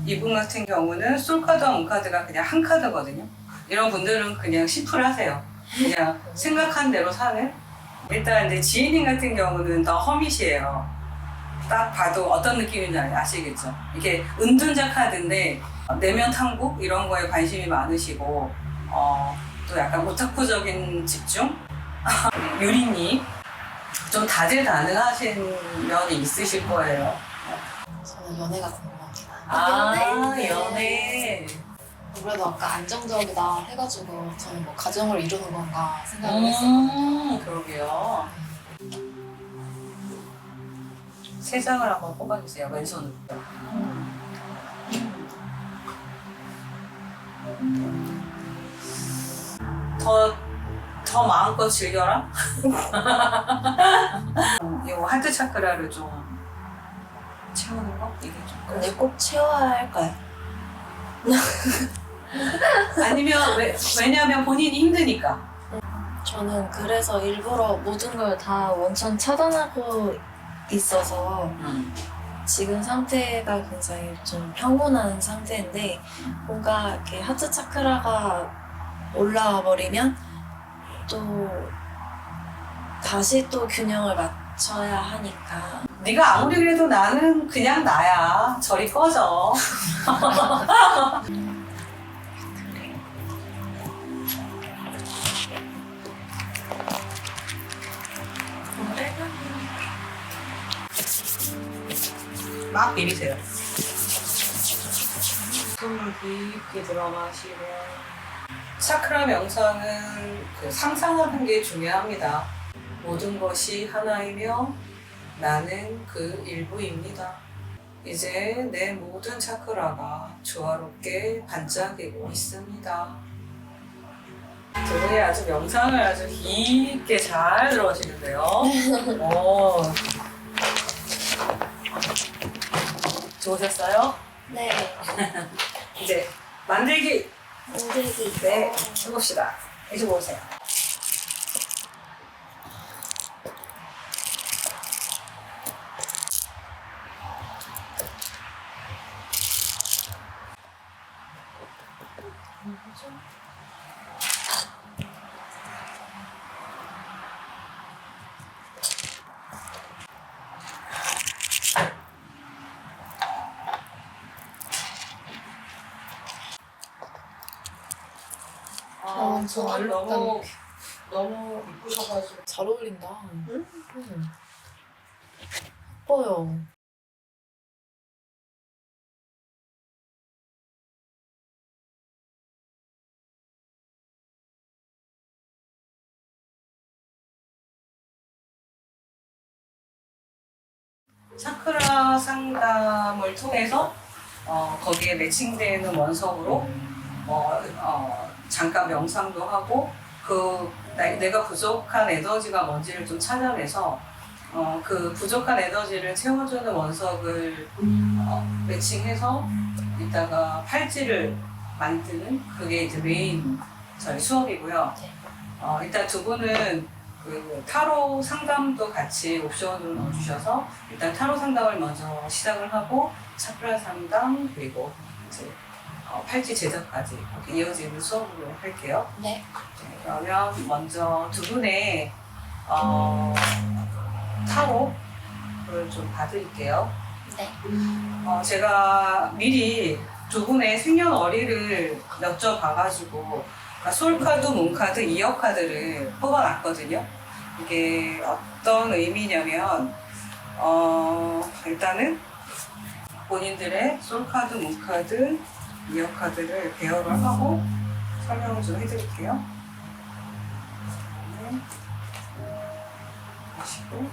이분 같은 경우는 솔카드와 문카드가 그냥 한 카드거든요. 이런 분들은 그냥 시프를 하세요. 그냥 생각한 대로 사는. 일단 이제 지혜님 같은 경우는 더 허밋이에요. 딱 봐도 어떤 느낌인지 아시겠죠? 이게 은둔자 카드인데 내면 탐구 이런 거에 관심이 많으시고 또 약간 오타쿠적인 집중? 유리님 좀 다재다능하신 면이 있으실 거예요. 저는 연애가 궁금합니다. 아, 연애. 그래도 아까 안정적이다 해가지고 저는 뭐 가정을 이루는 건가 생각을 했었거든요. 그러게요. 세 장을 한번 뽑아주세요. 왼손으로. 더 마음껏 즐겨라. 이 하트 차크라를 좀 채우는 거? 이게 좀. 근데 꼭 채워야 할까요? 아니면 왜냐하면 본인이 힘드니까. 저는 그래서 일부러 모든 걸 다 원천 차단하고 있어서 지금 상태가 굉장히 좀 평온한 상태인데 뭔가 이렇게 하트 차크라가 올라와 버리면 또 다시 또 균형을 맞춰야 하니까. 네가 아무리 그래도 나는 그냥 나야. 저리 꺼져. 막 비비세요. 숨을 깊게 들어 마시고. 차크라 명상은 그 상상하는 게 중요합니다. 모든 것이 하나이며 나는 그 일부입니다. 이제 내 모든 차크라가 조화롭게 반짝이고 있습니다. 두 분이 아주 명상을 아주 깊게 잘 들어가시는데요. 오. 좋으셨어요? 네. 이제 만들기. 만들기. 네, 해봅시다. 이쪽으로 오세요. 저 너무 이쁘셔가지고. 잘 어울린다. 예뻐요. 차크라 상담을 통해서 거기에 매칭되는 원석으로 잠깐 명상도 하고 내가 부족한 에너지가 뭔지를 좀 찾아내서 그 부족한 에너지를 채워주는 원석을 매칭해서 이따가 팔찌를 만드는 그게 이제 메인 저희 수업이고요. 일단 두 분은 그 타로 상담도 같이 옵션으로 넣어주셔서 일단 타로 상담을 먼저 시작을 하고 차크라 상담 그리고 이제 팔찌 제작까지 이렇게 이어지는 수업으로 할게요. 네. 그러면 먼저 두 분의 타로를 좀 봐드릴게요. 네. 제가 미리 두 분의 생년월일을 여쭤봐가지고 솔카드, 문카드, 이어카드를 뽑아놨거든요. 이게 어떤 의미냐면 일단은 본인들의 솔카드, 문카드, 이어카드를 배열을 하고 설명을 좀 해드릴게요. 네. 보시고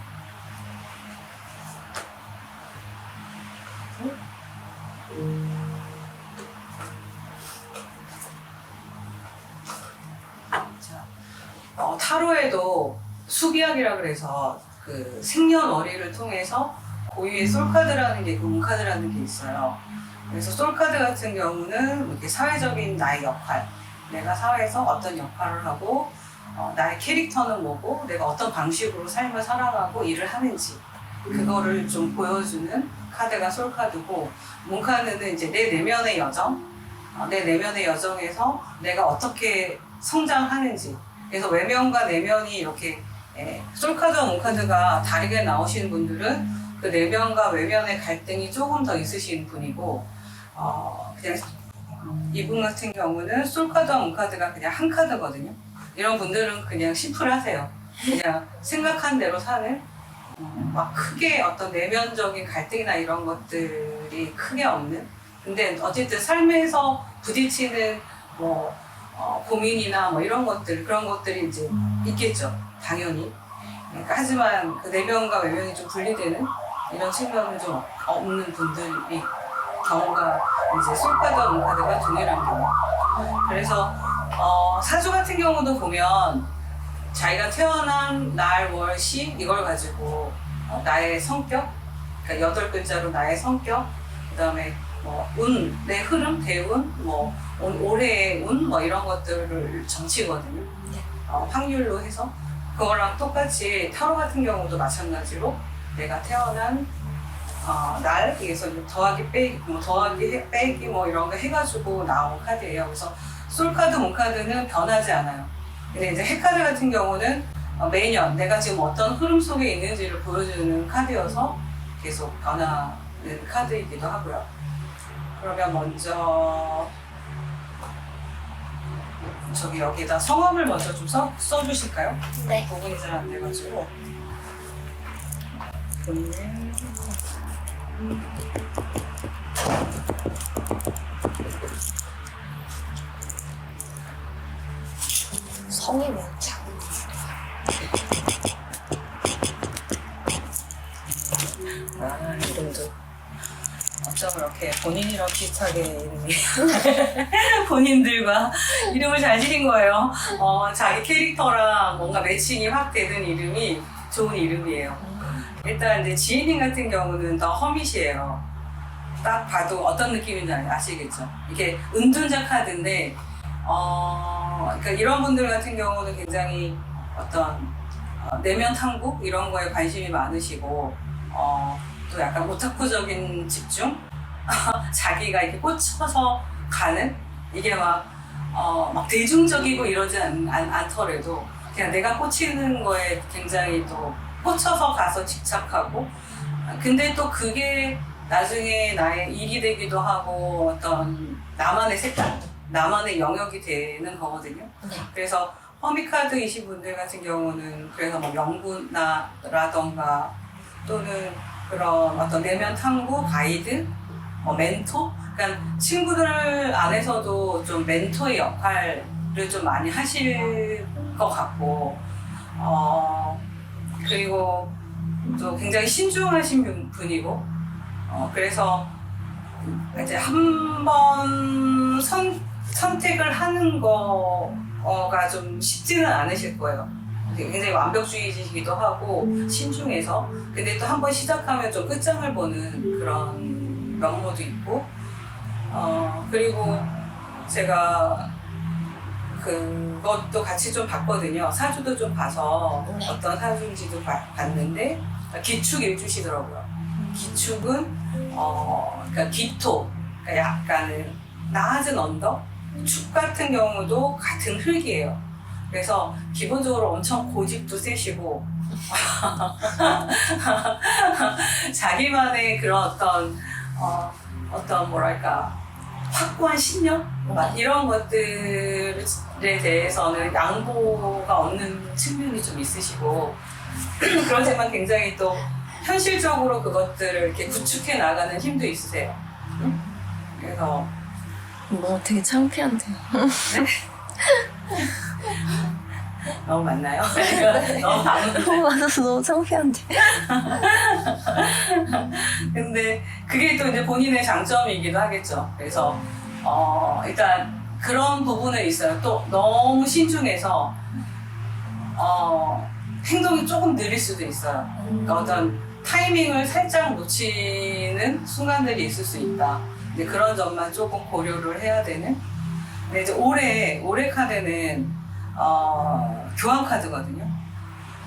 타로에도 수비학이라 그래서 그 생년월일을 통해서 고유의 솔카드라는 게 있고 문카드라는 게 있어요. 그래서 솔카드 같은 경우는 이렇게 사회적인 나의 역할, 내가 사회에서 어떤 역할을 하고 나의 캐릭터는 뭐고 내가 어떤 방식으로 삶을 살아가고 일을 하는지 그거를 좀 보여주는 카드가 솔카드고, 문카드는 이제 내 내면의 여정, 내 내면의 여정에서 내가 어떻게 성장하는지. 그래서 외면과 내면이 이렇게 솔카드와 문카드가 다르게 나오시는 분들은 그 내면과 외면의 갈등이 조금 더 있으신 분이고, 그냥 이분 같은 경우는 솔카드와 문카드가 그냥 한 카드거든요. 이런 분들은 그냥 심플하세요. 그냥 생각한 대로 사는, 막 크게 어떤 내면적인 갈등이나 이런 것들이 크게 없는. 근데 어쨌든 삶에서 부딪히는 뭐 고민이나 뭐 이런 것들, 그런 것들이 이제 있겠죠. 당연히. 그러니까 하지만 그 내면과 외면이 좀 분리되는 이런 측면은 좀 없는 분들이 경우가 이제 솔카드와 문카드가 동일한 경우. 그래서 사주 같은 경우도 보면 자기가 태어난 날, 월, 시 이걸 가지고 나의 성격, 그러니까 8글자로 나의 성격, 그다음에 뭐 운, 내 흐름, 대운, 뭐 올해의 운, 뭐 이런 것들을 정치거든요. 확률로 해서 그거랑 똑같이 타로 같은 경우도 마찬가지로 내가 태어난 날, 그래서 더하기 빼기, 뭐 더하기 빼기 뭐 이런 거 해가지고 나온 카드예요. 그래서 솔카드, 문카드는 변하지 않아요. 근데 이제 해카드 같은 경우는 매년 내가 지금 어떤 흐름 속에 있는지를 보여주는 카드여서 계속 변하는 카드이기도 하고요. 그러면 먼저 저기 여기다 성함을 먼저 좀 써주실까요? 네. 구분이 잘 안 돼가지고. 본인 성이 뭐죠? 이름도 어쩜 이렇게 본인이랑 비슷하게 이름이 본인들과 이름을 잘 지린 거예요. 자기 캐릭터랑 뭔가 매칭이 확 되는 이름이 좋은 이름이에요. 일단 이제 지혜님 같은 경우는 더 허밋이에요. 딱 봐도 어떤 느낌인지 아시겠죠? 이게 은둔자 카드인데, 그러니까 이런 분들 같은 경우는 굉장히 어떤 내면 탐구 이런 거에 관심이 많으시고, 또 약간 오타쿠적인 집중, 자기가 이렇게 꽂혀서 가는 이게 막 대중적이고 이러지 않더라도 그냥 내가 꽂히는 거에 굉장히 또 꽂혀서 가서 집착하고, 근데 또 그게 나중에 나의 일이 되기도 하고 어떤 나만의 색깔, 나만의 영역이 되는 거거든요. 네. 그래서 허미카드이신 분들 같은 경우는 그래서 뭐 연구나라던가 또는 그런 어떤 내면 탐구, 가이드, 멘토? 그러니까 친구들 안에서도 좀 멘토의 역할을 좀 많이 하실 것 같고, 그리고 또 굉장히 신중하신 분이고, 그래서 이제 한 번 선택을 하는 거가 좀 쉽지는 않으실 거예요. 굉장히 완벽주의이기도 하고 신중해서, 근데 또 한 번 시작하면 좀 끝장을 보는 그런 면모도 있고, 그리고 제가 그것도 같이 좀 봤거든요. 사주도 좀 봐서 네. 어떤 사주인지도 봤는데 기축 일주시더라고요. 기축은 그러니까 기토, 그러니까 약간은 낮은 언덕, 축 같은 경우도 같은 흙이에요. 그래서 기본적으로 엄청 고집도 세시고 자기만의 그런 어떤 뭐랄까 확고한 신념 이런 것들에 대해서는 양보가 없는 측면이 좀 있으시고 그렇지만 굉장히 또 현실적으로 그것들을 이렇게 구축해 나가는 힘도 있으세요. 그래서 뭐 되게 창피한데요. 너무 많나요? 너무 많은 너무 많아서 너무 창피한데. 근데 그게 또 이제 본인의 장점이기도 하겠죠. 그래서 일단 그런 부분은 있어요. 또 너무 신중해서 행동이 조금 느릴 수도 있어요. 그러니까 어떤 타이밍을 살짝 놓치는 순간들이 있을 수 있다. 근데 그런 점만 조금 고려를 해야 되는. 근데 이제 올해 카드는 교환 카드거든요.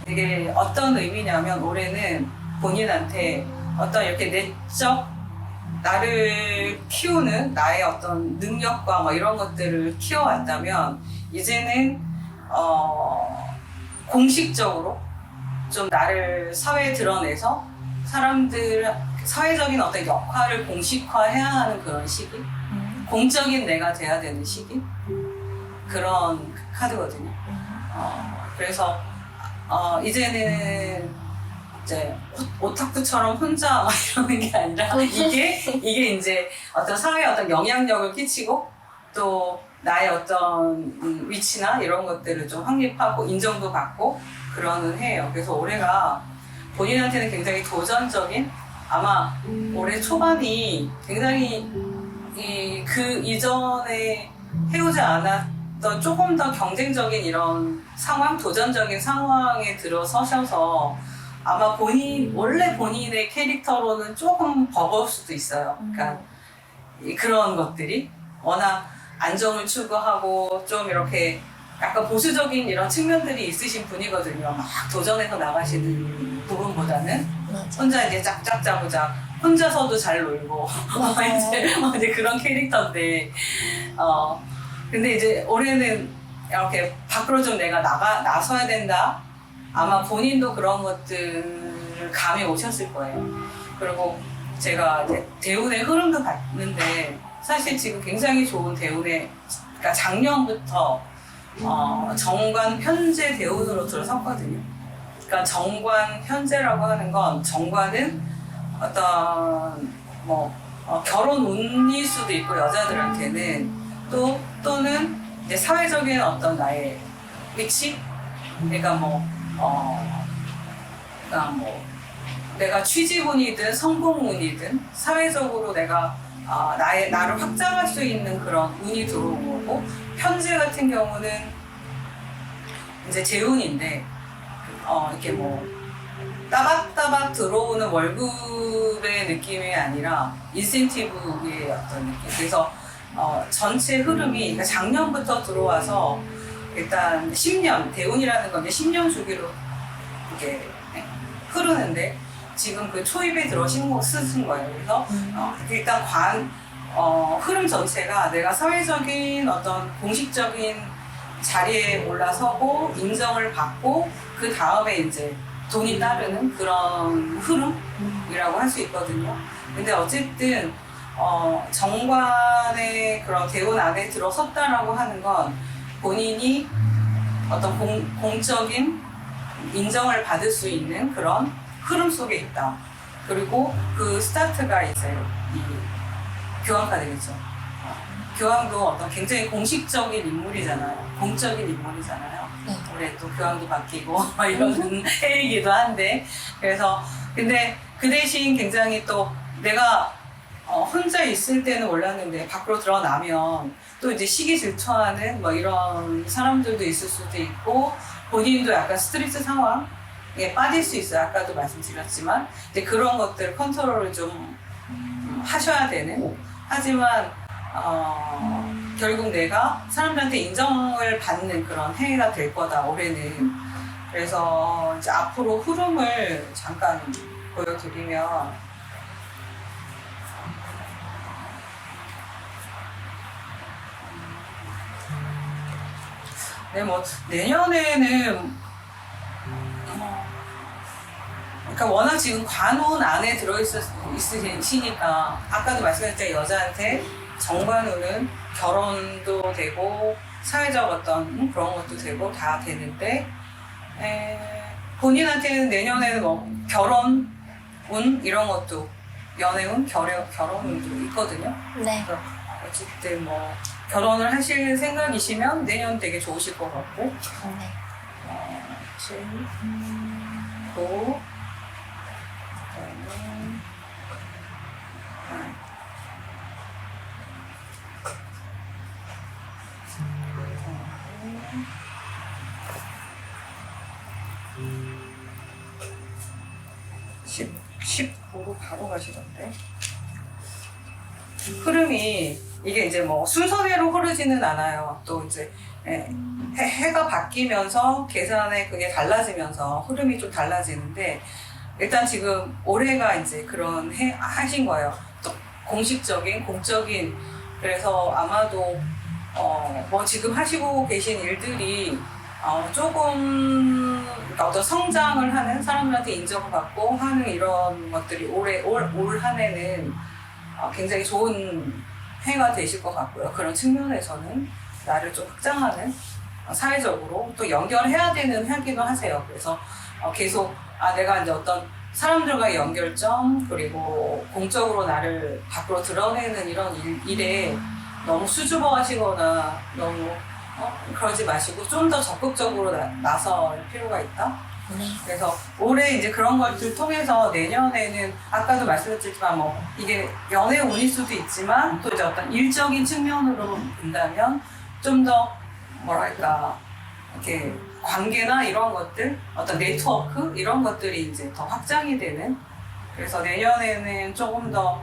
이게 어떤 의미냐면 올해는 본인한테 어떤 이렇게 내적 나를 키우는 나의 어떤 능력과 뭐 이런 것들을 키워왔다면 이제는 공식적으로 좀 나를 사회에 드러내서 사람들 사회적인 어떤 역할을 공식화해야 하는 그런 시기, 공적인 내가 돼야 되는 시기 그런 카드거든요. 그래서 이제는 이제 오타쿠처럼 혼자 막 이러는 게 아니라 이게 이제 어떤 사회에 어떤 영향력을 끼치고 또 나의 어떤 위치나 이런 것들을 좀 확립하고 인정도 받고 그러는 해요. 그래서 올해가 본인한테는 굉장히 도전적인 아마 올해 초반이 굉장히 그 이전에 해오지 않았던 조금 더 경쟁적인 이런 상황, 도전적인 상황에 들어서셔서 아마 원래 본인의 캐릭터로는 조금 버거울 수도 있어요. 그러니까 그런 것들이 워낙 안정을 추구하고 좀 이렇게 약간 보수적인 이런 측면들이 있으신 분이거든요. 막 도전해서 나가시는 부분보다는 혼자 이제 짝짝짜부작 혼자서도 잘 놀고 이제 그런 캐릭터인데 근데 이제 올해는 이렇게 밖으로 좀 내가 나서야 된다. 아마 본인도 그런 것들을 감이 오셨을 거예요. 그리고 제가 이제 대운의 흐름도 봤는데 사실 지금 굉장히 좋은 대운의 그러니까 작년부터 정관 현재 대운으로 들어섰거든요. 그러니까 정관 현재라고 하는 건 정관은 어떤 뭐 결혼 운일 수도 있고 여자들한테는 또는 이제 사회적인 어떤 나의 위치, 그러니까 그러니까 내가 취직운이든 성공운이든 사회적으로 내가 나를 확장할 수 있는 그런 운이 들어온 거고 현재 같은 경우는 이제 재운인데 이렇게 따박따박 들어오는 월급의 느낌이 아니라 인센티브의 어떤 느낌. 그래서 전체 흐름이 그러니까 작년부터 들어와서 일단 10년 대운이라는 건 이제 10년 주기로 이렇게 흐르는데 지금 그 초입에 쓰신 거예요. 그래서 일단 흐름 전체가 내가 사회적인 어떤 공식적인 자리에 올라서고 인정을 받고 그 다음에 이제 돈이 따르는 그런 흐름이라고 할 수 있거든요. 근데 어쨌든 정관의 그런 대운 안에 들어섰다라고 하는 건 본인이 어떤 공적인 인정을 받을 수 있는 그런 흐름 속에 있다. 그리고 그 스타트가 이제 이 교황카드겠죠. 교황도 어떤 굉장히 공식적인 인물이잖아요. 공적인 인물이잖아요. 네. 올해 또 교황도 바뀌고 이런 해이기도 한데 그래서 근데 그 대신 굉장히 또 내가 혼자 있을 때는 몰랐는데 밖으로 드러나면 또 이제 시기 질투하는 뭐 이런 사람들도 있을 수도 있고 본인도 약간 스트레스 상황에 빠질 수 있어요. 아까도 말씀드렸지만 이제 그런 것들 컨트롤을 좀 하셔야 되는 하지만 결국 내가 사람들한테 인정을 받는 그런 해가 될 거다 올해는. 그래서 이제 앞으로 흐름을 잠깐 보여드리면 네, 내년에는 그러니까 워낙 지금 관운 안에 있으시니까 아까도 말씀드렸죠. 여자한테 정관운은 결혼도 되고 사회적 어떤 그런 것도 되고 다 되는데 본인한테는 내년에는 결혼운 이런 것도 연애운, 결혼운도 있거든요. 네. 그래서 어쨌든 결혼을 하실 생각이시면 내년 되게 좋으실 것 같고 네. 7, 9 19로 바로 가시던데 흐름이 이게 이제 순서대로 흐르지는 않아요. 또 이제 해가 바뀌면서 계산에 그게 달라지면서 흐름이 좀 달라지는데 일단 지금 올해가 이제 그런 하신 거예요. 또 공식적인, 공적인. 그래서 아마도, 뭐 지금 하시고 계신 일들이, 조금, 그러니까 어떤 성장을 하는, 사람들한테 인정받고 하는 이런 것들이 올 한 해는 굉장히 좋은 해가 되실 것 같고요. 그런 측면에서는 나를 좀 확장하는, 사회적으로 또 연결해야 되는 해기도 하세요. 그래서 계속 내가 이제 어떤 사람들과의 연결점 그리고 공적으로 나를 밖으로 드러내는 이런 일에 너무 수줍어하시거나 너무 그러지 마시고 좀 더 적극적으로 나설 필요가 있다. 네. 그래서 올해 이제 그런 것들 통해서 내년에는 아까도 말씀드렸지만 뭐 이게 연애 운일 수도 있지만 또 이제 어떤 일적인 측면으로 본다면 좀 더 뭐랄까 이렇게 관계나 이런 것들 어떤 네트워크 이런 것들이 이제 더 확장이 되는 그래서 내년에는 조금 더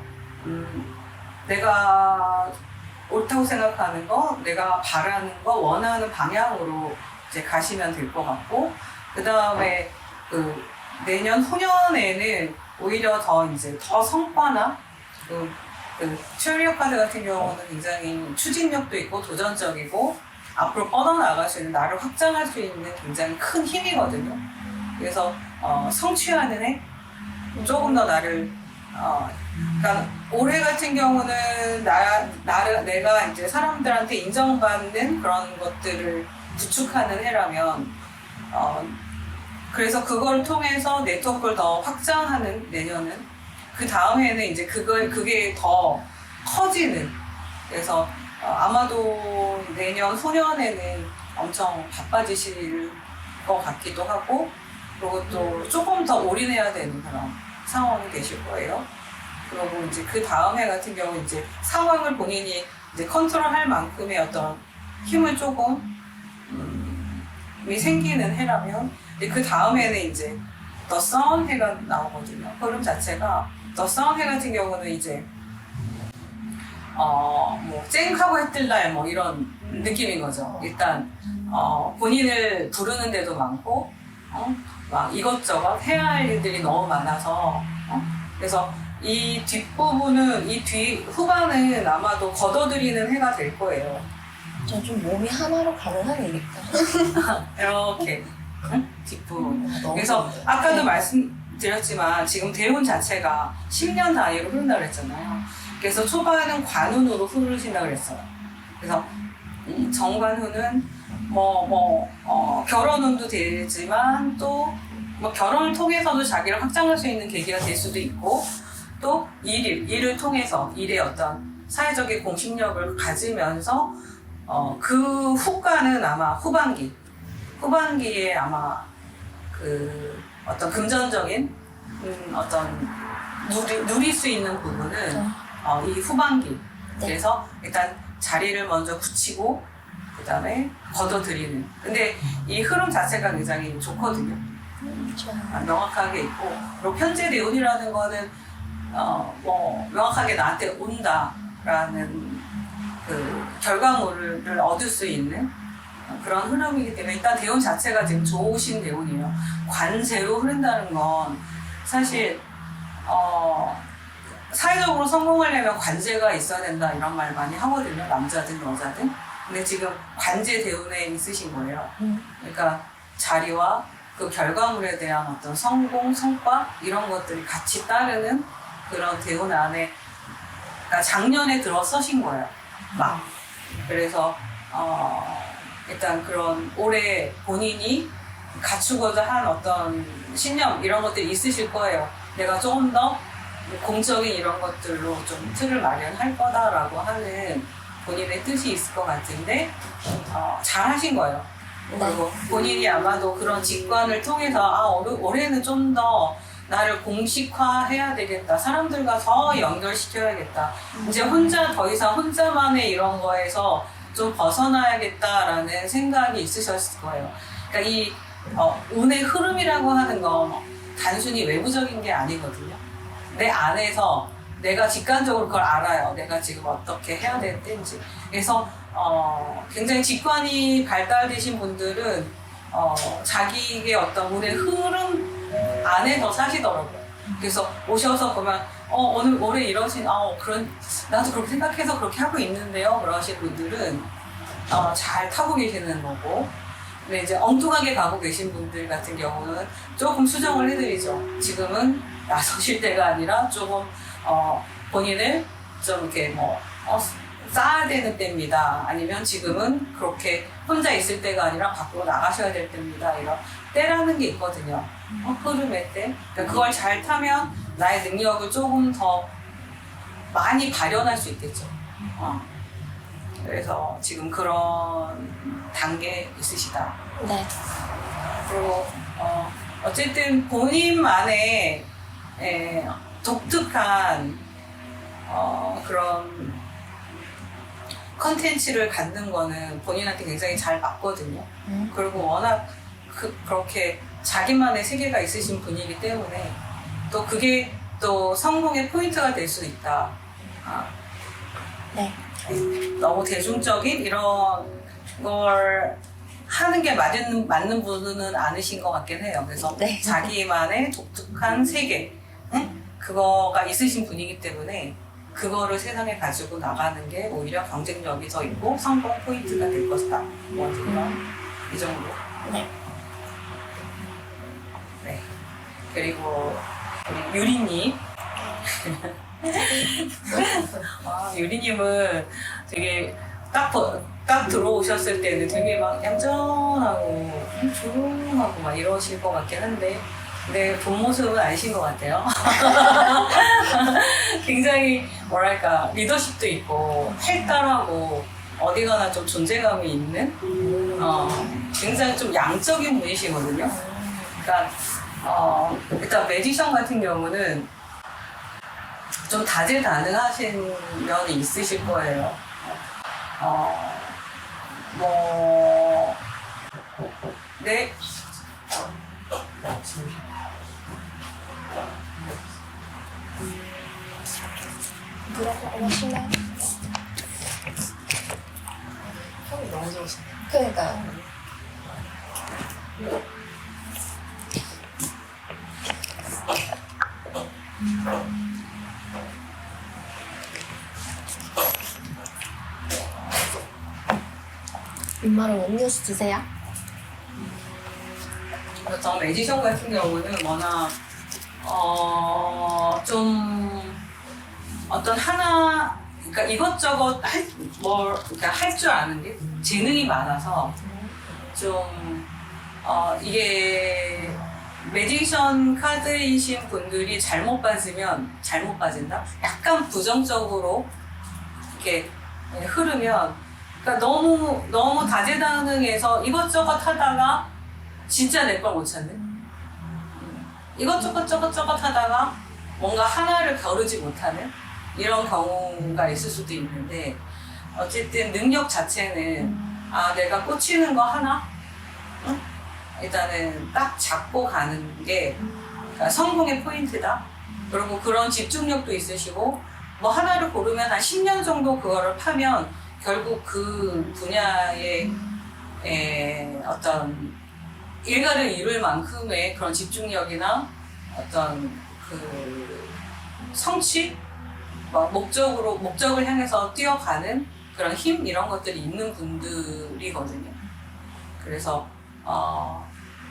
내가 옳다고 생각하는 거 내가 바라는 거 원하는 방향으로 이제 가시면 될 것 같고 그 다음에 그 내년 후년에는 오히려 더 이제 더 성과나 그 트리오 카드 같은 경우는 굉장히 추진력도 있고 도전적이고 앞으로 뻗어나갈 수 있는 나를 확장할 수 있는 굉장히 큰 힘이거든요. 그래서 성취하는 해 조금 더 나를 그러니까 올해 같은 경우는 내가 이제 사람들한테 인정받는 그런 것들을 구축하는 해라면 그래서 그걸 통해서 네트워크를 더 확장하는 내년은 그 다음에는 이제 그게 더 커지는 그래서 아마도 내년 후년에는 엄청 바빠지실 것 같기도 하고 그리고 또 조금 더 올인해야 되는 그런 상황이 되실 거예요. 그리고 이제 그 다음 해 같은 경우 이제 상황을 본인이 이제 컨트롤할 만큼의 어떤 힘을 조금 생기는 해라면 그 다음에는 이제 더 싸운 해가 나오거든요. 흐름 자체가 더 싸운 해 같은 경우는 이제 뭐 쨍하고 해뜰날 뭐 이런 느낌인 거죠. 일단 본인을 부르는 데도 많고 막 이것저것 해야 할 일들이 너무 많아서 그래서 이 뒷부분은 후반은 아마도 걷어들이는 해가 될 거예요. 저 좀 몸이 하나로 가능한 일일까? 이렇게 뒷부분. 너무 그래서 좋은데. 아까도 네. 말씀드렸지만 지금 대운 자체가 10년 단위로 흐른다고 그랬잖아요. 그래서 초반은 관운으로 흐르신다고 그랬어요. 그래서 정관운은 결혼운도 되지만 또 뭐 결혼을 통해서도 자기를 확장할 수 있는 계기가 될 수도 있고 또 일을 통해서 일의 어떤 사회적인 공식력을 가지면서 그 후과는 아마 후반기에 아마 그 어떤 금전적인 어떤 누릴 수 있는 부분은 이 후반기 네. 그래서 일단 자리를 먼저 굳히고 그 다음에 걷어들이는 근데 이 흐름 자체가 굉장히 좋거든요. 좋아요. 명확하게 있고 그리고 편제 대운이라는 거는 명확하게 나한테 온다라는 그 결과물을 얻을 수 있는 그런 흐름이기 때문에 일단 대운 자체가 지금 좋으신 대운이에요. 관제로 흐른다는 건 사실 사회적으로 성공하려면 관제가 있어야 된다 이런 말 많이 하거든요. 남자든 여자든. 근데 지금 관제 대운에 있으신 거예요. 그러니까 자리와 그 결과물에 대한 어떤 성공, 성과 이런 것들이 같이 따르는 그런 대운 안에 그러니까 작년에 들어 서신 거예요. 막. 그래서 일단 그런 올해 본인이 갖추고자 한 어떤 신념 이런 것들이 있으실 거예요. 내가 조금 더 공적인 이런 것들로 좀 틀을 마련할 거다라고 하는 본인의 뜻이 있을 것 같은데 잘 하신 거예요. 그리고 본인이 아마도 그런 직관을 통해서 올해는 좀 더 나를 공식화해야 되겠다. 사람들과 더 연결시켜야겠다. 이제 더 이상 혼자만의 이런 거에서 좀 벗어나야겠다라는 생각이 있으셨을 거예요. 그러니까 이 운의 흐름이라고 하는 건 단순히 외부적인 게 아니거든요. 내 안에서 내가 직관적으로 그걸 알아요. 내가 지금 어떻게 해야 되는지. 그래서 굉장히 직관이 발달되신 분들은 자기의 어떤 운의 흐름 안에 더 사시더라고요. 그래서 오셔서 보면 오늘 올해 이러신 그런 나도 그렇게 생각해서 그렇게 하고 있는데요. 그러신 분들은 잘 타고 계시는 거고, 근데 이제 엉뚱하게 가고 계신 분들 같은 경우는 조금 수정을 해드리죠. 지금은 나서실 때가 아니라 조금 본인을 좀 이렇게 쌓아야 되는 때입니다. 아니면 지금은 그렇게 혼자 있을 때가 아니라 밖으로 나가셔야 될 때입니다. 이런 때라는 게 있거든요. 흐름의 때. 그러니까 그걸 잘 타면 나의 능력을 조금 더 많이 발현할 수 있겠죠. 그래서 지금 그런 단계에 있으시다. 네. 그리고 어쨌든 본인만의 독특한 그런 컨텐츠를 갖는 거는 본인한테 굉장히 잘 맞거든요. 그리고 워낙 그렇게 자기만의 세계가 있으신 분이기 때문에 또 그게 또 성공의 포인트가 될 수 있다. 네. 너무 대중적인 이런 걸 하는 게 맞는 분은 아니신 것 같긴 해요. 그래서 네. 자기만의 독특한 세계, 그거가 있으신 분이기 때문에 그거를 세상에 가지고 나가는 게 오히려 경쟁력이 더 있고 성공 포인트가 될 것이다. 이 정도. 네. 네. 그리고 우리 유리님. 유리님은 되게 딱 들어오셨을 때는 되게 막 얌전하고 조용하고 막 이러실 것 같긴 한데, 근데 본 모습은 아니신 것 같아요. 굉장히 뭐랄까 리더십도 있고 활달하고 어디 가나 좀 존재감이 있는 굉장히 좀 양적인 분이시거든요. 그러니까 일단 매지션 같은 경우는 좀 다재다능하신 면이 있으실 거예요. 네. 물어보고 싶나요? 형이 너무 좋으시네. 그러니까요. 엄마랑 음료수 드세요? 저 매지션 같은 경우는 워낙 좀 어떤 하나, 그러니까 이것저것 할 줄 아는 게 재능이 많아서 좀 이게 매지션 카드이신 분들이 잘못 빠진다? 약간 부정적으로 이렇게 흐르면, 그러니까 너무 다재다능해서 이것저것 하다가 진짜 내 걸 못 찾는, 이것저것 하다가 뭔가 하나를 겨루지 못하는 이런 경우가 있을 수도 있는데, 어쨌든 능력 자체는 내가 꽂히는 거 하나 일단은 딱 잡고 가는 게 성공의 포인트다. 그리고 그런 집중력도 있으시고, 뭐 하나를 고르면 한 10년 정도 그거를 파면 결국 그 분야의 어떤 일가를 이룰 만큼의 그런 집중력이나 어떤 그 성취, 목적을 향해서 뛰어가는 그런 힘, 이런 것들이 있는 분들이거든요. 그래서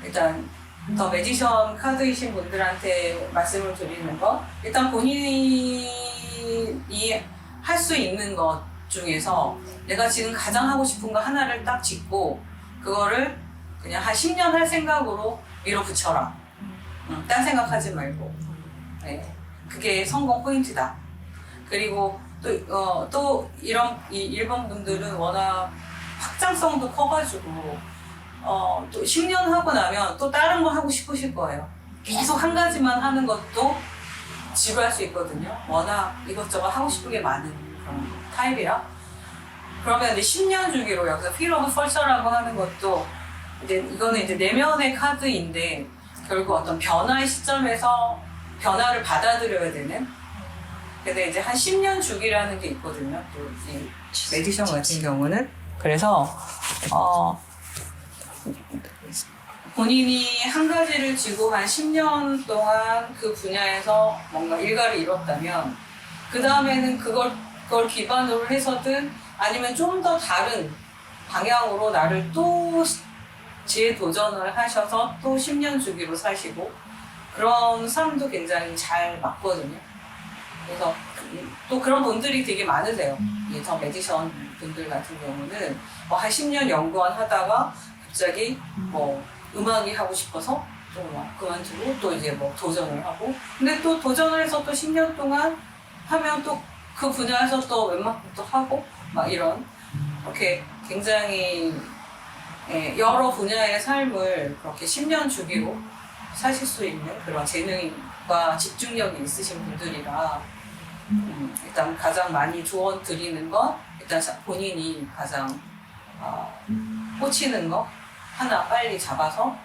일단 더 매지션 카드이신 분들한테 말씀을 드리는 건, 일단 본인이 할 수 있는 것 중에서 내가 지금 가장 하고 싶은 거 하나를 딱 짚고 그거를 그냥 한 10년 할 생각으로 밀어붙여라. 딴 생각하지 말고. 네. 그게 성공 포인트다. 그리고 또 이 일본 분들은 워낙 확장성도 커가지고 또 10년 하고 나면 또 다른 거 하고 싶으실 거예요. 계속 한 가지만 하는 것도 지루할 수 있거든요. 워낙 이것저것 하고 싶은 게 많은 그런 타입이라. 그러면 이제 10년 주기로 여기서 Feel of Future라고 하는 것도 이거는 이제 내면의 카드인데, 결국 어떤 변화의 시점에서 변화를 받아들여야 되는. 근데 이제 한 10년 주기라는 게 있거든요. 또 이 매지션 같은 경우는. 그래서 본인이 한 가지를 쥐고 한 10년 동안 그 분야에서 뭔가 일가를 이뤘다면 그 다음에는 그걸 기반으로 해서든 아니면 좀 더 다른 방향으로 나를 또 재도전을 하셔서 또 10년 주기로 사시고 그런 사람도 굉장히 잘 맞거든요. 그래서 또 그런 분들이 되게 많으세요. 저 매지션 분들 같은 경우는 한 10년 연구원 하다가 갑자기 음악이 하고 싶어서 또 그만두고 또 이제 도전을 하고 근데 또 도전을 해서 또 10년 동안 하면 또 그 분야에서 또 웬만큼 또 하고 이런 이렇게 굉장히 여러 분야의 삶을 그렇게 10년 주기로 사실 수 있는 그런 재능과 집중력이 있으신 분들이라 일단 가장 많이 조언 드리는 건 일단 본인이 가장 꽂히는 거 하나 빨리 잡아서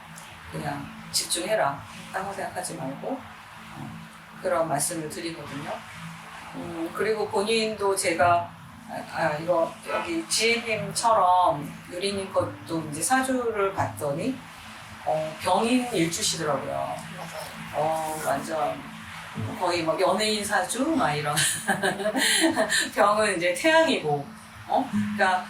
그냥 집중해라. 딴 거 생각하지 말고 그런 말씀을 드리거든요. 그리고 본인도 제가 이거 여기 지혜님처럼 유리님 것도 이제 사주를 봤더니 병인 일주시더라고요. 맞아요. 완전 거의 연예인 사주 이런 병은 이제 태양이고 그러니까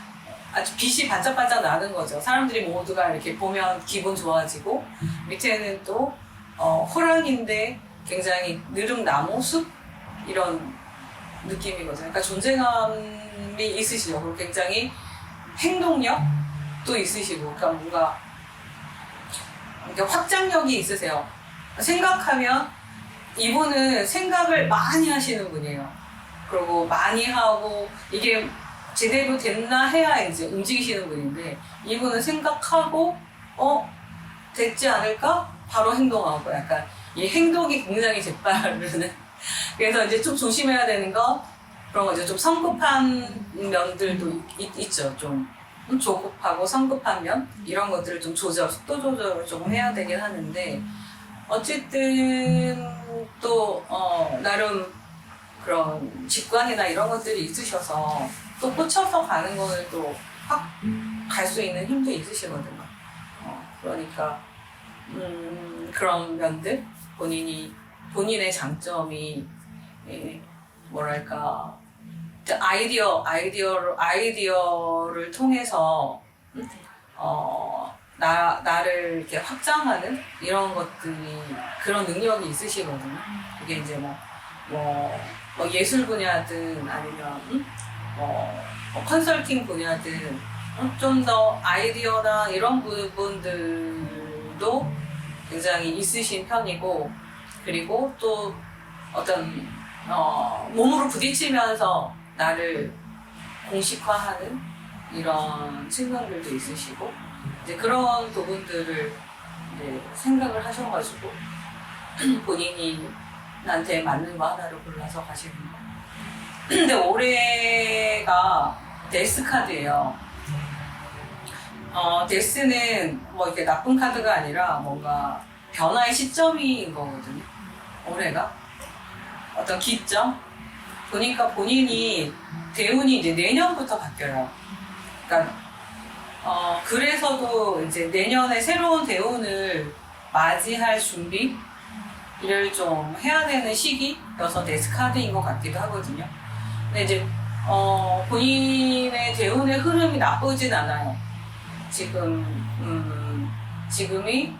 아주 빛이 반짝반짝 나는 거죠. 사람들이 모두가 이렇게 보면 기분 좋아지고 밑에는 또 호랑인데 굉장히 느릅나무 숲 이런 느낌이거든요. 그러니까 존재감이 있으시죠. 그리고 굉장히 행동력도 있으시고 그러니까 뭔가 확장력이 있으세요. 생각하면 이분은 생각을 많이 하시는 분이에요. 그리고 많이 하고 이게 제대로 됐나 해야 이제 움직이시는 분인데 이분은 생각하고 됐지 않을까? 바로 행동하고 약간 이 행동이 굉장히 재빠르는 그래서 이제 좀 조심해야 되는 거 그런 거 이제 좀 성급한 면들도 있죠. 좀 조급하고 성급한 면 이런 것들을 좀 속도 조절을 조금 해야 되긴 하는데 어쨌든 또 나름 그런 직관이나 이런 것들이 있으셔서 또 꽂혀서 가는 거를 또 확 갈 수 있는 힘도 있으시거든요. 그러니까 그런 면들 본인의 장점이 뭐랄까 아이디어를 통해서 나를 이렇게 확장하는 이런 것들이 그런 능력이 있으시거든요. 그게 이제 뭐 예술 분야든 아니면 컨설팅 분야든 좀 더 아이디어나 이런 부분들도 굉장히 있으신 편이고 그리고 또 어떤 몸으로 부딪히면서 나를 공식화하는 이런 측면들도 있으시고 이제 그런 부분들을 이제 생각을 하셔가지고 본인이 나한테 맞는 거 하나를 골라서 가시는 거. 근데 올해가 데스 카드예요. 데스는 이렇게 나쁜 카드가 아니라 뭔가 변화의 시점인 거거든요. 올해가 어떤 기점. 보니까 본인이 대운이 이제 내년부터 바뀌어요. 그러니까 그래서도 이제 내년에 새로운 대운을 맞이할 준비를 좀 해야 되는 시기여서 데스 카드인 것 같기도 하거든요. 근데 이제 본인의 대운의 흐름이 나쁘진 않아요. 지금이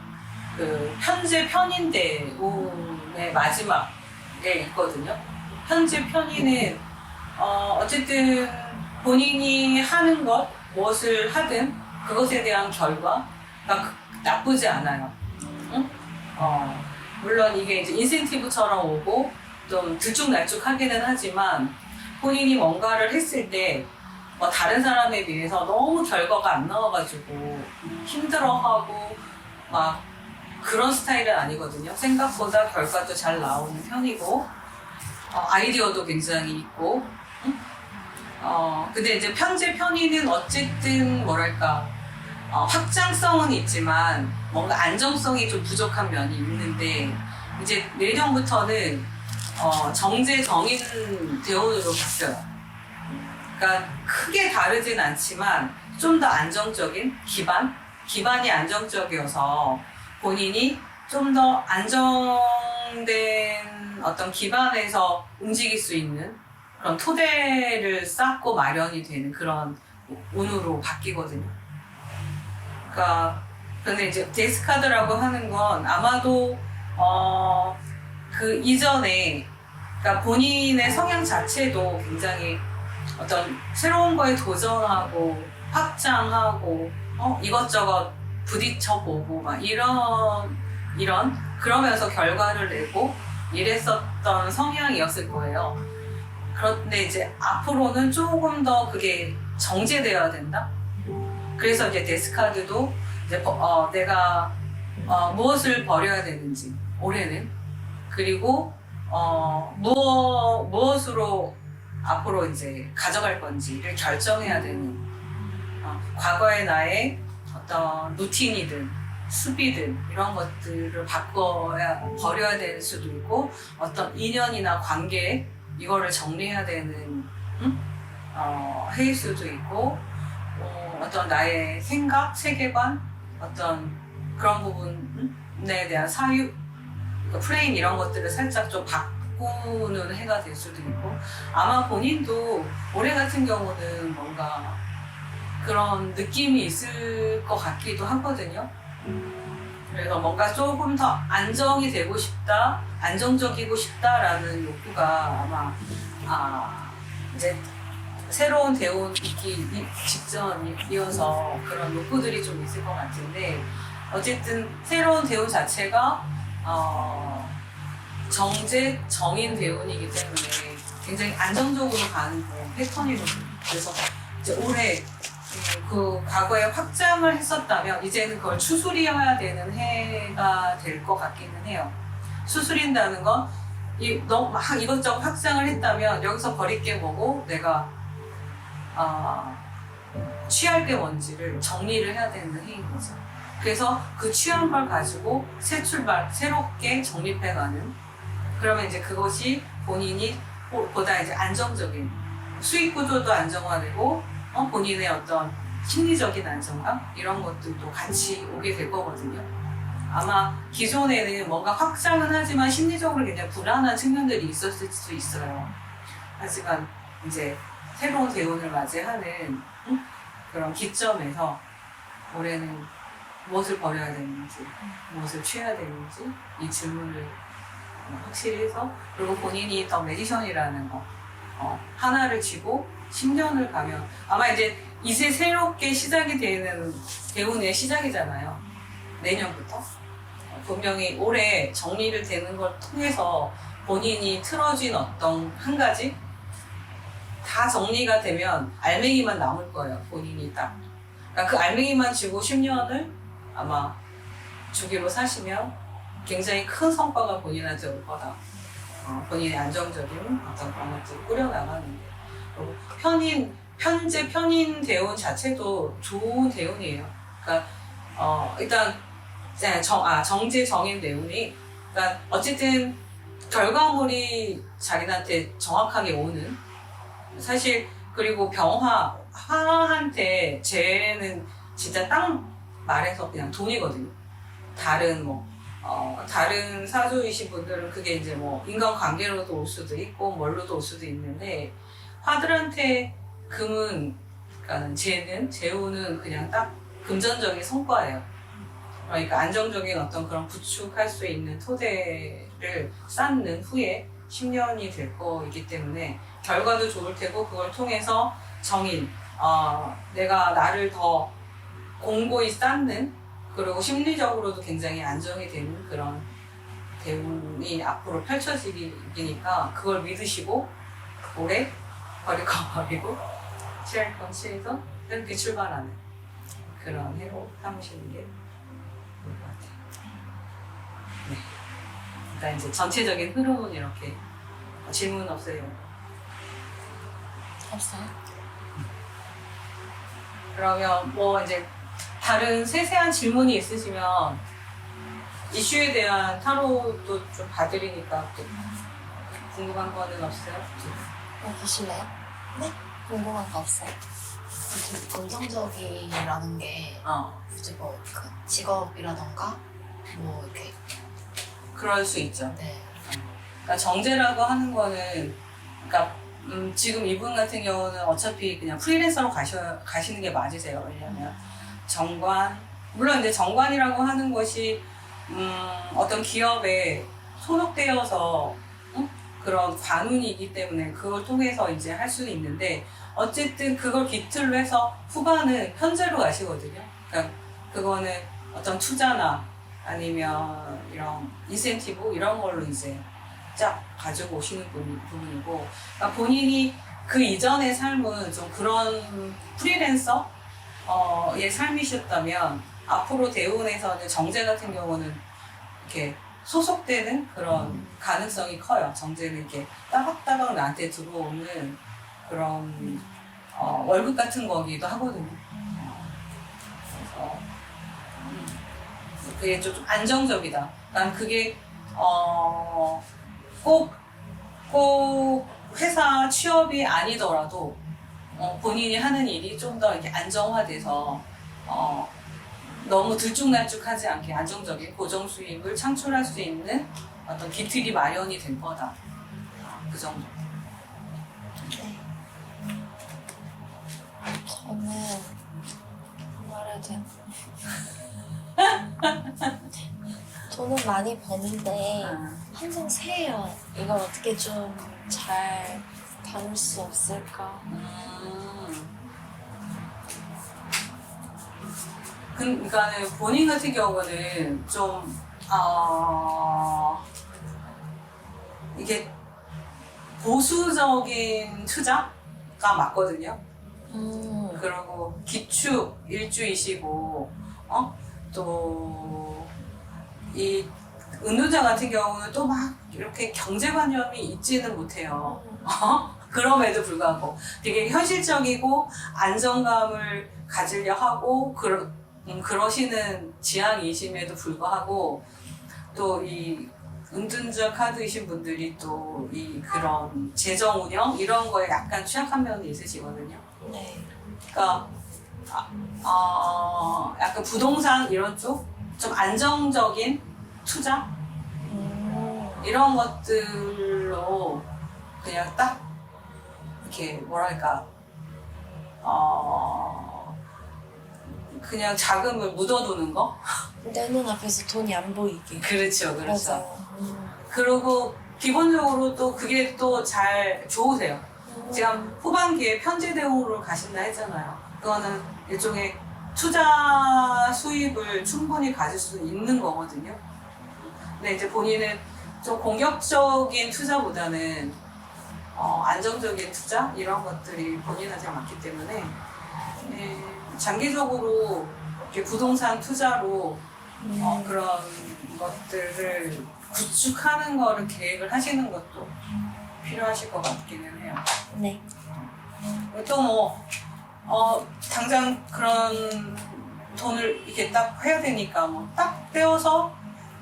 그 현재 편인 대운의 마지막에 있거든요. 현재 편인은 어쨌든 본인이 하는 것 무엇을 하든 그것에 대한 결과가 나쁘지 않아요. 응? 물론 이게 이제 인센티브처럼 오고 좀 들쭉날쭉하기는 하지만 본인이 뭔가를 했을 때 다른 사람에 비해서 너무 결과가 안 나와가지고 힘들어하고 막 그런 스타일은 아니거든요. 생각보다 결과도 잘 나오는 편이고 아이디어도 굉장히 있고 근데 이제 현재 편의는 어쨌든 뭐랄까 확장성은 있지만 뭔가 안정성이 좀 부족한 면이 있는데 이제 내년부터는 정제정인 대운으로 바뀌어요. 그러니까 크게 다르진 않지만 좀 더 안정적인 기반이 안정적이어서 본인이 좀 더 안정된 어떤 기반에서 움직일 수 있는 그런 토대를 쌓고 마련이 되는 그런 운으로 바뀌거든요. 그러니까 근데 이제 데스카드라고 하는 건 아마도 그 이전에 그러니까 본인의 성향 자체도 굉장히 어떤 새로운 거에 도전하고 확장하고 이것저것 부딪혀보고 막 이런 그러면서 결과를 내고 이랬었던 성향이었을 거예요. 그런데 이제 앞으로는 조금 더 그게 정제되어야 된다. 그래서 이제 데스카드도 이제 내가 무엇을 버려야 되는지 올해는 그리고 무엇으로 앞으로 이제 가져갈 건지를 결정해야 되는 과거의 나의 어떤 루틴이든 습이든 이런 것들을 버려야 될 수도 있고 어떤 인연이나 관계 이거를 정리해야 되는 해일 수도 있고 어떤 나의 생각, 세계관 어떤 그런 부분에 대한 사유, 프레임 이런 것들을 살짝 좀 바꾸는 해가 될 수도 있고 아마 본인도 올해 같은 경우는 뭔가 그런 느낌이 있을 것 같기도 하거든요. 그래서 뭔가 조금 더 안정이 되고 싶다, 안정적이고 싶다라는 욕구가 아마 이제 새로운 대운 있기 직전이어서 그런 욕구들이 좀 있을 것 같은데 어쨌든 새로운 대운 자체가 정인 대운이기 때문에 굉장히 안정적으로 가는 그런 패턴이거든요. 그래서 이제 올해 그 과거에 확장을 했었다면 이제는 그걸 추스려야 되는 해가 될 것 같기는 해요. 추스린다는 건 너무 막 이것저것 확장을 했다면 여기서 버릴 게 뭐고 내가 취할 게 뭔지를 정리를 해야 되는 해인 거죠. 그래서 그 취한 걸 가지고 새 출발, 새롭게 정립해가는 그러면 이제 그것이 본인이 보다 이제 안정적인 수익 구조도 안정화되고 본인의 어떤 심리적인 안정감 이런 것들도 같이 오게 될 거거든요. 아마 기존에는 뭔가 확장은 하지만 심리적으로 굉장히 불안한 측면들이 있었을 수 있어요. 하지만 이제 새로운 대운을 맞이하는 그런 기점에서 올해는 무엇을 버려야 되는지, 무엇을 취해야 되는지 이 질문을 확실히 해서 그리고 본인이 더 매지션이라는 거 하나를 쥐고 10년을 가면 아마 이제 새롭게 시작이 되는 대운의 시작이잖아요. 내년부터 분명히 올해 정리를 되는 걸 통해서 본인이 틀어진 어떤 한 가지 다 정리가 되면 알맹이만 남을 거예요. 본인이 딱. 그러니까 그 알맹이만 쥐고 10년을 아마 주기로 사시면 굉장히 큰 성과가 본인한테 올 거다. 본인의 안정적인 어떤 그런 것들을 꾸려나가는데 그리고 현재 편인 대운 자체도 좋은 대운이에요. 그러니까 일단 정제 정인 대운이 그러니까 어쨌든 결과물이 자기한테 정확하게 오는 사실 그리고 화한테 재는 진짜 딱 말해서 그냥 돈이거든요. 다른 사주이신 분들은 그게 이제 뭐 인간관계로도 올 수도 있고 뭘로도 올 수도 있는데 화들한테 금은 그러니까 재우는 그냥 딱 금전적인 성과예요. 그러니까 안정적인 어떤 그런 구축할 수 있는 토대를 쌓는 후에 10년이 될 거이기 때문에 결과도 좋을 테고 그걸 통해서 내가 나를 더 공고히 쌓는 그리고 심리적으로도 굉장히 안정이 되는 그런 대운이 앞으로 펼쳐지니까 그걸 믿으시고 올해 버릴 거 버리고 취할 건 취해서 이렇게 출발하는 그런 해로 삼으시는 게 좋을 것 같아요. 네. 일단 이제 전체적인 흐름은 이렇게 질문 없어요? 없어요? 그러면 뭐 이제 다른 세세한 질문이 있으시면 이슈에 대한 타로도 좀 봐드리니까 또 궁금한 거는 없어요? 보실래요? 네? 궁금한 거 없어요? 좀 긍정적이라는 게 굳이 뭐 그 직업이라던가 뭐 이렇게 그럴 수 있죠. 네. 그러니까 정제라고 하는 거는, 그러니까 지금 이분 같은 경우는 어차피 그냥 프리랜서로 가시는 게 맞으세요. 왜냐하면 정관, 물론 이제 정관이라고 하는 것이 어떤 기업에 소속되어서 그런 관운이기 때문에 그걸 통해서 이제 할 수는 있는데, 어쨌든 그걸 기틀로 해서 후반은 현재로 가시거든요. 그러니까 그거는 어떤 투자나 아니면 이런 인센티브 이런 걸로 이제 쫙 가지고 오시는 부분이고, 그러니까 본인이 그 이전의 삶은 좀 그런 프리랜서의 삶이셨다면 앞으로 대운에서는 정제 같은 경우는 이렇게 소속되는 그런 가능성이 커요. 정제는 이렇게 따박따박 나한테 들어오는 그런 월급 같은 거기도 하거든요. 그래서 그게 좀 안정적이다. 난 그게 꼭 회사 취업이 아니더라도 본인이 하는 일이 좀 더 이렇게 안정화돼서 너무 들쭉날쭉하지 않게 안정적인 고정 수익을 창출할 수 있는 어떤 기틀이 마련이 된 거다. 그 정도. 네. 저는 말해야 돼. 돈은 많이 버는데 항상 새해요. 이걸 어떻게 좀 잘 다룰 수 없을까? 그러니까 본인 같은 경우는 좀 이게 보수적인 투자가 맞거든요. 그리고 기축 일주이시고 또 이 은둔자 같은 경우는 또 막 이렇게 경제관념이 있지는 못해요. 그럼에도 불구하고 되게 현실적이고 안정감을 가지려 하고 그러시는 지향이심에도 불구하고 또 이 은둔자 카드이신 분들이 또 이 그런 재정 운영 이런 거에 약간 취약한 면이 있으시거든요. 네. 그러니까 약간 부동산 이런 쪽 좀 안정적인 투자 이런 것들로 그냥 딱 이렇게 뭐랄까 그냥 자금을 묻어두는 거? 내 눈앞에서 돈이 안 보이게. 그렇죠, 그렇죠. 맞아요. 그리고 기본적으로 또 그게 또 잘 좋으세요. 지금 후반기에 편제 대우로 가신다 했잖아요. 그거는 일종의 투자 수입을 충분히 가질 수 있는 거거든요. 근데 이제 본인은 좀 공격적인 투자보다는 안정적인 투자 이런 것들이 본인한테 많기 때문에 장기적으로 이렇게 부동산 투자로 그런 것들을 구축하는 거를 계획을 하시는 것도 필요하실 것 같기는 해요. 네. 또 뭐 당장 그런 돈을 이렇게 딱 해야 되니까 뭐 딱 떼어서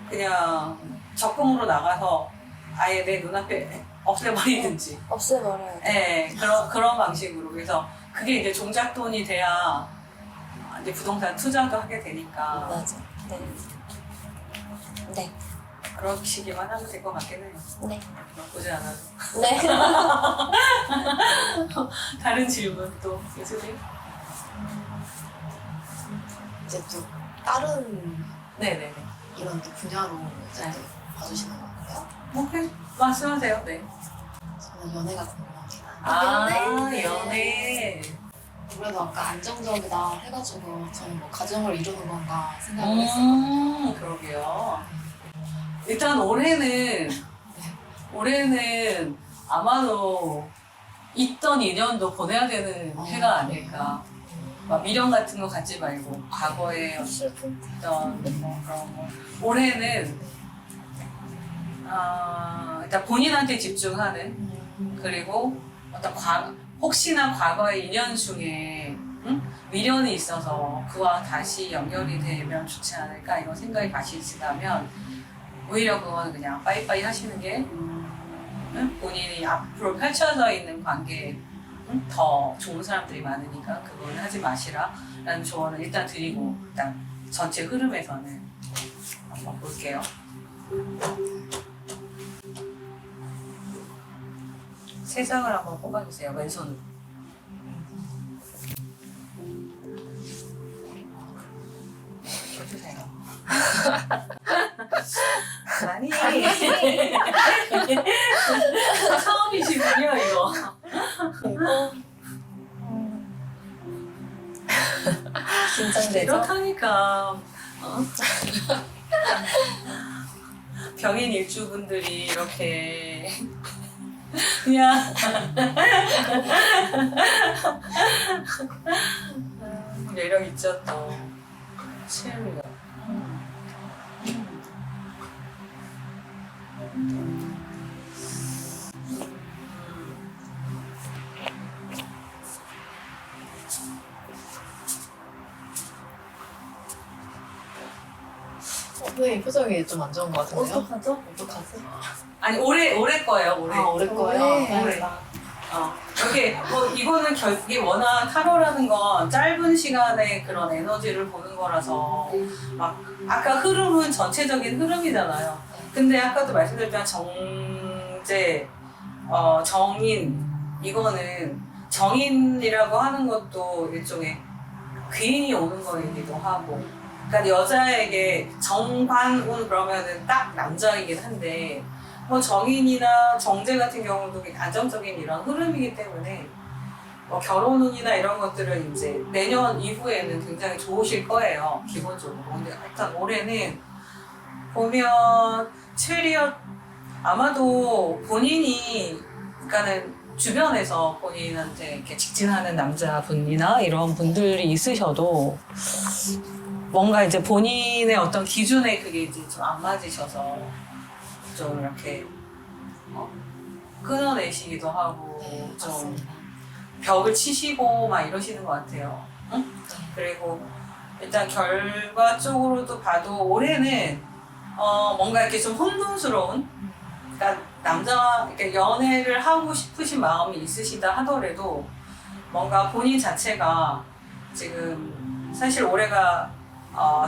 그냥 적금으로 나가서 아예 내 눈앞에 없애버리든지. 없애버려야 돼. 네, 그런 방식으로. 그래서 그게 이제 종잣돈이 돼야 이제 부동산 투자도 하게 되니까. 맞아. 네. 네. 그러시기만 하면 될 것 같긴 해요. 네. 나쁘지 않아도. 네. 다른 질문 또 있으세요? 이제 또 다른 네네네. 이런 또 분야로 이제 네. 또 봐주시는 건가요? 오케이. 말씀하세요. 네. 저는 연애가 궁금합니다. 연애. 그래도 아까 안정적이다 해가지고 저는 뭐 가정을 이루는 건가 생각을 했었거든요. 그러게요. 일단 올해는 아마도 있던 인연도 보내야 되는 해가 아닐까. 막 미련 같은 거 갖지 말고 과거에 슬픈. 어떤 뭐 그런 거. 올해는 일단 본인한테 집중하는, 그리고 어떤 혹시나 과거의 인연 중에 미련이 있어서 그와 다시 연결이 되면 좋지 않을까 이런 생각이 가시다면 오히려 그거는 그냥 빠이빠이 하시는 게 본인이 앞으로 펼쳐져 있는 관계에 더 좋은 사람들이 많으니까 그거는 하지 마시라 라는 조언을 일단 드리고, 일단 전체 흐름에서는 한번 볼게요. 세 장을 한번 뽑아주세요. 왼손으로. 줘주세요. 아니 처음이시군요 이거. 그리고 긴장되죠? 이렇다니까 병인 일주분들이 이렇게 그냥 매력 있죠 또 체력. 선생님 표정이 좀 안 좋은 것 같은데요? 어떡하죠? 어떡하지? 아니 올해 거예요 올해. 올해 거예요? 올해. 다행이다. 여기 뭐 이거는 이게 워낙 타로라는 건 짧은 시간에 그런 에너지를 보는 거라서 막 아까 흐름은 전체적인 흐름이잖아요. 근데 아까도 말씀드렸지만 정제, 정인 이거는 정인이라고 하는 것도 일종의 귀인이 오는 거이기도 하고, 그러니까 여자에게 정관운 그러면은 딱 남자이긴 한데. 뭐 정인이나 정제 같은 경우도 안정적인 이런 흐름이기 때문에 뭐 결혼운이나 이런 것들은 이제 내년 이후에는 굉장히 좋으실 거예요 기본적으로. 근데 일단 올해는 보면 체리엇 아마도 본인이 그러니까는 주변에서 본인한테 이렇게 직진하는 남자분이나 이런 분들이 있으셔도 뭔가 이제 본인의 어떤 기준에 그게 이제 좀 안 맞으셔서 좀 이렇게 끊어내시기도 하고 네, 좀 맞습니다. 벽을 치시고 막 이러시는 것 같아요. 응? 그리고 일단 결과적으로도 봐도 올해는 뭔가 이렇게 좀 혼돈스러운, 그러니까 남자 이렇게 연애를 하고 싶으신 마음이 있으시다 하더라도 뭔가 본인 자체가 지금 사실 올해가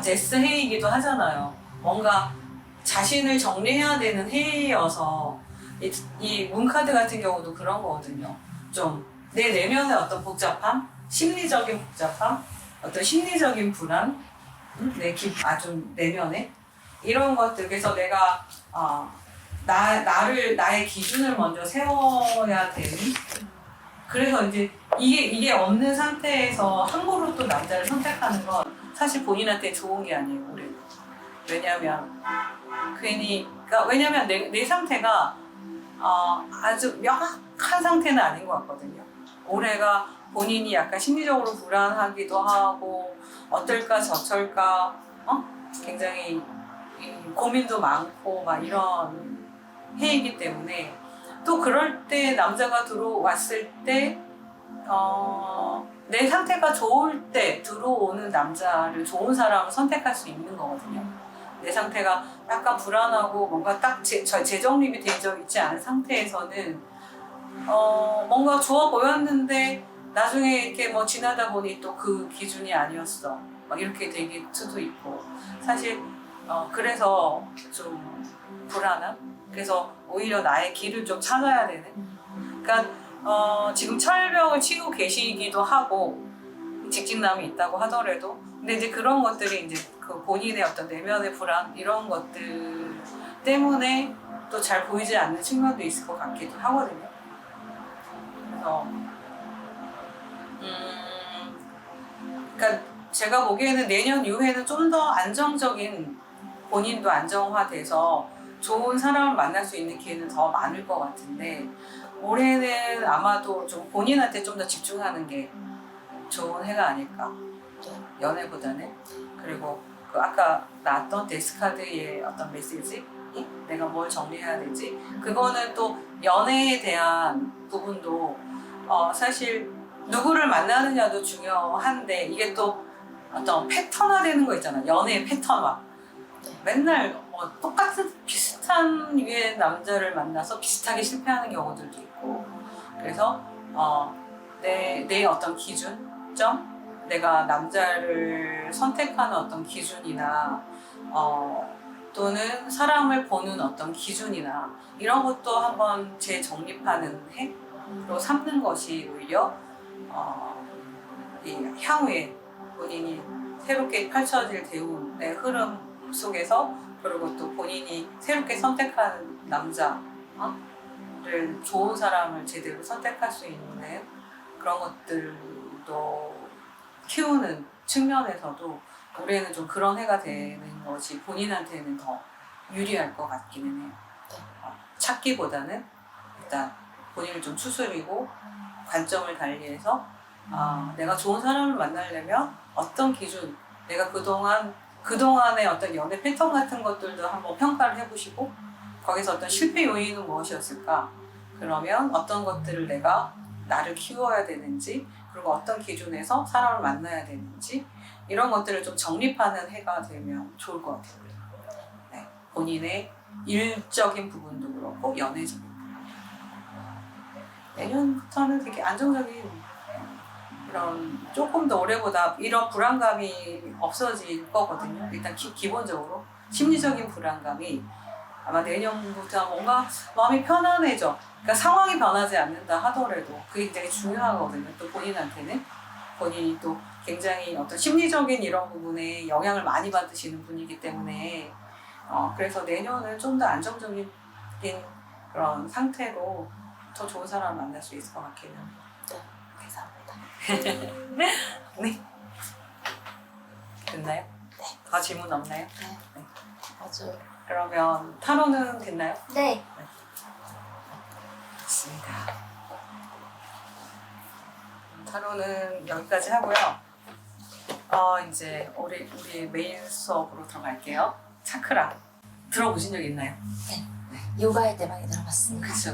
데스 해이기도 하잖아요. 뭔가 자신을 정리해야 되는 해이어서 이 문카드 같은 경우도 그런 거거든요. 좀 내 내면의 어떤 복잡함, 심리적인 복잡함, 어떤 심리적인 불안, 좀 내면에 이런 것들. 그래서 내가 나의 기준을 먼저 세워야 되는. 그래서 이제 이게 없는 상태에서 함부로 또 남자를 선택하는 건 사실 본인한테 좋은 게 아니에요. 올해. 왜냐면 내 상태가 아주 명확한 상태는 아닌 것 같거든요. 올해가 본인이 약간 심리적으로 불안하기도 하고 어떨까 저떨까 굉장히 고민도 많고 막 이런 해이기 때문에 또 그럴 때 남자가 들어왔을 때 내 상태가 좋을 때 들어오는 남자를 좋은 사람을 선택할 수 있는 거거든요. 내 상태가 약간 불안하고 뭔가 딱 재정립이 되어 있지 않은 상태에서는 뭔가 좋아 보였는데 나중에 이렇게 뭐 지나다 보니 또 그 기준이 아니었어. 막 이렇게 되길 수도 있고. 사실 그래서 좀 불안함. 그래서 오히려 나의 길을 좀 찾아야 되는. 그러니까 지금 철벽을 치고 계시기도 하고 직진남이 있다고 하더라도, 근데 이제 그런 것들이 이제 그 본인의 어떤 내면의 불안 이런 것들 때문에 또 잘 보이지 않는 측면도 있을 것 같기도 하거든요. 그래서 그러니까 제가 보기에는 내년 이후에는 좀 더 안정적인, 본인도 안정화돼서 좋은 사람을 만날 수 있는 기회는 더 많을 것 같은데, 올해는 아마도 좀 본인한테 좀 더 집중하는 게 좋은 해가 아닐까, 연애보다는. 그리고 그 아까 나왔던 데스카드의 어떤 메시지, 내가 뭘 정리해야 되지, 그거는 또 연애에 대한 부분도 사실 누구를 만나느냐도 중요한데 이게 또 어떤 패턴화 되는 거 있잖아. 연애의 패턴화. 맨날 똑같은 비슷한 유의 남자를 만나서 비슷하게 실패하는 경우들도 있고, 그래서 내 어떤 기준점, 내가 남자를 선택하는 어떤 기준이나 또는 사람을 보는 어떤 기준이나 이런 것도 한번 재정립하는 해로 삼는 것이 오히려 이 향후에 본인이 새롭게 펼쳐질 대운의 흐름 속에서 그리고 또 본인이 새롭게 선택한 남자를 좋은 사람을 제대로 선택할 수 있는 그런 것들도 키우는 측면에서도 올해는 좀 그런 해가 되는 것이 본인한테는 더 유리할 것 같기는 해요. 찾기보다는 일단 본인을 좀 추스리고 관점을 달리해서 내가 좋은 사람을 만나려면 어떤 기준, 내가 그동안의 어떤 연애 패턴 같은 것들도 한번 평가를 해보시고 거기서 어떤 실패 요인은 무엇이었을까? 그러면 어떤 것들을 내가 나를 키워야 되는지 그리고 어떤 기준에서 사람을 만나야 되는지 이런 것들을 좀 정립하는 해가 되면 좋을 것 같아요. 네, 본인의 일적인 부분도 그렇고 연애적인 부분. 내년부터는 되게 안정적인 이런 조금 더 올해보다 이런 불안감이 없어질 거거든요. 일단 기본적으로 심리적인 불안감이 아마 내년부터 뭔가 마음이 편안해져. 그러니까 상황이 변하지 않는다 하더라도 그게 굉장히 중요하거든요. 또 본인한테는 본인이 또 굉장히 어떤 심리적인 이런 부분에 영향을 많이 받으시는 분이기 때문에 그래서 내년은 좀 더 안정적인 그런 상태로 더 좋은 사람을 만날 수 있을 것 같기는 해요. 감사합니다. 네. 됐나요? 네. 더 질문 없나요? 네. 아주 그러면 타로는 됐나요? 네. 좋습니다. 타로는 여기까지 하고요. 이제 우리 메인 수업으로 들어갈게요. 차크라 들어보신 적 있나요? 요가할 때 많이 들어봤습니다. 그쵸.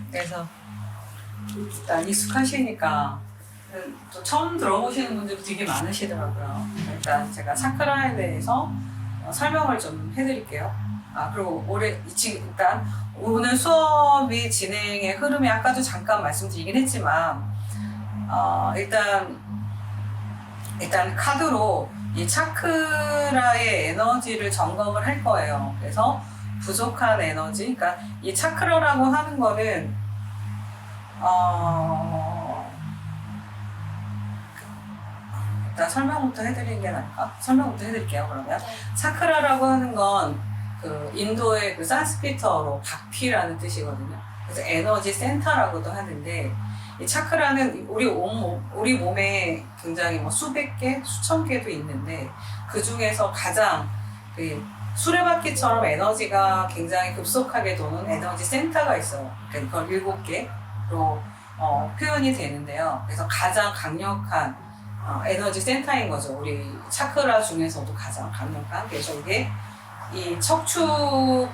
그래서 일단 익숙하시니까 또 처음 들어보시는 분들도 되게 많으시더라고요. 일단 제가 차크라에 대해서 설명을 좀 해드릴게요. 그리고 일단 오늘 수업이 진행의 흐름이 아까도 잠깐 말씀드리긴 했지만 일단 카드로 이 차크라의 에너지를 점검을 할 거예요. 그래서 부족한 에너지, 그러니까 이 차크라라고 하는 거는 일단 설명부터 해드리는 게 나을까? 설명부터 해드릴게요. 그러면 차크라라고 하는 건 그 인도의 그 산스크리트어로 바퀴라는 뜻이거든요. 그래서 에너지 센터라고도 하는데 이 차크라는 우리 몸에 굉장히 뭐 수백 개, 수천 개도 있는데 그 중에서 가장 그 수레바퀴처럼 에너지가 굉장히 급속하게 도는 에너지 센터가 있어요. 그러니까 그걸 7개로 표현이 되는데요. 그래서 가장 강력한 에너지 센터인 거죠. 우리 차크라 중에서도 가장 강력한. 그래서 이게 이 척추뼈를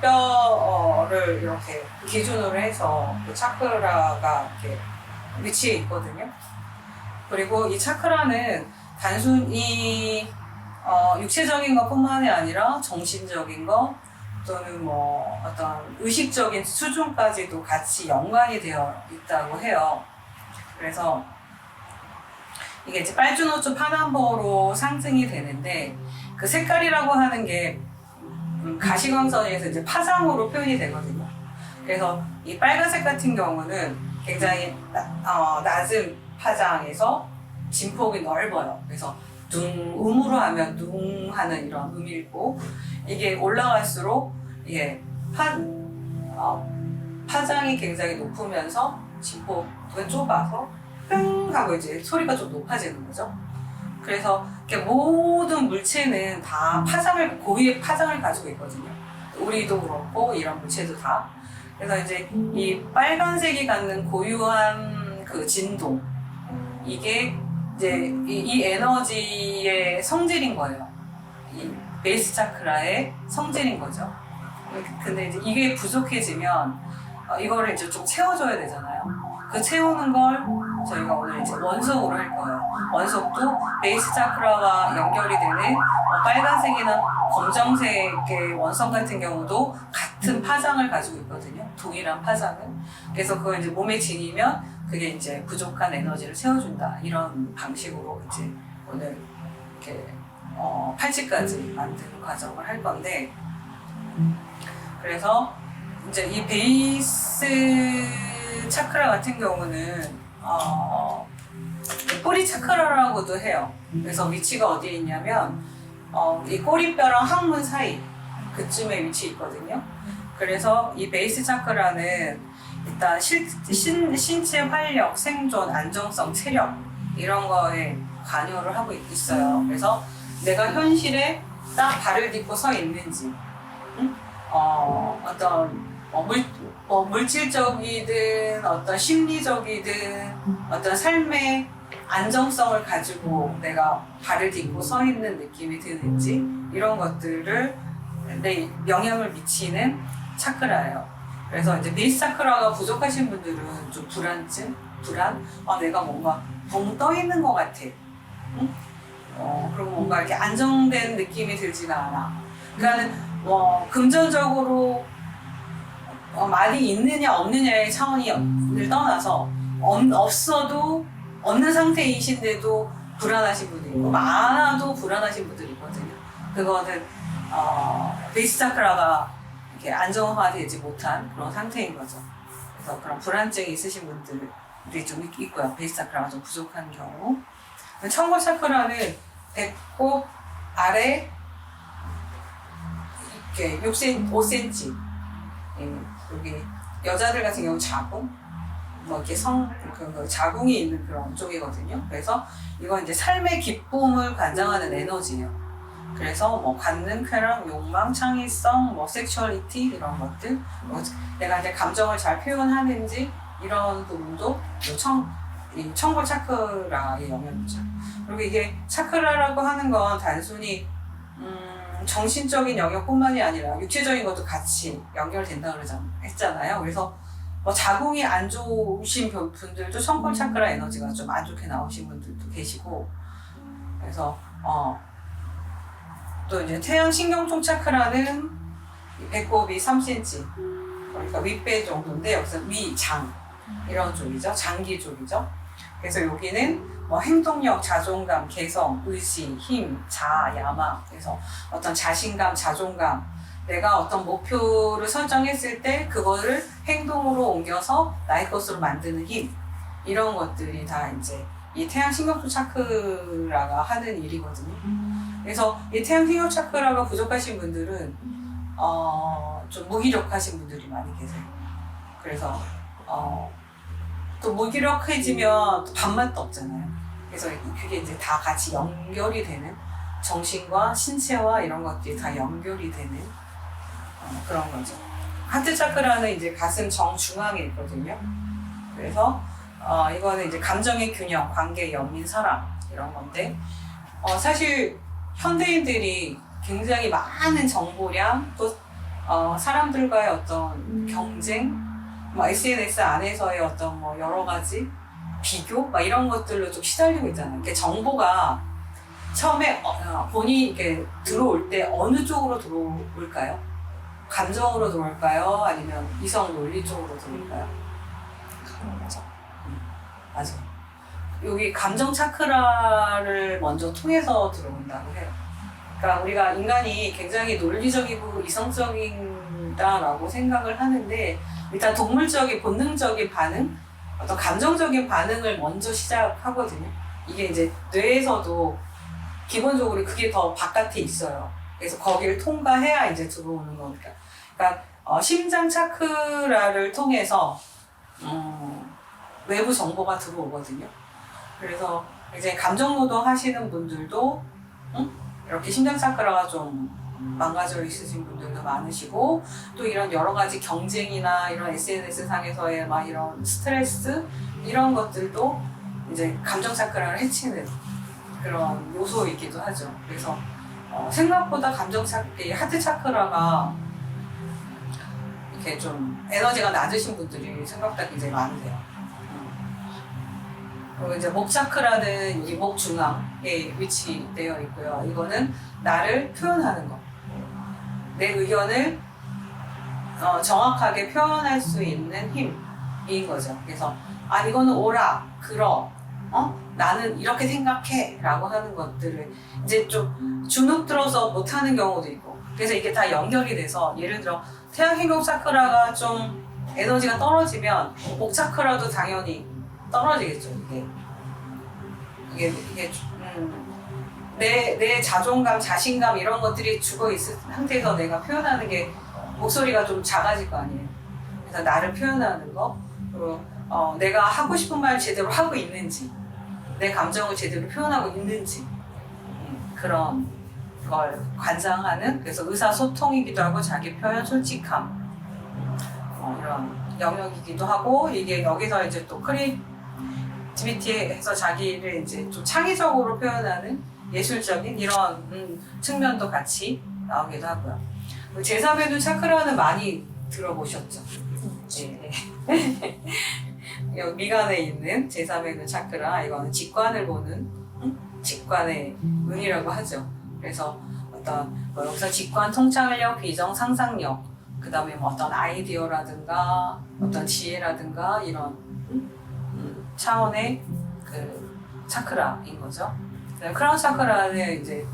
이렇게 기준으로 해서 그 차크라가 이렇게 위치해 있거든요. 그리고 이 차크라는 단순히 육체적인 것뿐만이 아니라 정신적인 것 또는 뭐 어떤 의식적인 수준까지도 같이 연관이 되어 있다고 해요. 그래서 이게 이제 빨주노초 파남보로 상징이 되는데 그 색깔이라고 하는 게 가시광선에서 이제 파장으로 표현이 되거든요. 그래서 이 빨간색 같은 경우는 굉장히 낮은 파장에서 진폭이 넓어요. 그래서 음으로 하면 하는 이런 음이고 이게 올라갈수록 이게 파장이 굉장히 높으면서 진폭은 좁아서 뿅 하고 이제 소리가 좀 높아지는 거죠. 그래서 이렇게 모든 물체는 다 고유의 파장을 가지고 있거든요. 우리도 그렇고 이런 물체도 다. 그래서 이제 이 빨간색이 갖는 고유한 그 진동 이게 이제 이 에너지의 성질인 거예요. 이 베이스 차크라의 성질인 거죠. 근데 이제 이게 부족해지면 이거를 이제 좀 채워줘야 되잖아요. 그 채우는 걸 저희가 오늘 이제 원석으로 할 거예요. 원석도 베이스 차크라와 연결이 되는 빨간색이나 검정색의 원석 같은 경우도 같은 파장을 가지고 있거든요. 동일한 파장을. 그래서 그걸 이제 몸에 지니면 그게 이제 부족한 에너지를 채워준다. 이런 방식으로 이제 오늘 이렇게 팔찌까지 만드는 과정을 할 건데, 그래서 이제 이 베이스 차크라 같은 경우는 꼬리 차크라라고도 해요. 그래서 위치가 어디에 있냐면 이 꼬리뼈랑 항문 사이 그쯤에 위치해 있거든요. 그래서 이 베이스 차크라는 일단 신체 활력, 생존, 안정성, 체력 이런 거에 관여를 하고 있어요. 그래서 내가 현실에 딱 발을 딛고 서 있는지, 어떤 물질적이든 어떤 심리적이든 어떤 삶의 안정성을 가지고 내가 발을 딛고 서 있는 느낌이 드는지 이런 것들을 내 영향을 미치는 차크라예요. 그래서 이제 베이스 차크라가 부족하신 분들은 좀 불안, 내가 뭔가 붕 떠 있는 것 같아. 응? 그리고 뭔가 이렇게 안정된 느낌이 들지가 않아. 그러니까는 금전적으로 많이 있느냐 없느냐의 차원을 떠나서 없어도 없는 상태이신데도 불안하신 분들이 있고 많아도 불안하신 분들이 있거든요. 그거는 베이스 차크라가 이렇게 안정화되지 못한 그런 상태인 거죠. 그래서 그런 불안증이 있으신 분들이 좀 있고요. 베이스 차크라가 좀 부족한 경우. 청고 차크라는 배꼽 아래 이렇게 5cm 여기 여자들 같은 경우 자궁 이렇게 자궁이 있는 그런 쪽이거든요. 그래서 이건 이제 삶의 기쁨을 관장하는 에너지예요. 그래서 관능, 쾌락, 욕망, 창의성, 섹슈얼리티 이런 것들, 내가 이제 감정을 잘 표현하는지 이런 부분도 이 청골 차크라의 영역이죠. 그리고 이게 차크라라고 하는 건 단순히 정신적인 영역뿐만이 아니라 육체적인 것도 같이 연결된다고 했잖아요. 그래서 자궁이 안 좋으신 분들도 청골 차크라 에너지가 좀 안 좋게 나오신 분들도 계시고, 그래서 또 이제 태양 신경총 차크라는 배꼽이 3cm, 그러니까 윗배 정도인데 여기서 위장 이런 쪽이죠. 장기 쪽이죠. 그래서 여기는 행동력, 자존감, 개성, 의지, 힘, 자아, 야망, 그래서 어떤 자신감, 자존감, 내가 어떤 목표를 설정했을 때 그거를 행동으로 옮겨서 나의 것으로 만드는 힘, 이런 것들이 다 이제 이 태양 신경총 차크라가 하는 일이거든요. 그래서 이 태양 신경 차크라가 부족하신 분들은 좀 무기력하신 분들이 많이 계세요. 그래서 또 무기력해지면 또 밥맛도 없잖아요. 그래서 그게 이제 다 같이 연결이 되는, 정신과 신체와 이런 것들이 다 연결이 되는 그런 거죠. 하트 차크라는 이제 가슴 정중앙에 있거든요. 그래서 이거는 이제 감정의 균형, 관계, 연민, 사랑 이런 건데, 사실 현대인들이 굉장히 많은 정보량, 또 사람들과의 어떤 경쟁, SNS 안에서의 어떤 여러 가지 비교 이런 것들로 좀 시달리고 있잖아요. 이게 정보가 처음에 본인이 이렇게 들어올 때 어느 쪽으로 들어올까요? 감정으로 들어올까요? 아니면 이성 논리 쪽으로 들어올까요? 맞아. 여기 감정 차크라를 먼저 통해서 들어온다고 해요. 그러니까 우리가 인간이 굉장히 논리적이고 이성적이다라고 생각을 하는데, 일단 동물적인 본능적인 반응, 어떤 감정적인 반응을 먼저 시작하거든요. 이게 이제 뇌에서도 기본적으로 그게 더 바깥에 있어요. 그래서 거기를 통과해야 이제 들어오는 거니까. 그러니까 심장 차크라를 통해서 외부 정보가 들어오거든요. 그래서 이제 감정 노동 하시는 분들도 이렇게 심장 차크라가 좀 망가져 있으신 분들도 많으시고, 또 이런 여러 가지 경쟁이나 이런 SNS 상에서의 이런 스트레스 이런 것들도 이제 감정 차크라를 해치는 그런 요소이기도 하죠. 그래서 생각보다 하트 차크라가 이렇게 좀 에너지가 낮으신 분들이 생각보다 굉장히 많으세요. 그리고 이제 목 차크라는 이 목 중앙에 위치되어 있고요. 이거는 나를 표현하는 거, 내 의견을 정확하게 표현할 수 있는 힘인 거죠. 그래서 이거는 옳아, 그러, 나는 이렇게 생각해 라고 하는 것들을 이제 좀 주눅 들어서 못하는 경우도 있고. 그래서 이게 다 연결이 돼서 예를 들어 태양신경 차크라가 좀 에너지가 떨어지면 목 차크라도 당연히 떨어지겠죠. 이게 내 자존감, 자신감 이런 것들이 죽어 있을 상태에서 내가 표현하는 게 목소리가 좀 작아질 거 아니에요. 그래서 나를 표현하는 거, 그리고 내가 하고 싶은 말 제대로 하고 있는지, 내 감정을 제대로 표현하고 있는지 그런 걸 관장하는, 그래서 의사소통이기도 하고 자기 표현, 솔직함 이런 영역이기도 하고, 이게 여기서 이제 또 크리에이티비티에서 자기를 이제 좀 창의적으로 표현하는 예술적인 이런 측면도 같이 나오기도 하고요. 제3의 눈 차크라는 많이 들어보셨죠? 네. 여기 미간에 있는 제3의 눈 차크라, 이거는 직관을 보는 직관의 눈이라고 하죠. 그래서 여기서 직관, 통찰력, 비정, 상상력, 그 다음에 어떤 아이디어라든가 어떤 지혜라든가 이런 차원의 그 차크라인 거죠. 크라운 차크라는 이제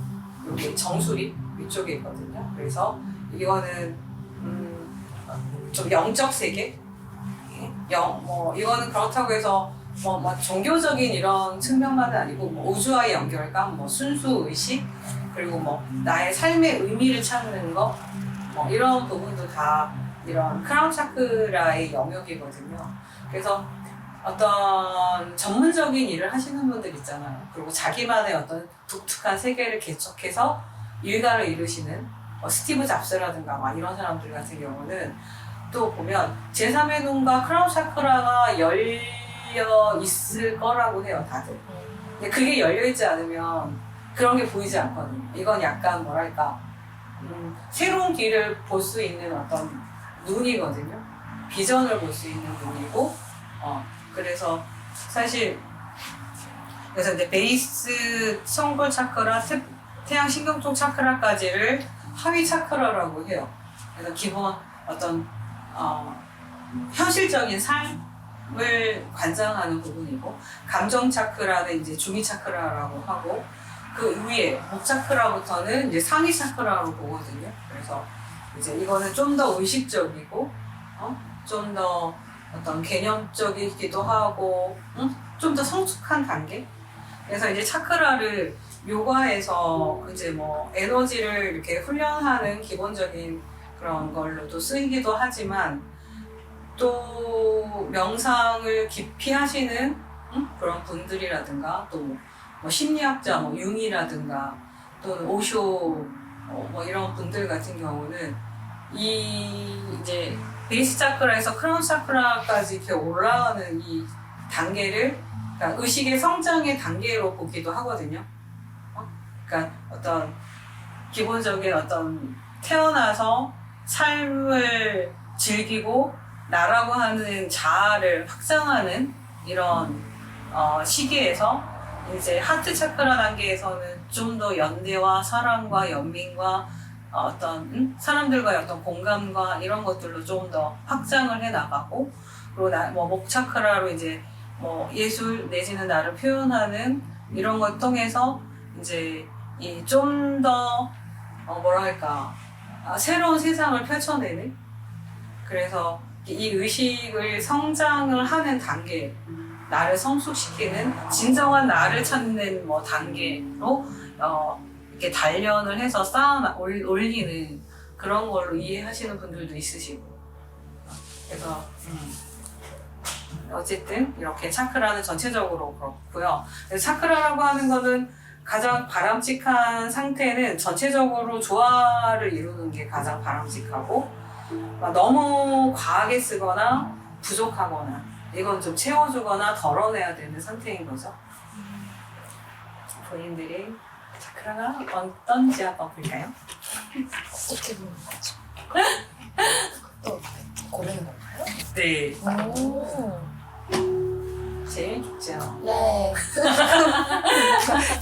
여기 정수리 위쪽에 있거든요. 그래서 이거는 좀 영적 세계, 이거는 그렇다고 해서 종교적인 이런 측면만은 아니고 우주와의 연결감, 순수 의식, 그리고 나의 삶의 의미를 찾는 거, 이런 부분도 다 이런 크라운 차크라의 영역이거든요. 그래서 어떤 전문적인 일을 하시는 분들 있잖아요. 그리고 자기만의 어떤 독특한 세계를 개척해서 일가를 이루시는 스티브 잡스라든가 이런 사람들 같은 경우는 또 보면 제3의 눈과 크라운 차크라가 열려 있을 거라고 해요, 다들. 근데 그게 열려 있지 않으면 그런 게 보이지 않거든요. 이건 약간 뭐랄까 새로운 길을 볼 수 있는 어떤 눈이거든요. 비전을 볼 수 있는 눈이고, 그래서 사실 그래서 이제 베이스 성골 차크라, 태양 신경 쪽 차크라까지를 하위 차크라라고 해요. 그래서 기본 어떤 현실적인 삶을 관장하는 부분이고, 감정 차크라는 이제 중위 차크라라고 하고, 그 위에 목 차크라부터는 이제 상위 차크라로 보거든요. 그래서 이제 이거는 좀 더 의식적이고, 좀 더 어떤 개념적이기도 하고, 좀 더 성숙한 단계. 그래서 이제 차크라를 요가에서 이제 에너지를 이렇게 훈련하는 기본적인 그런 걸로도 쓰이기도 하지만, 또 명상을 깊이 하시는 그런 분들이라든가, 또 심리학자 융이라든가 또는 오쇼 이런 분들 같은 경우는 이제 베이스 차크라에서 크라운 차크라까지 이렇게 올라가는 이 단계를, 그러니까 의식의 성장의 단계로 보기도 하거든요. 그러니까 어떤 기본적인 어떤 태어나서 삶을 즐기고 나라고 하는 자아를 확장하는 이런 시기에서 이제 하트 차크라 단계에서는 좀 더 연대와 사랑과 연민과 어떤 사람들과의 어떤 공감과 이런 것들로 좀 더 확장을 해 나가고, 그리고 목 차크라로 이제 예술 내지는 나를 표현하는 이런 걸 통해서 이제 이 좀 더 뭐랄까 새로운 세상을 펼쳐내는, 그래서 이 의식을 성장을 하는 단계, 나를 성숙시키는 진정한 나를 찾는 단계로 이렇게 단련을 해서 올리는 그런 걸로 이해하시는 분들도 있으시고, 그래서 어쨌든 이렇게 차크라는 전체적으로 그렇고요. 차크라라고 하는 거는 가장 바람직한 상태는 전체적으로 조화를 이루는 게 가장 바람직하고, 너무 과하게 쓰거나 부족하거나 이건 좀 채워주거나 덜어내야 되는 상태인 거죠. 본인들이 차크라가 어떤지 한번 볼까요? 어떻게 보는 거죠? 또 고르는 건가요? 네, 오. 제일 좋죠. 네.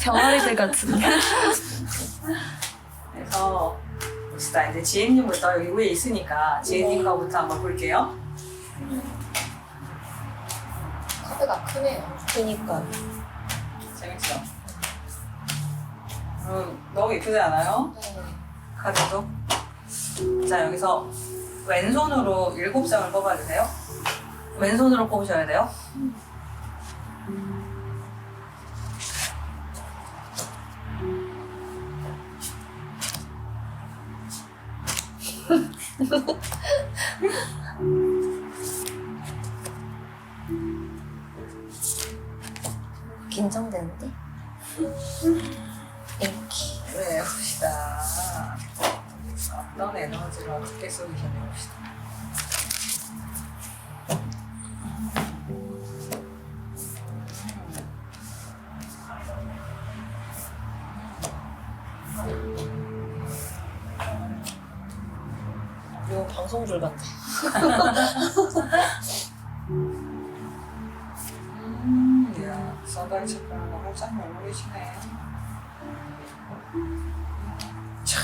병아리들 같은데. 그래서 봅시다. 이제 지혜님부터 여기 위에 있으니까 지혜님 거부터 한번 볼게요. 카드가 크네요. 그니까. 재밌죠? 너 너무 예쁘지 않아요? 네. 카드도. 자, 여기서 왼손으로 7장을 뽑아주세요. 왼손으로 뽑으셔야 돼요. 긴장되는데? 이렇게. 네, 봅시다. 어떤 에너지를 어떻게 쏘시는지 봅시다. 이거 방송줄 같아. 이야, 서다리 체크하는 활짝 열고 계시네. 참,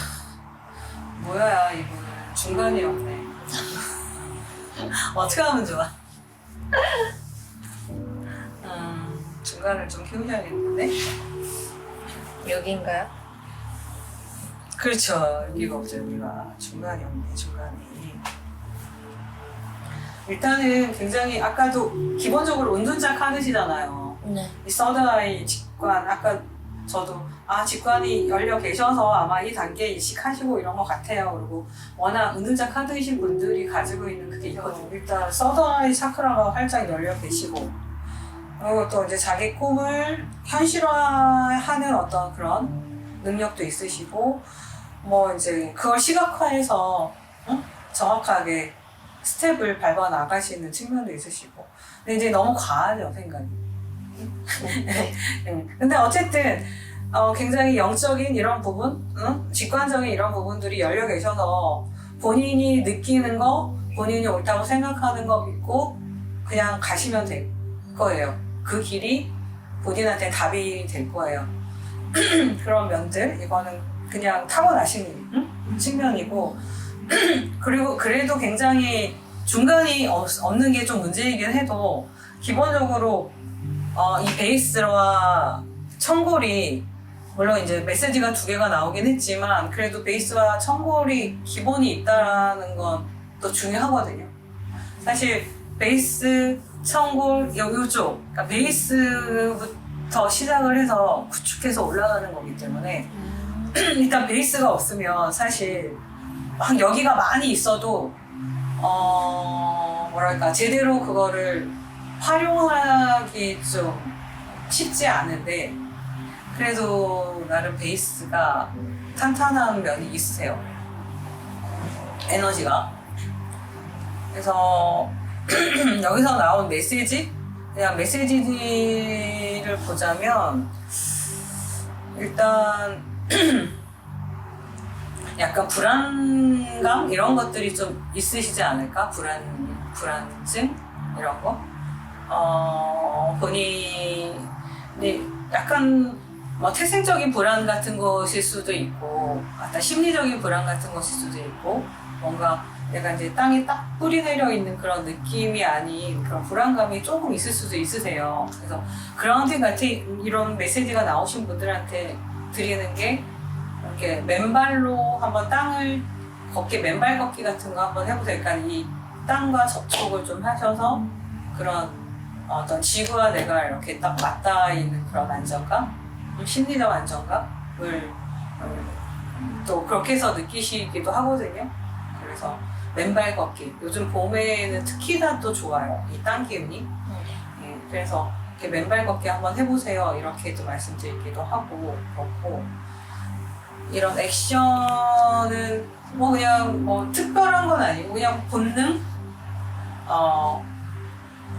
뭐야, 이분은. 중간이 없네. 어떻게 하면 좋아? 중간을 좀 키우셔야겠는데? 여기인가요? 그렇죠. 여기가 없죠, 여기가. 중간이 없네, 중간이. 일단은 굉장히, 아까도 기본적으로 은둔자 카드시잖아요. 네. 이 서드아이 직관, 아까 저도 직관이 열려 계셔서 아마 이 단계에 이식하시고 이런 것 같아요. 그리고 워낙 은둔자 카드이신 분들이 가지고 있는 그게 있거든요. 일단 서드아이 차크라가 활짝 열려 계시고, 그리고 또 이제 자기 꿈을 현실화하는 어떤 그런 능력도 있으시고, 뭐 이제 그걸 시각화해서 정확하게 스텝을 밟아 나가시는 측면도 있으시고. 근데 이제 너무 과하죠, 생각이. 근데 어쨌든 굉장히 영적인 이런 부분, 직관적인 이런 부분들이 열려 계셔서 본인이 느끼는 거, 본인이 옳다고 생각하는 거 믿고 그냥 가시면 될 거예요. 그 길이 본인한테 답이 될 거예요. 그런 면들, 이거는 그냥 타고나신 측면이고, 그리고 그래도 굉장히 중간이 없는 게 좀 문제이긴 해도 기본적으로 이 베이스와 청골이 물론 이제 메시지가 2개가 나오긴 했지만 그래도 베이스와 청골이 기본이 있다는 건 또 중요하거든요. 사실 베이스, 청골, 요쪽 그러니까 베이스부터 시작을 해서 구축해서 올라가는 거기 때문에 일단 베이스가 없으면 사실 막 여기가 많이 있어도 뭐랄까 제대로 그거를 활용하기 좀 쉽지 않은데 그래도 나름 베이스가 탄탄한 면이 있으세요. 에너지가. 그래서 여기서 나온 메시지? 그냥 메시지를 보자면 일단 약간 불안감 이런 것들이 좀 있으시지 않을까? 불안증 이런 거. 본인이 약간 뭐 태생적인 불안 같은 것일 수도 있고, 어떤 심리적인 불안 같은 것일 수도 있고, 뭔가 내가 이제 땅에 딱 뿌리 내려 있는 그런 느낌이 아닌 그런 불안감이 조금 있을 수도 있으세요. 그래서 그라운딩 같은 이런 메시지가 나오신 분들한테 드리는 게 이렇게 맨발로 한번 땅을 맨발 걷기 같은 거 한번 해보세요. 그러니까 이 땅과 접촉을 좀 하셔서 그런 어떤 지구와 내가 이렇게 딱 맞닿아 있는 그런 안정감, 심리적 안정감을 또 그렇게 해서 느끼시기도 하거든요. 그래서 맨발 걷기, 요즘 봄에는 특히나 또 좋아요. 이 땅 기운이. 예, 그래서 이렇게 맨발 걷기 한번 해보세요. 이렇게도 말씀드리기도 하고 그렇고. 이런 액션은 뭐 그냥 뭐 특별한 건 아니고 그냥 본능?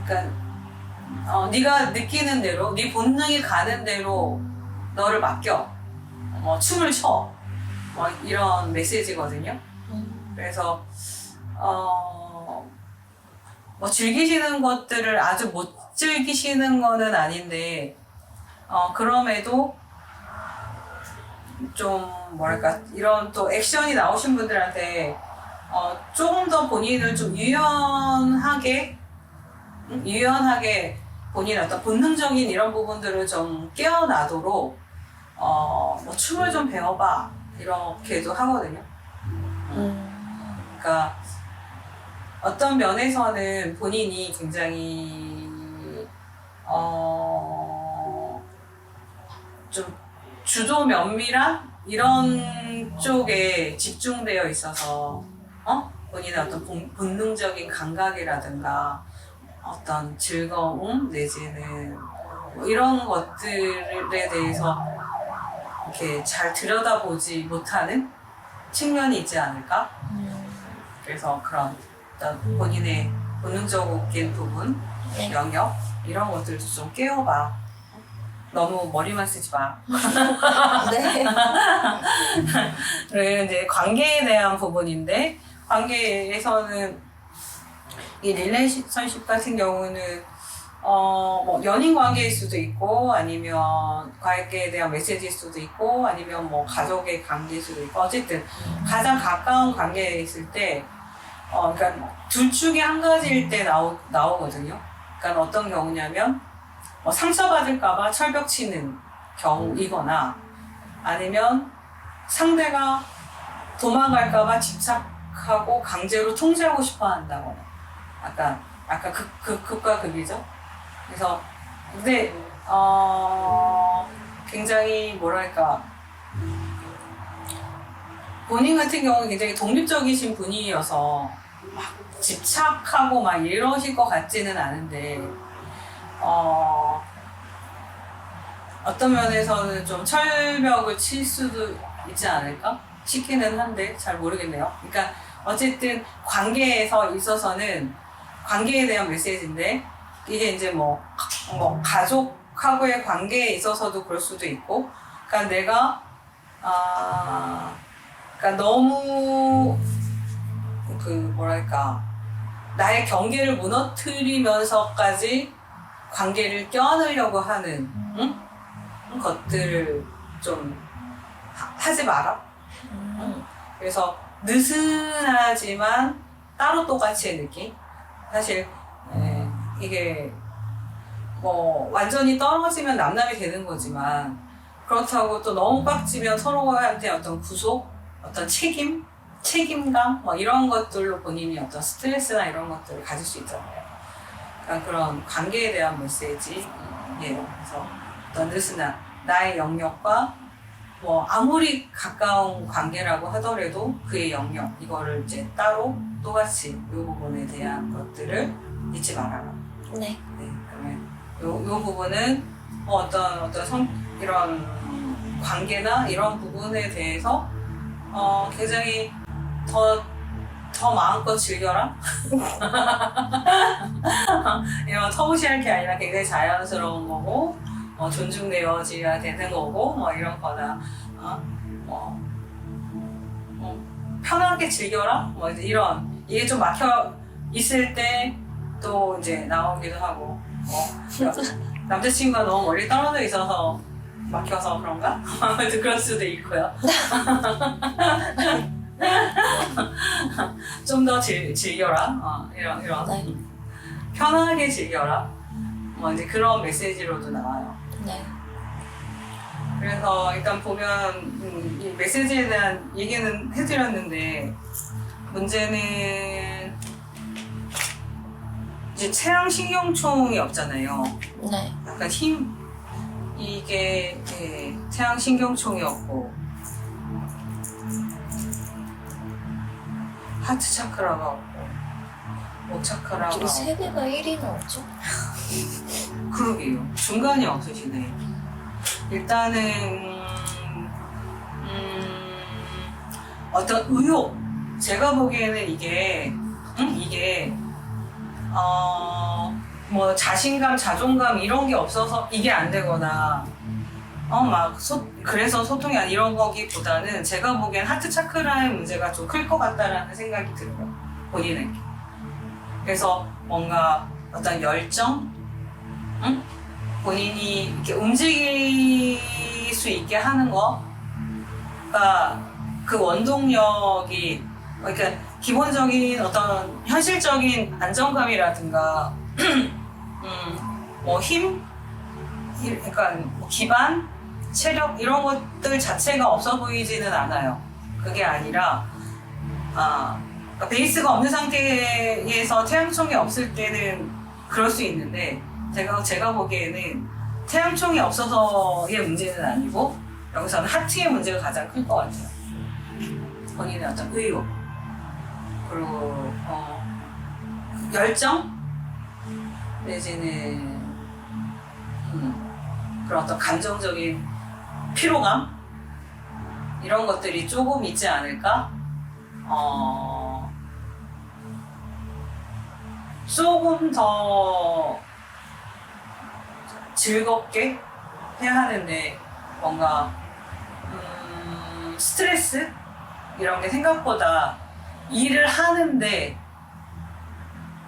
그러니까 네가 느끼는 대로, 네 본능이 가는 대로 너를 맡겨. 춤을 춰. 뭐 이런 메시지거든요. 그래서 뭐 즐기시는 것들을 아주 못 즐기시는 거는 아닌데 그럼에도 좀 뭐랄까 이런 또 액션이 나오신 분들한테 조금 더 본인을 좀 유연하게 본인의 어떤 본능적인 이런 부분들을 좀 깨어나도록 뭐 춤을 좀 배워봐 이렇게도 하거든요. 그러니까 어떤 면에서는 본인이 굉장히 좀 주도 면밀한 이런 쪽에 집중되어 있어서 본인의 어떤 본능적인 감각이라든가 어떤 즐거움 내지는 뭐 이런 것들에 대해서 이렇게 잘 들여다보지 못하는 측면이 있지 않을까? 그래서 그런 어떤 본인의 본능적인 부분, 네. 영역 이런 것들도 좀 깨워봐. 너무 머리만 쓰지 마. 네. 그리고 이제 관계에 대한 부분인데 관계에서는 이 릴레이션십 같은 경우는 뭐 연인 관계일 수도 있고 아니면 관계에 대한 메시지일 수도 있고 아니면 뭐 가족의 관계일 수도 있고 어쨌든 가장 가까운 관계에 있을 때 그러니까 둘 중에 한 가지일 때 나오거든요. 그러니까 어떤 경우냐면 상처받을까봐 철벽 치는 경우이거나 아니면 상대가 도망갈까봐 집착하고 강제로 통제하고 싶어 한다거나 약간 극과 극이죠. 그래서 근데 굉장히 뭐랄까 본인 같은 경우는 굉장히 독립적이신 분이어서 막 집착하고 막 이러실 것 같지는 않은데 어떤 면에서는 좀 철벽을 칠 수도 있지 않을까 싶기는 한데 잘 모르겠네요. 그러니까 어쨌든 관계에서 있어서는 관계에 대한 메시지인데 이게 이제 뭐 가족하고의 관계에 있어서도 그럴 수도 있고 그러니까 내가 그러니까 너무 뭐랄까 나의 경계를 무너뜨리면서까지 관계를 껴안으려고 하는 것들을 좀 하지 마라. 그래서 느슨하지만 따로 똑같이의 느낌. 사실 이게 뭐 완전히 떨어지면 남남이 되는 거지만 그렇다고 또 너무 빡치면 서로한테 어떤 구속, 어떤 책임감 뭐 이런 것들로 본인이 어떤 스트레스나 이런 것들을 가질 수 있잖아요. 그러니까 그런 관계에 대한 메시지. 그래서 어떤 느슨한 나의 영역과 뭐 아무리 가까운 관계라고 하더라도 그의 영역 이거를 이제 따로 똑같이 이 부분에 대한 것들을 잊지 말아라. 네. 그러면 요 부분은 뭐 어떤 이런 관계나 이런 부분에 대해서 굉장히 더 마음껏 즐겨라. 이런 터무시할 게 아니라 굉장히 자연스러운 거고 존중되어져야 되는 거고 뭐 이런 거나 편하게 즐겨라 뭐 이제 이런 이게 좀 막혀 있을 때 또 이제 나오기도 하고 남자친구가 너무 멀리 떨어져 있어서 막혀서 그런가? 그럴 수도 있고요. 좀 더 즐겨라. 이런 네. 편하게 즐겨라. 뭐 이제 그런 메시지로도 나와요. 네. 그래서 일단 보면 이 메시지에 대한 얘기는 해드렸는데 문제는 이제 체형 신경총이 없잖아요. 네. 약간 이게 태양 신경총이 없고 하트 차크라가 없고 목 차크라가 그리고 없고 세 개가 1위는 없죠? 그러게요. 중간이 없으시네. 일단은 어떤 의욕 제가 보기에는 이게 뭐 자신감, 자존감 이런 게 없어서 이게 안 되거나 그래서 소통이 안 이런 거기보다는 제가 보기엔 하트 차크라의 문제가 좀 클 것 같다라는 생각이 들어요. 본인에게. 그래서 뭔가 어떤 열정, 본인이 이렇게 움직일 수 있게 하는 거가 그 원동력이 그러니까 기본적인 어떤 현실적인 안정감이라든가 뭐 힘, 그러니까 뭐 기반, 체력 이런 것들 자체가 없어 보이지는 않아요. 그게 아니라 그러니까 베이스가 없는 상태에서 태양총이 없을 때는 그럴 수 있는데 제가 보기에는 태양총이 없어서의 문제는 아니고 여기서는 하트의 문제가 가장 클 것 같아요. 본인의 어떤 의욕 그리고 열정 내지는 그런 어떤 감정적인 피로감 이런 것들이 조금 있지 않을까? 조금 더 즐겁게 해야 하는데 뭔가 스트레스 이런 게 생각보다 일을 하는데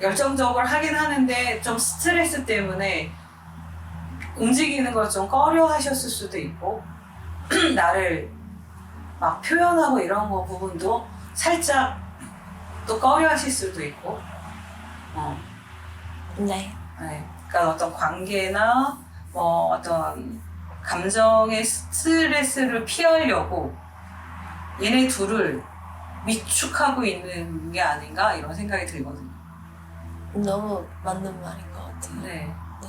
열정적으로 하긴 하는데 좀 스트레스 때문에 움직이는 걸 좀 꺼려 하셨을 수도 있고 나를 막 표현하고 이런 거 부분도 살짝 또 꺼려 하실 수도 있고 네. 네. 그러니까 어떤 관계나 뭐 어떤 감정의 스트레스를 피하려고 얘네 둘을 위축하고 있는 게 아닌가 이런 생각이 들거든요. 너무 맞는 말인 것 같아요. 네. 네.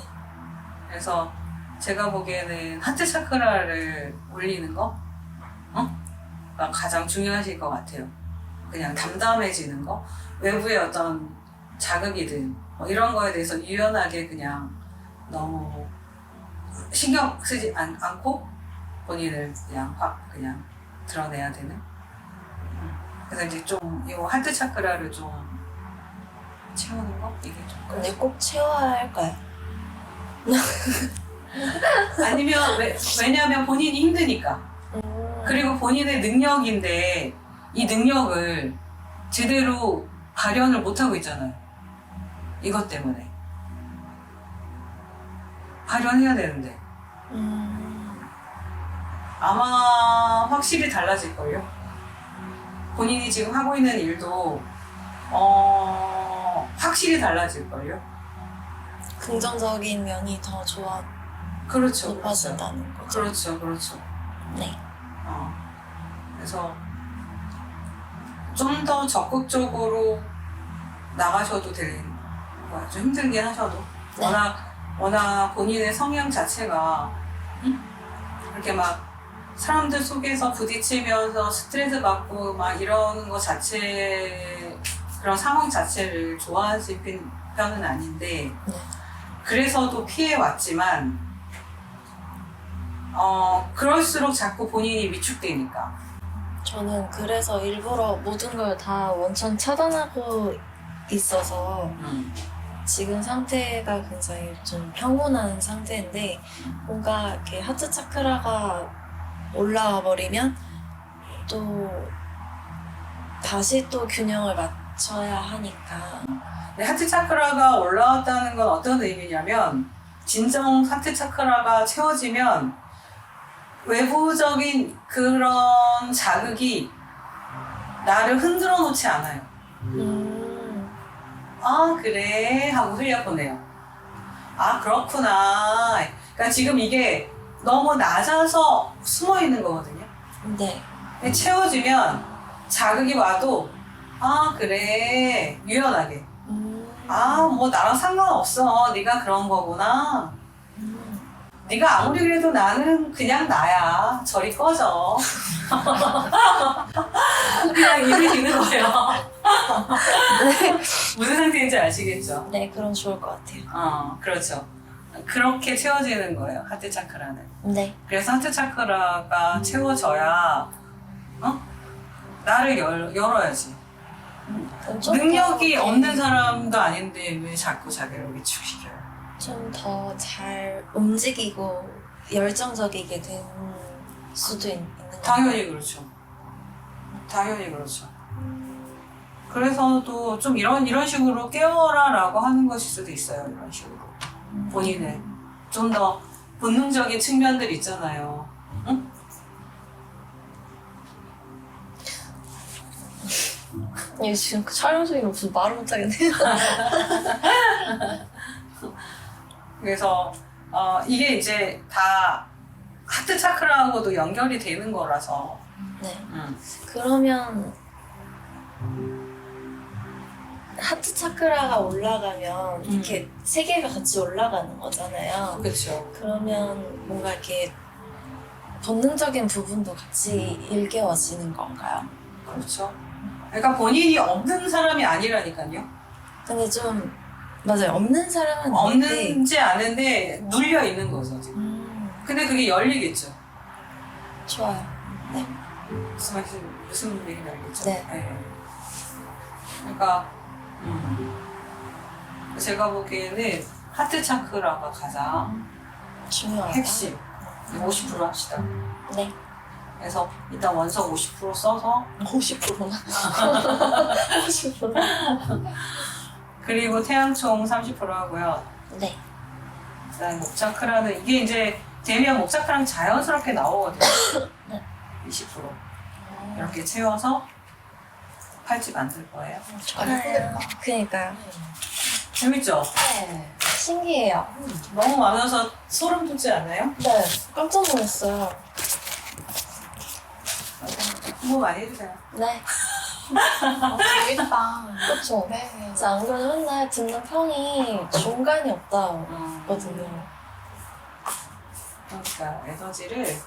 그래서 제가 보기에는 하트 차크라를 올리는 거, 가 가장 중요하실 것 같아요. 그냥 담담해지는 거, 외부의 어떤 자극이든 뭐 이런 거에 대해서 유연하게 그냥 너무 신경 쓰지 않고 본인을 그냥 확 그냥 드러내야 되는. 그래서 이제 좀 이 하트 차크라를 좀 채우는 거 이게 좀. 근데 꼭 채워야 할까요? 아니면 왜냐하면 본인이 힘드니까. 그리고 본인의 능력인데 이 능력을 제대로 발현을 못하고 있잖아요. 이것 때문에. 발현해야 되는데. 아마 확실히 달라질걸요. 본인이 지금 하고 있는 일도 확실히 달라질걸요. 긍정적인 면이 더 좋아 그렇죠. 높아진다는 거죠. 그렇죠. 그렇죠. 네. 그래서 좀 더 적극적으로 나가셔도 되는 거야. 좀 힘들긴 하셔도. 네. 워낙 본인의 성향 자체가 이렇게 막 사람들 속에서 부딪히면서 스트레스 받고 막 이런 거 자체 그런 상황 자체를 좋아하시는 편은 아닌데 네. 그래서도 피해 왔지만 그럴수록 자꾸 본인이 위축되니까. 저는 그래서 일부러 모든 걸 다 원천 차단하고 있어서 지금 상태가 굉장히 좀 평온한 상태인데 뭔가 이렇게 하트 차크라가 올라와 버리면 또 다시 또 균형을 맞춰야 하니까. 근데 하트 차크라가 올라왔다는 건 어떤 의미냐면 진정 하트 차크라가 채워지면 외부적인 그런 자극이 나를 흔들어 놓지 않아요. 아 그래 하고 흘려보내요. 아 그렇구나. 그러니까 지금 이게 너무 낮아서 숨어 있는 거거든요. 네. 근데 채워지면 자극이 와도 아 그래 유연하게 아 뭐 나랑 상관없어 네가 그런 거구나. 네가 아무리 그래도 나는 그냥 나야. 저리 꺼져. 그냥 이러시는 거예요. 무슨 상태인지 아시겠죠? 네, 그럼 좋을 것 같아요. 그렇죠. 그렇게 채워지는 거예요. 하트 차크라는. 네. 그래서 하트 차크라가 채워져야 나를 열어야지. 그럼 좀 능력이 더 없는 사람도 아닌데 왜 자꾸 자기를 위축시켜요? 좀 더 잘 움직이고 열정적이게 된 수도 있는 것 당연히 그렇죠. 당연히 그렇죠. 그래서도 좀 이런 식으로 깨워라라고 하는 것일 수도 있어요. 이런 식으로 본인을 좀 더 본능적인 측면들 있잖아요. 응? 얘 지금 촬영 중이라 무슨 말을 못하겠네요. 그래서 이게 이제 다 하트 차크라하고도 연결이 되는 거라서. 네. 그러면 하트 차크라가 올라가면 이렇게 세 개가 같이 올라가는 거잖아요. 그렇죠. 그러면 뭔가 이렇게 본능적인 부분도 같이 일깨워지는 건가요? 그렇죠. 그러니까 본인이 없는 사람이 아니라니까요. 근데 좀 맞아요. 없는 사람은 아닌데 없는지 아는데 눌려 있는 거죠 지금. 근데 그게 열리겠죠. 좋아요. 무슨 얘기 알겠죠? 네. 그러니까 제가 보기에는 하트 차크라가 가장 중요하다. 핵심. 50% 합시다. 네. 그래서 일단 원석 50% 써서 50%나. 50%. 그리고 태양총 30% 하고요. 네. 그다음 목차크라는 이게 이제 되면 목차크랑 자연스럽게 나오거든요. 네. 20% 이렇게 채워서 팔찌 만들 거예요. 좋아요. 그니까요. 재밌죠? 네. 신기해요. 너무 많아서 소름 돋지 않나요? 네. 깜짝 놀랐어요. 홍보 많이 해주세요. 네. 재밌다. 그렇죠. 네. 진짜 안 그래도 맨날 듣는 평이 중간이 없다거든요. 그러니까 에너지를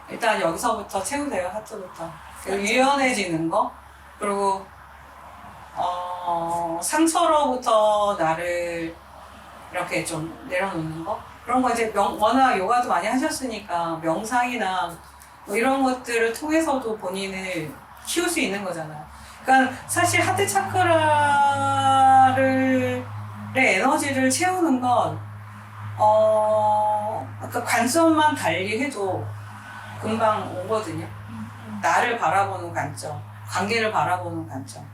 일단 여기서부터 채우세요. 하트부터. 그리고 유연해지는 거, 그리고 상처로부터 나를 이렇게 좀 내려놓는 거, 그런 거 이제 워낙 요가도 많이 하셨으니까 명상이나 뭐 이런 것들을 통해서도 본인을 키울 수 있는 거잖아요. 그러니까 사실 하트 차크라를 에너지를 채우는 건 그러니까 관점만 달리해도 금방 오거든요. 나를 바라보는 관점, 관계를 바라보는 관점.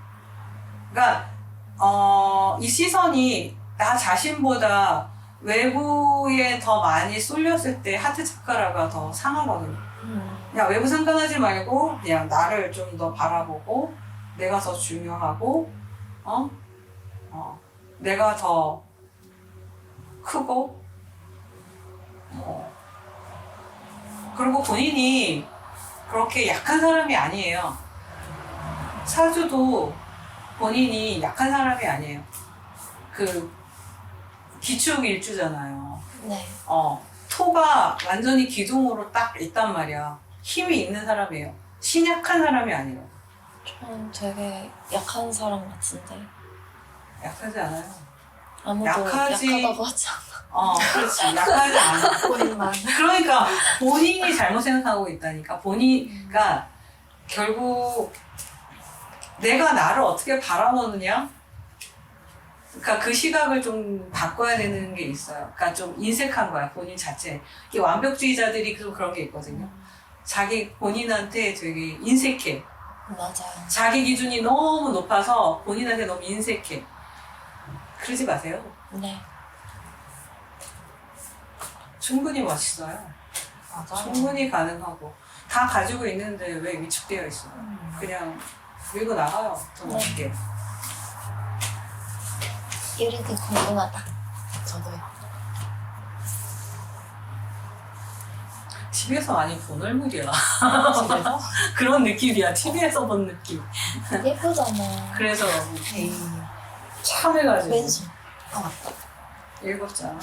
그러니까 이 시선이 나 자신보다 외부에 더 많이 쏠렸을 때 하트 차크라가 더 상하거든요. 그냥 외부 상관하지 말고 그냥 나를 좀 더 바라보고 내가 더 중요하고 내가 더 크고 그리고 본인이 그렇게 약한 사람이 아니에요. 사주도 본인이 약한 사람이 아니에요. 그 기축일주잖아요. 네. 토가 완전히 기둥으로 딱 있단 말이야. 힘이 있는 사람이에요. 신약한 사람이 아니에요. 저는 되게 약한 사람 같은데 약하지 않아요. 아무도 약하지. 약하다고 하지 않아. 그렇지. 약하지 않아. 본인만. 그러니까 본인이 잘못 생각하고 있다니까. 그러니까 결국 내가 나를 어떻게 바라보느냐? 그러니까 그 시각을 좀 바꿔야 되는 게 있어요. 그러니까 좀 인색한 거야, 본인 자체. 이 완벽주의자들이 좀 그런 게 있거든요. 자기 본인한테 되게 인색해. 맞아요. 자기 기준이 너무 높아서 본인한테 너무 인색해. 그러지 마세요. 네. 충분히 멋있어요. 맞아. 충분히 가능하고. 다 가지고 있는데 왜 위축되어 있어요? 그냥 밀고 나가요. 더 멋있게. 유리도 궁금하다. 저도요. TV에서 많이 본 얼굴이야. 집에서? 그런 느낌이야. TV에서 본 느낌. 예쁘잖아. 그래서 에이. 참 해가지고. 왼손. 맞다. 읽었잖아.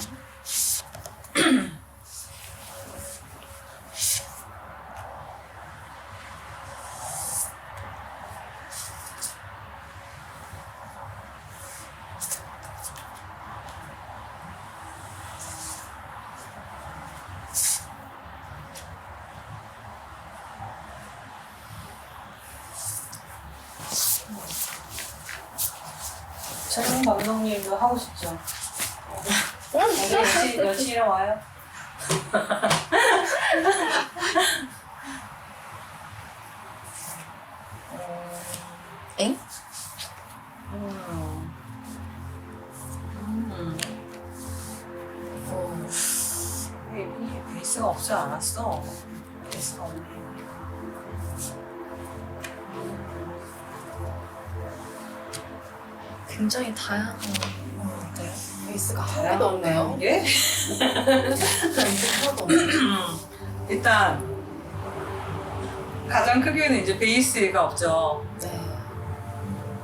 촬영 감독님도 하고 싶죠? 며칠에 와요? 엥? 베이스가 없지 않았어. 베이스가 없네. 굉장히 다양한 것 같아요. 베이스가 한 개도 없네요. 예? 베이스가 하나도 없네요. 일단 가장 크게는 이제 베이스가 없죠. 네.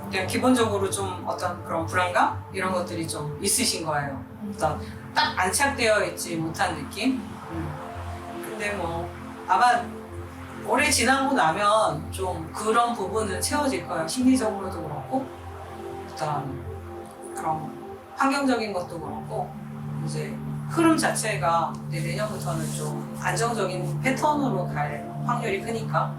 그냥 기본적으로 좀 어떤 그런 불안감 이런 것들이 좀 있으신 거예요. 어떤 딱 안착되어 있지 못한 느낌. 근데 뭐 아마 오래 지나고 나면 좀 그런 부분은 채워질 거예요. 심리적으로도 그렇고, 일단 그런 환경적인 것도 그렇고, 이제 흐름 자체가 이제 내년부터는 좀 안정적인 패턴으로 갈 확률이 크니까.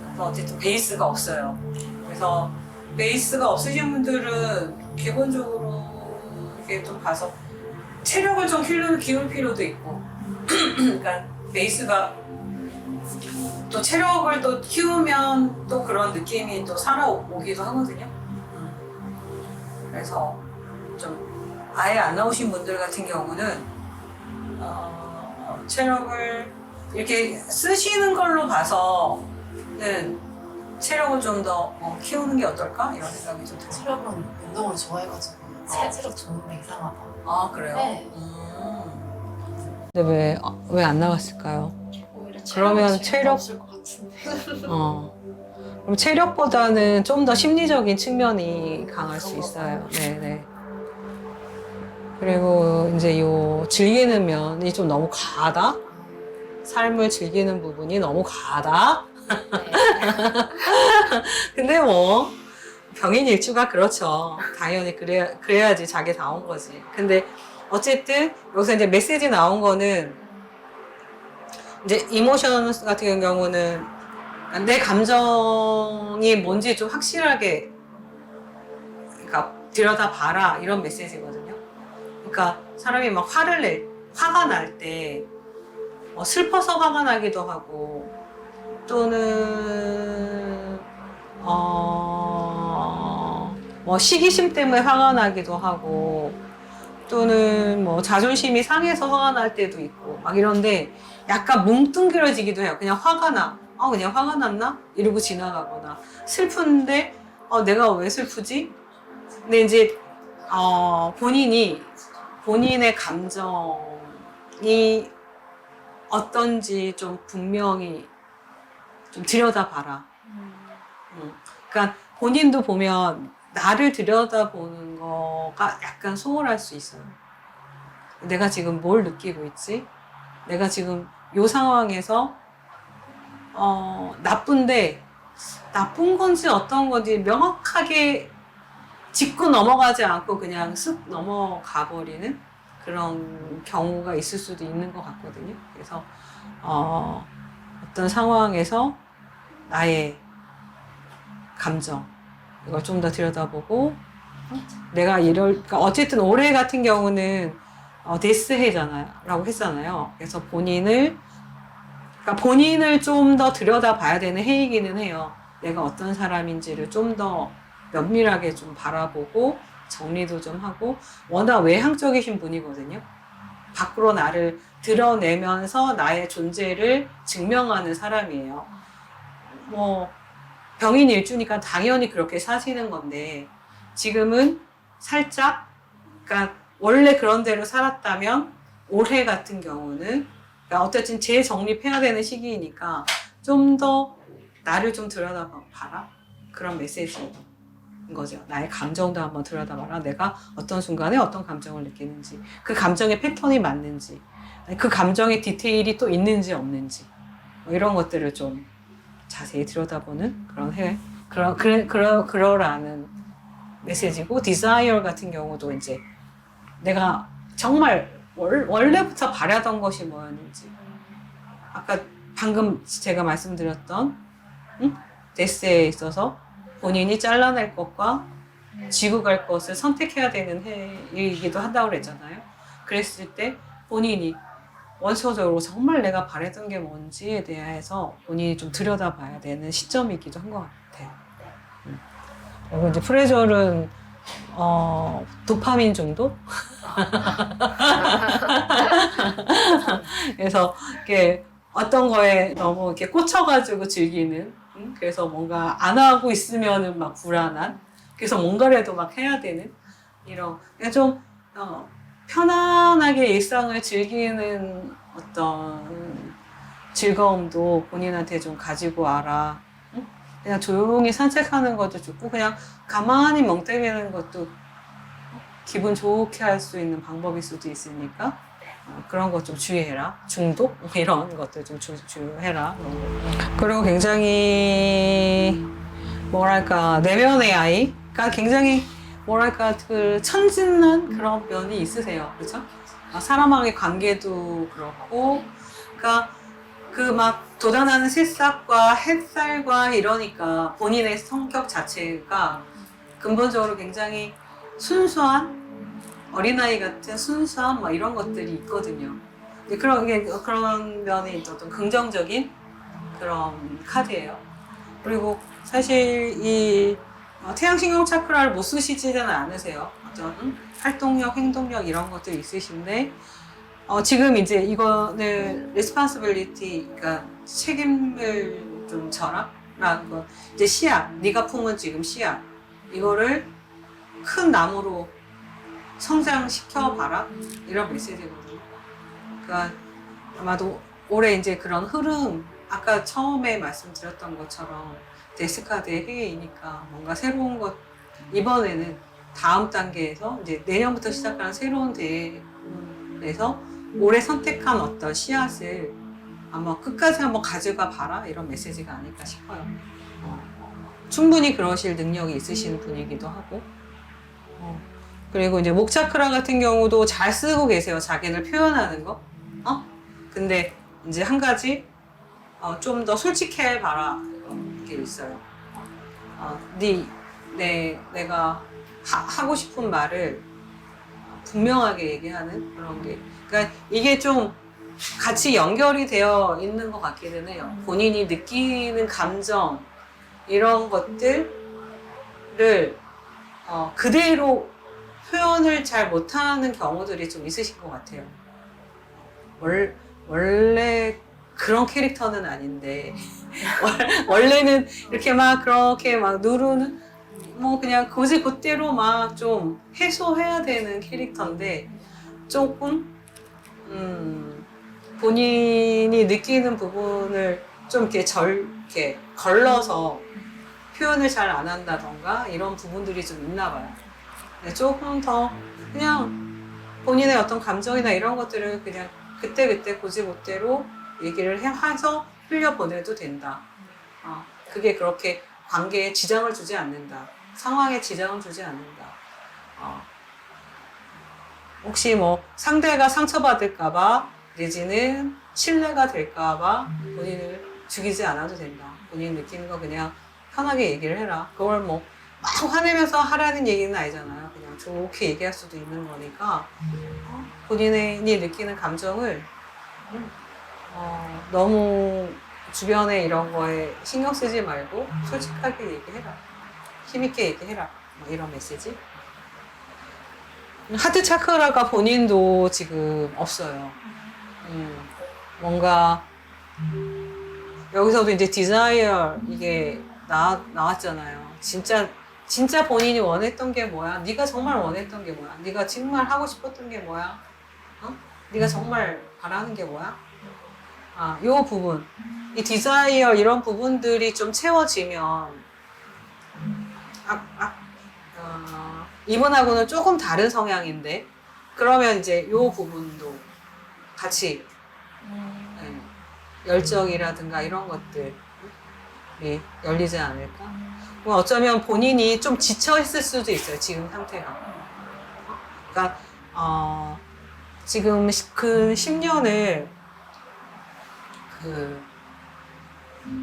그래서 어쨌든 베이스가 없어요. 그래서 베이스가 없으신 분들은 기본적으로 이렇게 좀 봐서 체력을 좀 기울 필요도 있고, 그러니까 베이스가 또 체력을 또 키우면 또 그런 느낌이 또 살아오기도 하거든요. 그래서 좀 아예 안 나오신 분들 같은 경우는 체력을 이렇게 쓰시는 걸로 봐서는 체력을 좀 더 키우는 게 어떨까 이런 생각이 좀 들어요. 체력은 운동을 좋아해가지고 체력 좋은데 이상하다. 아 그래요? 네. 근데 왜 안 나왔을까요? 오히려 그러면 체력 없을 것 같은데. 그럼 체력보다는 좀 더 심리적인 측면이 강할 수 있어요. 네네. 그리고 이제 요 즐기는 면이 좀 너무 과하다? 삶을 즐기는 부분이 너무 과하다? 근데 뭐, 병인일주가 그렇죠. 당연히 그래야지 자기 다 온 거지. 근데 어쨌든 여기서 이제 메시지 나온 거는 이제 이모션 같은 경우는 내 감정이 뭔지 좀 확실하게 그러니까 들여다봐라 이런 메시지거든요. 그러니까 사람이 막 화가 날 때 슬퍼서 화가 나기도 하고 또는 뭐 시기심 때문에 화가 나기도 하고 또는 뭐 자존심이 상해서 화가 날 때도 있고 막 이런데 약간 뭉뚱그려지기도 해요. 그냥 화가 나. 그냥 화가 났나? 이러고 지나가거나 슬픈데 내가 왜 슬프지? 근데 이제 본인의 감정이 어떤지 좀 분명히 좀 들여다봐라. 그러니까 본인도 보면 나를 들여다보는 거가 약간 소홀할 수 있어요. 내가 지금 뭘 느끼고 있지? 내가 지금 이 상황에서 나쁜데 나쁜 건지 어떤 건지 명확하게 짚고 넘어가지 않고 그냥 쓱 넘어가 버리는 그런 경우가 있을 수도 있는 것 같거든요. 그래서 어떤 상황에서 나의 감정 이걸 좀 더 들여다보고 내가 그러니까 어쨌든 올해 같은 경우는 데스해라고 했잖아요. 그래서 본인을 좀 더 들여다봐야 되는 해이기는 해요. 내가 어떤 사람인지를 좀 더 면밀하게 좀 바라보고 정리도 좀 하고 워낙 외향적이신 분이거든요. 밖으로 나를 드러내면서 나의 존재를 증명하는 사람이에요. 뭐 병인일주니까 당연히 그렇게 사시는 건데 지금은 살짝 그러니까 원래 그런 대로 살았다면 올해 같은 경우는 그러니까 어쨌든 재정립해야 되는 시기이니까 좀 더 나를 좀 들여다봐라 그런 메시지인 거죠. 나의 감정도 한번 들여다봐라. 내가 어떤 순간에 어떤 감정을 느끼는지 그 감정의 패턴이 맞는지 그 감정의 디테일이 또 있는지 없는지 뭐 이런 것들을 좀 자세히 들여다보는 그러라는 메시지고 디자이어 같은 경우도 이제 내가 정말 원래부터 바라던 것이 뭐였는지 아까 방금 제가 말씀드렸던 데스에 있어서 본인이 잘라낼 것과 지고 갈 것을 선택해야 되는 해이기도 한다고 그랬잖아요. 그랬을 때 본인이 원초적으로 정말 내가 바랬던 게 뭔지에 대해서 본인이 좀 들여다봐야 되는 시점이기도 한 것 같아요. 그리고 이제 프레졸은 도파민 중독? 그래서 이렇게 어떤 거에 너무 이렇게 꽂혀가지고 즐기는, 그래서 뭔가 안 하고 있으면은 막 불안한, 그래서 뭔가라도 막 해야 되는 이런 그냥 좀 편안하게 일상을 즐기는 어떤 즐거움도 본인한테 좀 가지고 와라. 응? 그냥 조용히 산책하는 것도 좋고 그냥 가만히 멍 때리는 것도 기분 좋게 할 수 있는 방법일 수도 있으니까 그런 것 좀 주의해라. 중독? 이런 것들 좀 주의해라. 그리고 굉장히 뭐랄까 내면의 아이가 굉장히 뭐랄까 그 천진난 그런 면이 있으세요. 그렇죠? 사람과의 관계도 그렇고 그러니까 그 막 돋아나는 새싹과 햇살과 이러니까 본인의 성격 자체가 근본적으로 굉장히 순수한 어린아이 같은 순수한 막 이런 것들이 있거든요. 근데 그런 면이 어떤 긍정적인 그런 카드예요. 그리고 사실 이 태양신경 차크라를 못 쓰시지는 않으세요. 어떤 활동력, 행동력 이런 것들이 있으신데 지금 이제 이거는 responsibility, 그러니까 책임을 좀 져라라는 것. 이제 씨앗, 네가 품은 지금 씨앗 이거를 큰 나무로 성장시켜 봐라 이런 메시지거든요. 그러니까 아마도 올해 이제 그런 흐름, 아까 처음에 말씀드렸던 것처럼 데스카드의 해이니까 뭔가 새로운 것 이번에는 다음 단계에서 이제 내년부터 시작하는 새로운 대회에서 올해 선택한 어떤 씨앗을 아마 끝까지 한번 가져가 봐라 이런 메시지가 아닐까 싶어요. 충분히 그러실 능력이 있으신 분이기도 하고 그리고 이제 목차크라 같은 경우도 잘 쓰고 계세요. 자기를 표현하는 거. 근데 이제 한 가지 좀 더 솔직해 봐라 이런 게 있어요. 내가 하고 싶은 말을 분명하게 얘기하는 그런 게. 그러니까 이게 좀 같이 연결이 되어 있는 것 같기는 해요. 본인이 느끼는 감정 이런 것들을 그대로 표현을 잘 못하는 경우들이 좀 있으신 것 같아요. 원래 그런 캐릭터는 아닌데 원래는 이렇게 막 그렇게 막 누르는 뭐 그냥 그대로 막 좀 해소해야 되는 캐릭터인데 조금 본인이 느끼는 부분을 좀 이렇게 걸러서 표현을 잘 안 한다던가 이런 부분들이 좀 있나 봐요. 조금 더 그냥 본인의 어떤 감정이나 이런 것들을 그냥 그때그때 고지못대로 얘기를 해서 흘려보내도 된다. 그게 그렇게 관계에 지장을 주지 않는다. 상황에 지장을 주지 않는다. 혹시 뭐 상대가 상처받을까봐 내지는 신뢰가 될까봐 본인을 죽이지 않아도 된다. 본인이 느끼는 거 그냥 편하게 얘기를 해라. 그걸 뭐 막 화내면서 하라는 얘기는 아니잖아요. 그냥 좋게 얘기할 수도 있는 거니까 본인이 느끼는 감정을 너무 주변에 이런 거에 신경 쓰지 말고 솔직하게 얘기해라. 힘있게 얘기해라. 뭐 이런 메시지. 하트 차크라가 본인도 지금 없어요. 뭔가 여기서도 이제 디자이어 이게 나왔잖아요. 진짜 본인이 원했던 게 뭐야? 네가 정말 원했던 게 뭐야? 네가 정말 하고 싶었던 게 뭐야? 네가 정말 바라는 게 뭐야? 요 부분, 이 디자이어 이런 부분들이 좀 채워지면 이분하고는 조금 다른 성향인데 그러면 이제 요 부분도 같이 열정이라든가 이런 것들이 열리지 않을까? 어쩌면 본인이 좀 지쳐 있을 수도 있어요. 지금 상태가. 그러니까 지금 그 10년을 그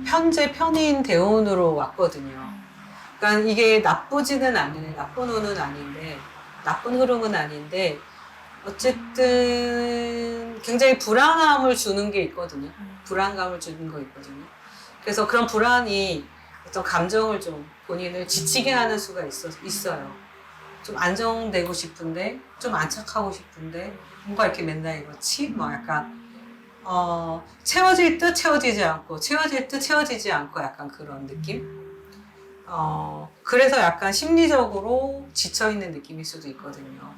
편인 대운으로 왔거든요. 그러니까 이게 나쁘지는 않은 나쁜 운은 아닌데 나쁜 흐름은 아닌데 어쨌든 굉장히 불안함을 주는 게 있거든요. 불안감을 주는 거 있거든요. 그래서 그런 불안이 어떤 감정을 좀 본인을 지치게 하는 수가 있어요. 좀 안정되고 싶은데, 좀 안착하고 싶은데, 뭔가 이렇게 맨날 이렇지? 뭐 약간, 채워질 듯 채워지지 않고, 채워질 듯 채워지지 않고 약간 그런 느낌? 그래서 약간 심리적으로 지쳐있는 느낌일 수도 있거든요.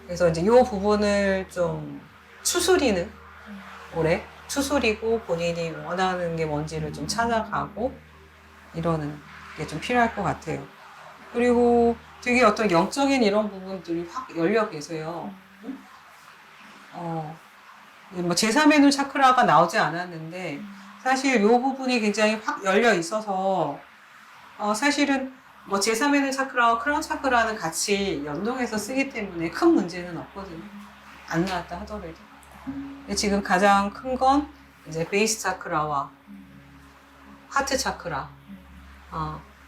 그래서 이제 이 부분을 좀 추스리는 오래 추스리고 본인이 원하는 게 뭔지를 좀 찾아가고 이러는 게 좀 필요할 것 같아요. 그리고 되게 어떤 영적인 이런 부분들이 확 열려 계세요. 뭐 제3의 눈 차크라가 나오지 않았는데 사실 이 부분이 굉장히 확 열려 있어서 사실은 뭐 제3의 눈 차크라와 크라운 차크라는 같이 연동해서 쓰기 때문에 큰 문제는 없거든요. 안 나왔다 하더라도. 근데 지금 가장 큰 건 이제 베이스 차크라와 하트 차크라.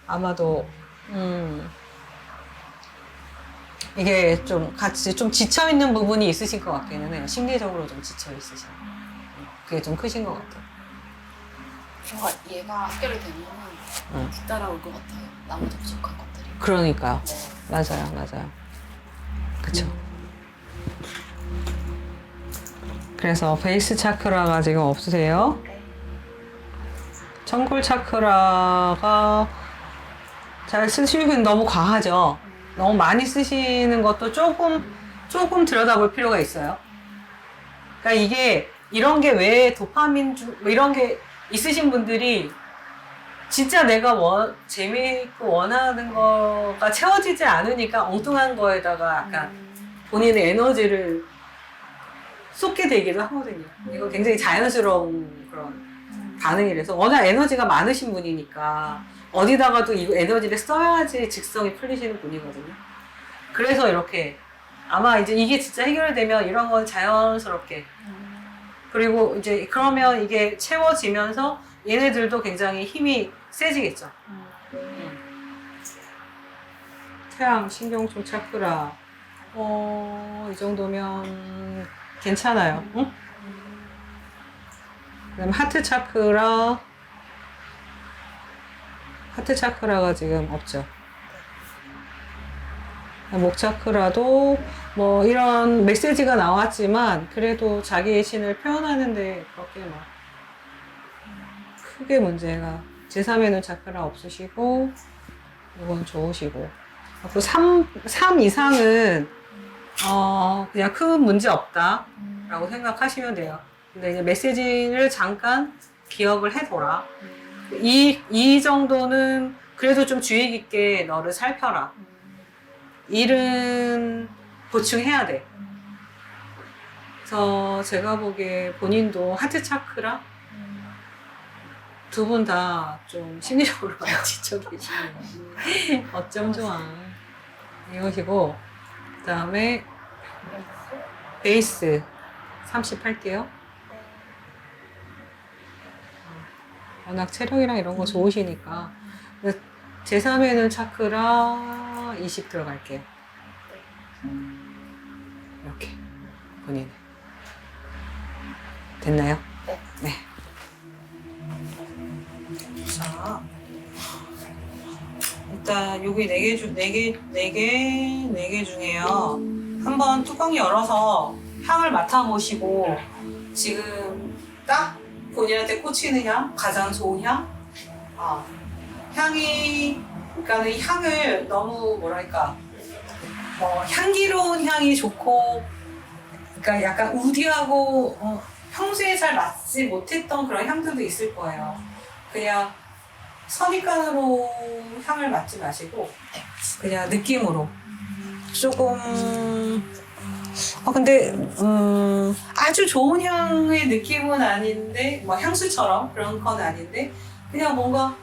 아마도 이게 좀 같이 좀 지쳐 있는 부분이 있으신 것 같기는 해요. 심리적으로 좀 지쳐 있으신. 그게 좀 크신 것 같아요. 뭔가 얘가 해결되면은 뒤따라올 것 같아요. 나머지 부족한 것들이. 그러니까요. 네. 맞아요. 그쵸. 그래서 베이스 차크라가 지금 없으세요. 청골 차크라가 잘 쓰시긴 너무 과하죠. 너무 많이 쓰시는 것도 조금 들여다볼 필요가 있어요. 그러니까 이게 이런 게 왜 도파민 뭐 이런 게 있으신 분들이 진짜 내가 재미있고 원하는 거가 채워지지 않으니까 엉뚱한 거에다가 약간 본인의 에너지를 쏟게 되기도 하거든요. 이거 굉장히 자연스러운 그런 반응이라서 워낙 에너지가 많으신 분이니까 어디다가도 이 에너지를 써야지 직성이 풀리시는 분이거든요. 그래서 이렇게 아마 이제 이게 진짜 해결되면 이런 건 자연스럽게 그리고 이제 그러면 이게 채워지면서 얘네들도 굉장히 힘이 세지겠죠. 태양, 신경총, 차크라 이 정도면 괜찮아요. 응? 그다음 하트 차크라가 지금 없죠. 목 차크라도 뭐 이런 메시지가 나왔지만 그래도 자기의 신을 표현하는데 그렇게 막 크게 문제가 제3의 눈 차크라 없으시고 이건 좋으시고 그 3 이상은 그냥 큰 문제 없다 라고 생각하시면 돼요. 근데 이제 메시지를 잠깐 기억을 해둬라. 이 정도는 그래도 좀 주의 깊게 너를 살펴라. 일은 보충해야 돼. 그래서 제가 보기에 본인도 하트 차크라 두 분 다 좀 심리적으로 많이 지쳐 계시네요. 어쩜 좋아. 이것이고 그 다음에 베이스 30 할게요. 워낙 체력이랑 이런 거 좋으시니까 제3의 눈 차크라 20 들어갈게요. 이렇게 본인은 됐나요? 네. 자, 일단 여기 4개 중에요. 한번 뚜껑 열어서 향을 맡아보시고 지금 딱 본인한테 꽂히는 향, 가장 좋은 향. 향이, 그러니까 이 향을 너무 뭐랄까, 향기로운 향이 좋고, 그러니까 약간 우디하고 평소에 잘 맡지 못했던 그런 향들도 있을 거예요. 그냥 선입관으로 향을 맡지 마시고 그냥 느낌으로 조금 근데 아주 좋은 향의 느낌은 아닌데 뭐 향수처럼 그런 건 아닌데 그냥 뭔가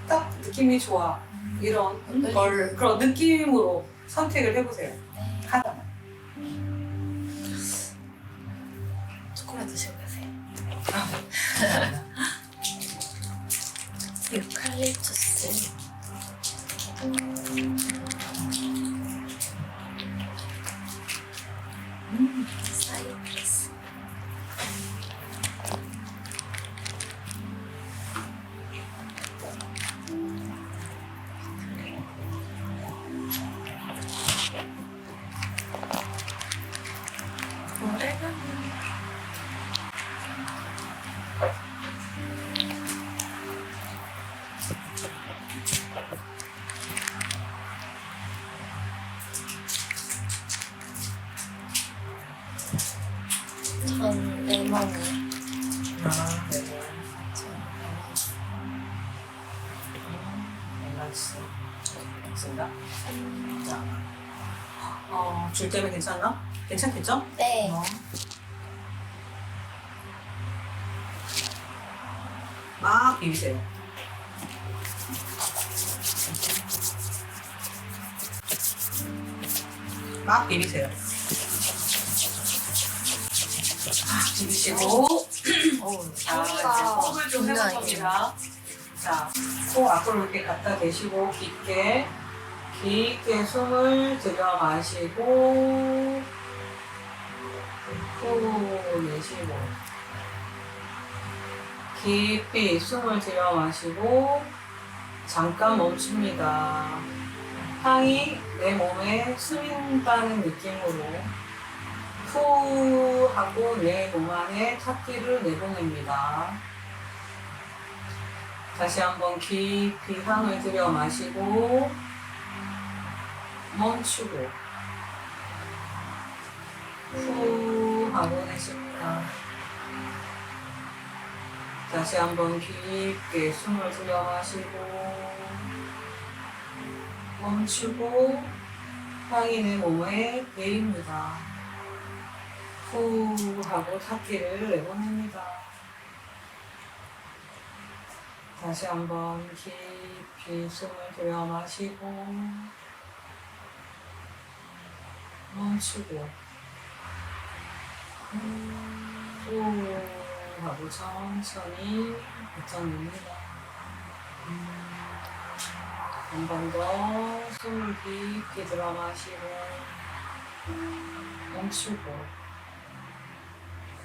딱 느낌이 좋아 이런 걸 그런 느낌으로 선택을 해보세요. 하나만. 조금만 드시고 가세요. 유칼립투스. 사이프러스. 자, 줄 때면 괜찮나? 괜찮겠죠? 네. 막 비비세요. 막 비비세요. 막 비비시고, 자, 이제 호흡을 좀 해볼 겁니다. 자, 코 앞으로 이렇게 갖다 대시고, 깊게 숨을 들여 마시고, 후 내쉬고, 깊이 숨을 들여 마시고, 잠깐 멈춥니다. 향이 내 몸에 스민다는 느낌으로 후 하고 내 몸 안에 탁기를 내보냅니다. 다시 한번 깊이 향을 들여 마시고 멈추고 후 하고 내쉽니다. 다시 한번 깊게 숨을 들여 마시고 멈추고 향이 내 몸에 배입니다. 후 하고 탁기를 내보냅니다. 다시 한번 깊이 숨을 들여 마시고 멈추고 후 하고 천천히 뱉어냅니다. 한 번 더 숨을 깊게 들어 마시고 멈추고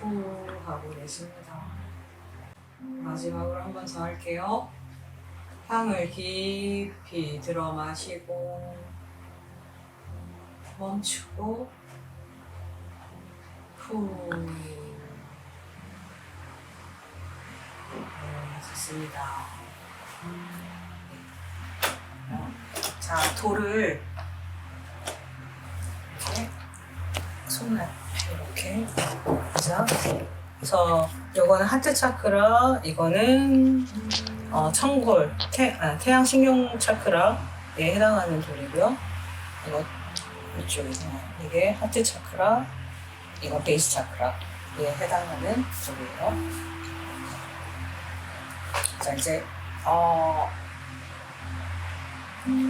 후 하고 내쉽니다. 마지막으로 한 번 더 할게요. 향을 깊이 들어 마시고 멈추고 후. 네, 좋습니다. 자, 돌을 이렇게 손을 이렇게 자, 그래서 요거는 하트 차크라, 이거는 청골, 태양 신경 차크라에 해당하는 돌이고요. 이거 이쪽에서 이게 하트 차크라, 이거 베이스 차크라에 해당하는 돌이에요. 자, 이제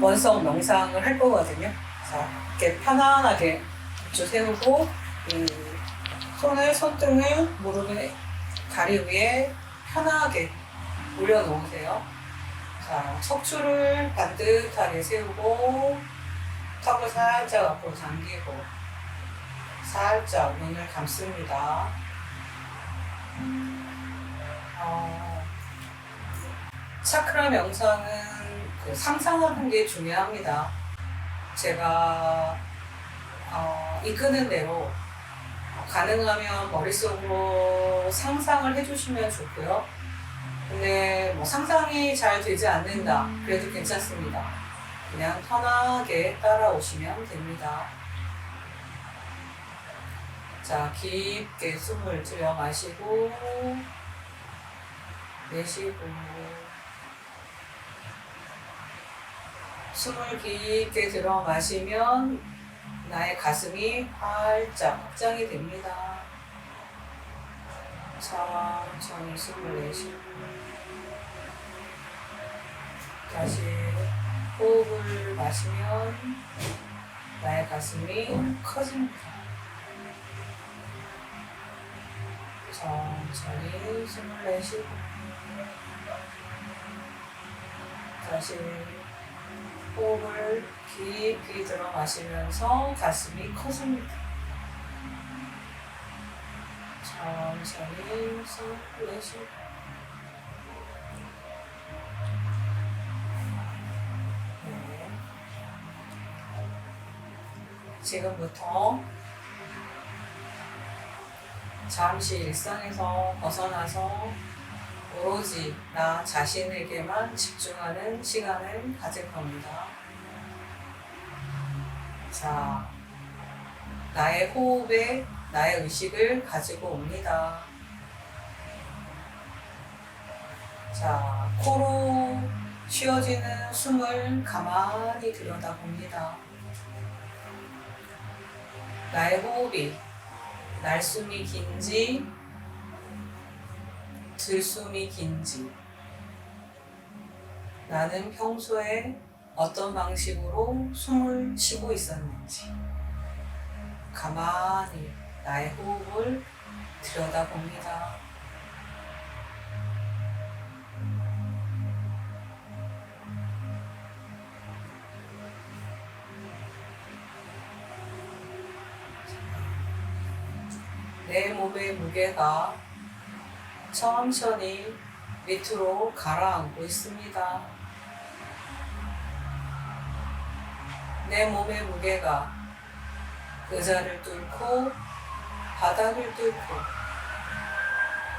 원성 명상을 할 거거든요. 자, 이렇게 편안하게 쭉 세우고 이 손등을 무릎에 다리 위에 편하게 올려놓으세요. 자, 척추를 반듯하게 세우고 턱을 살짝 앞으로 당기고 살짝 눈을 감습니다. 차크라 명상은 상상하는 게 중요합니다. 제가 이끄는 대로 가능하면 머릿속으로 상상을 해주시면 좋고요. 근데 뭐 상상이 잘 되지 않는다, 그래도 괜찮습니다. 그냥 편하게 따라오시면 됩니다. 자, 깊게 숨을 들여 마시고 내쉬고 숨을 깊게 들어 마시면 나의 가슴이 활짝 확장이 됩니다. 천천히 숨을 내쉬고 다시 호흡을 마시면 나의 가슴이 커집니다. 천천히 숨을 내쉬고 다시 호흡을 깊이 들어 마시면서 가슴이 커집니다. 천천히 숨을 내쉬고 네. 지금부터 잠시 일상에서 벗어나서 오로지 나 자신에게만 집중하는 시간을 가질 겁니다. 자, 나의 호흡에 나의 의식을 가지고 옵니다. 자, 코로 쉬어지는 숨을 가만히 들여다봅니다. 나의 호흡이 날숨이 긴지 들숨이 긴지, 나는 평소에 어떤 방식으로 숨을 쉬고 있었는지 가만히 나의 호흡을 들여다봅니다. 내 몸의 무게가 천천히 밑으로 가라앉고 있습니다. 내 몸의 무게가 의자를 뚫고 바닥을 뚫고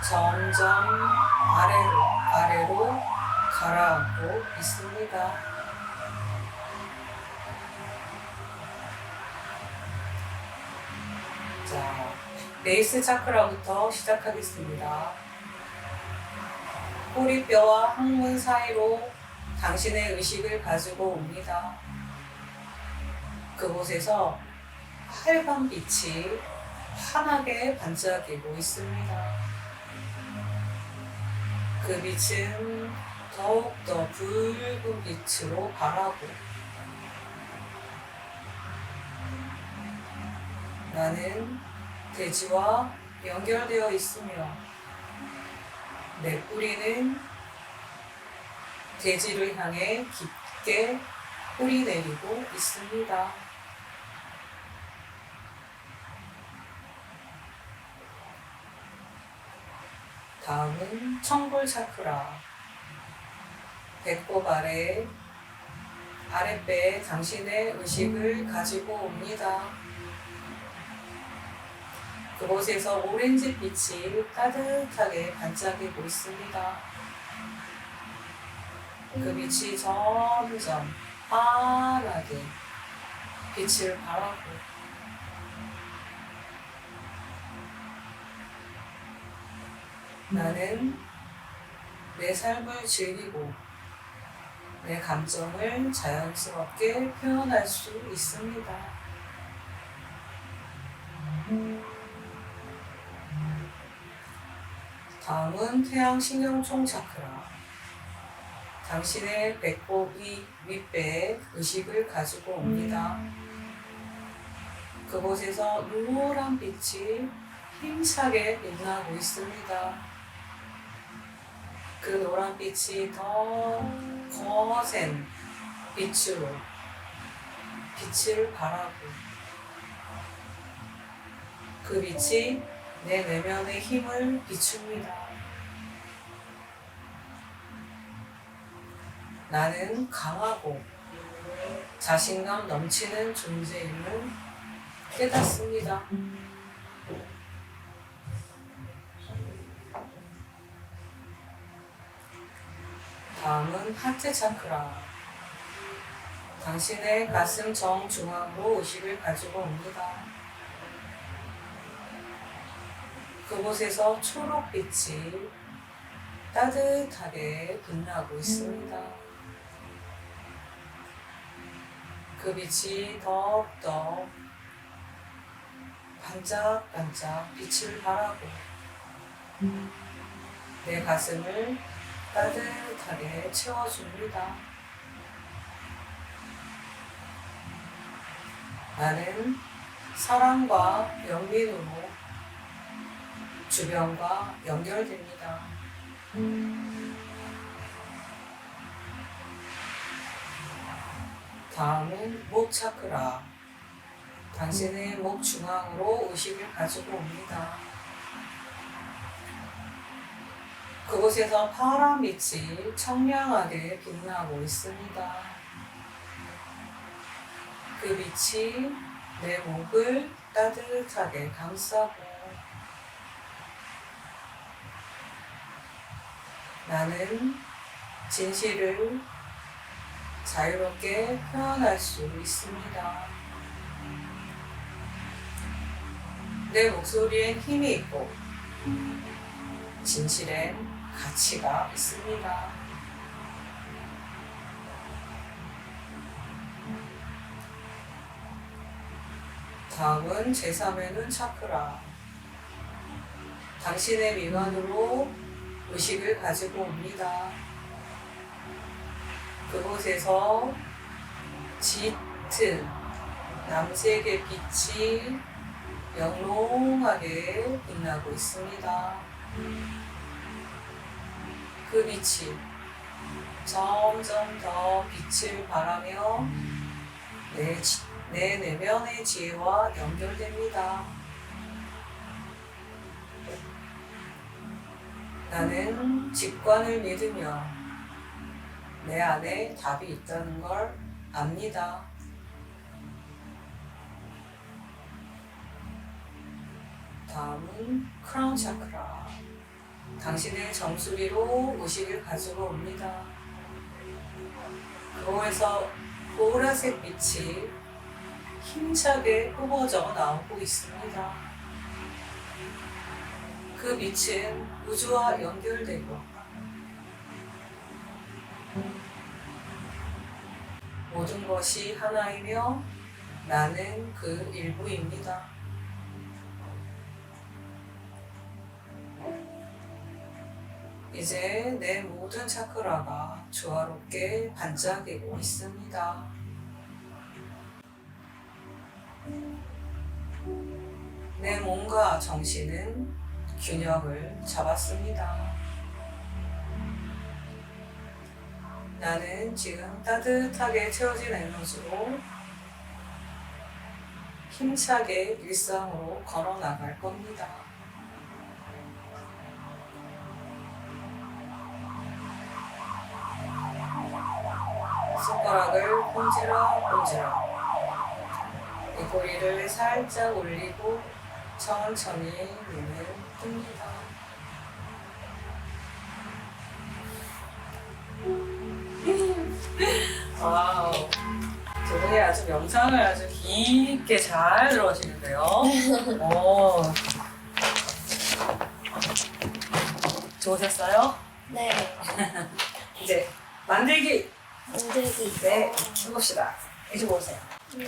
점점 아래로 가라앉고 있습니다. 자, 베이스 차크라부터 시작하겠습니다. 꼬리뼈와 항문 사이로 당신의 의식을 가지고 옵니다. 그곳에서 빨간 빛이 환하게 반짝이고 있습니다. 그 빛은 더욱더 붉은 빛으로 바라고, 나는 대지와 연결되어 있으며 내 뿌리는 대지를 향해 깊게 뿌리 내리고 있습니다. 다음은 청골 차크라. 배꼽 아랫배에 당신의 의식을 가지고 옵니다. 그곳에서 오렌지 빛이 따뜻하게 반짝이고 있습니다. 그 빛이 점점 환하게 빛을 발하고, 나는 내 삶을 즐기고 내 감정을 자연스럽게 표현할 수 있습니다. 다음은 태양신경총 차크라. 당신의 배꼽 윗배에 의식을 가지고 옵니다. 그곳에서 노란 빛이 힘차게 빛나고 있습니다. 그 노란 빛이 더 거센 빛으로 빛을 발하고, 그 빛이 내 내면의 힘을 비춥니다. 나는 강하고 자신감 넘치는 존재임을 깨닫습니다. 다음은 하트 차크라. 당신의 가슴 정중앙으로 의식을 가지고 옵니다. 그곳에서 초록빛이 따뜻하게 빛나고 있습니다. 그 빛이 더욱더 반짝반짝 빛을 발하고 내 가슴을 따뜻하게 채워줍니다. 나는 사랑과 영민으로 주변과 연결됩니다. 다음은 목 차크라. 당신의 목 중앙으로 의식을 가지고 옵니다. 그곳에서 파란 빛이 청량하게 빛나고 있습니다. 그 빛이 내 목을 따뜻하게 감싸고, 나는 진실을 자유롭게 표현할 수 있습니다. 내 목소리엔 힘이 있고 진실엔 가치가 있습니다. 다음은 제3의 눈 차크라. 당신의 미간으로 의식을 가지고 옵니다. 그곳에서 짙은 남색의 빛이 영롱하게 빛나고 있습니다. 그 빛이 점점 더 빛을 발하며 내 내면의 지혜와 연결됩니다. 나는 직관을 믿으며 내 안에 답이 있다는 걸 압니다. 다음은 크라운 차크라. 당신의 정수리로 의식을 가지고 옵니다. 그곳에서 보라색 빛이 힘차게 뿜어져 나오고 있습니다. 그 빛은 우주와 연결되고 모든 것이 하나이며 나는 그 일부입니다. 이제 내 모든 차크라가 조화롭게 반짝이고 있습니다. 내 몸과 정신은 균형을 잡았습니다. 나는 지금 따뜻하게 채워진 에너지로 힘차게 일상으로 걸어 나갈 겁니다. 손가락을 꼼지락꼼지락, 입꼬리를 살짝 올리고 천천히 눈을 뜹니다. 와우, 두 분이 아주 명상을 아주 깊게 잘 들어주시는데요. 오, 좋으셨어요? 네. 이제 만들기. 만들기. 네, 해봅시다. 이쪽으로 오세요. 네.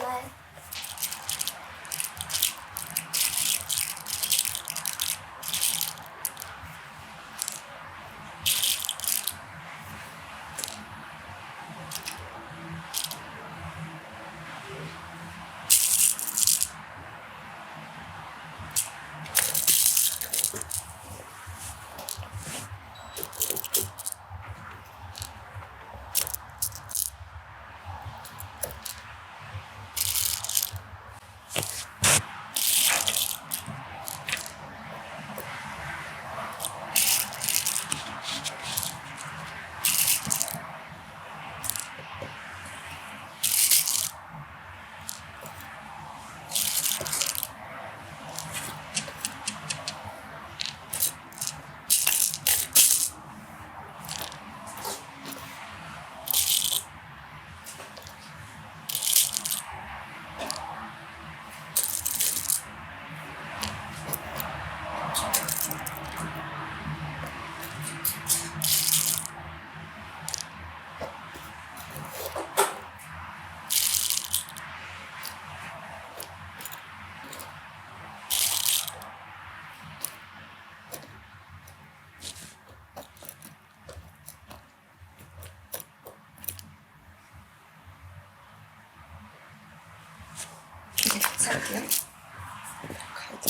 이제 같이 할게요. 카드.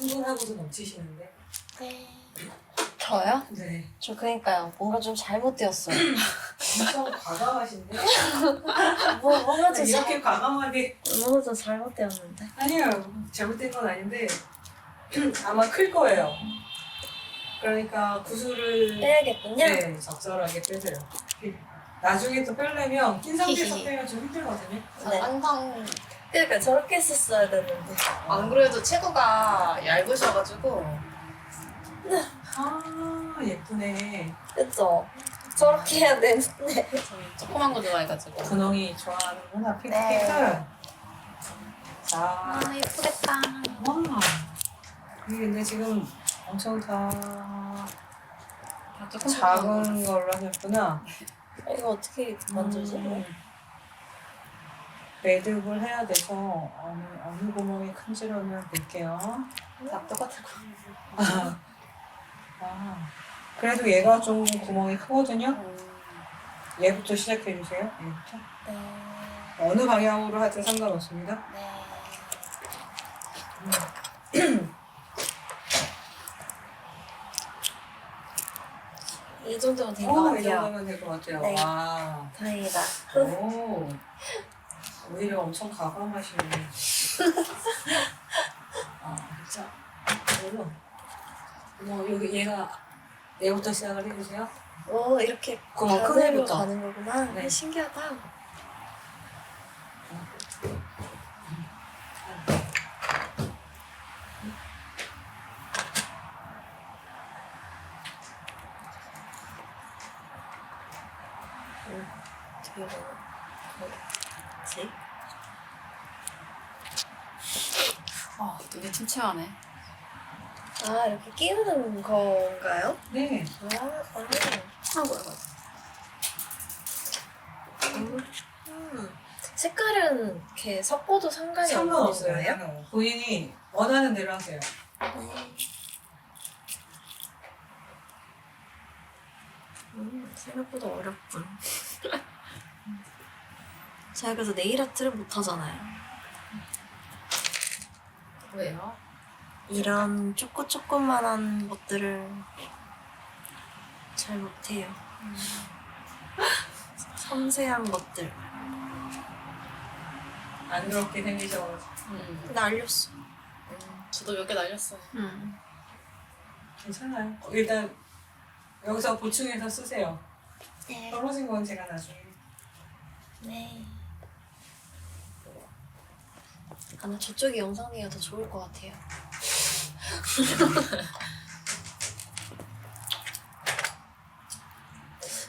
충분하고도 넘치시는데. 네. 저요? 네. 저 그니까요. 뭔가 좀 잘못되었어요. 엄청 과감하신데? 뭔가 좀 이렇게 과감하게. 뭔가 좀 잘못되었는데. 아니요. 잘못된 건 아닌데 아마 클 거예요. 그러니까 구슬을 빼야겠군요. 네, 적절하게 빼세요. 나중에 또 빼려면 흰 상태에서 빼면 좀 힘들거든요. 네. 항상 그러니까 저렇게 했었어야 되는데. 안 그래도 체구가 얇으셔가지고 아, 예쁘네. 그쵸? 저렇게 해야 되는데. 저는 조그만 거 좋아해가지고. 분홍이 좋아하는구나. 핑크 네. 핑크. 자, 아 예쁘겠다. 와. 이게 근데 지금 엄청 다 조금 작은 걸로 하셨구나. 이거 어떻게 만들지? 매듭을 해야 돼서 어느 구멍이 큰지를 볼게요. 다 똑같을 거. 그래도 얘가 좀 구멍이 크거든요. 얘부터 시작해 주세요. 얘부터. 네. 어느 방향으로 하든 상관없습니다. 네. 이 정도면 된 것 이 같아요. 정도면 될 것 같아요. 네. 와. 다행이다. 오. 오히려 엄청 과감하시네. 진짜. 물론. 여기 얘부터 시작을 해주세요. 오, 이렇게 구멍 큰 반대로 애부터. 가는 거구나. 네. 신기하다. 어떻게 뭐지? 눈이 침침하네. 아, 이렇게 끼우는 건가요? 네. 색깔은 이렇게 섞어도 상관이 없는 거예요? 상관없어요. 본인이 원하는 대로 하세요. 생각보다 어렵군. 제가 그래서 네일 아트를 못 하잖아요. 왜요? 이런 조그만한 것들을 잘 못해요. 섬세한 것들. 안 그렇게 생기셔가지고. 날렸어. 저도 몇 개 날렸어요. 괜찮아요. 일단 여기서 보충해서 쓰세요. 네. 떨어진 건 제가 나중에. 네. 아마 저쪽이 영상미가 더 좋을 것 같아요.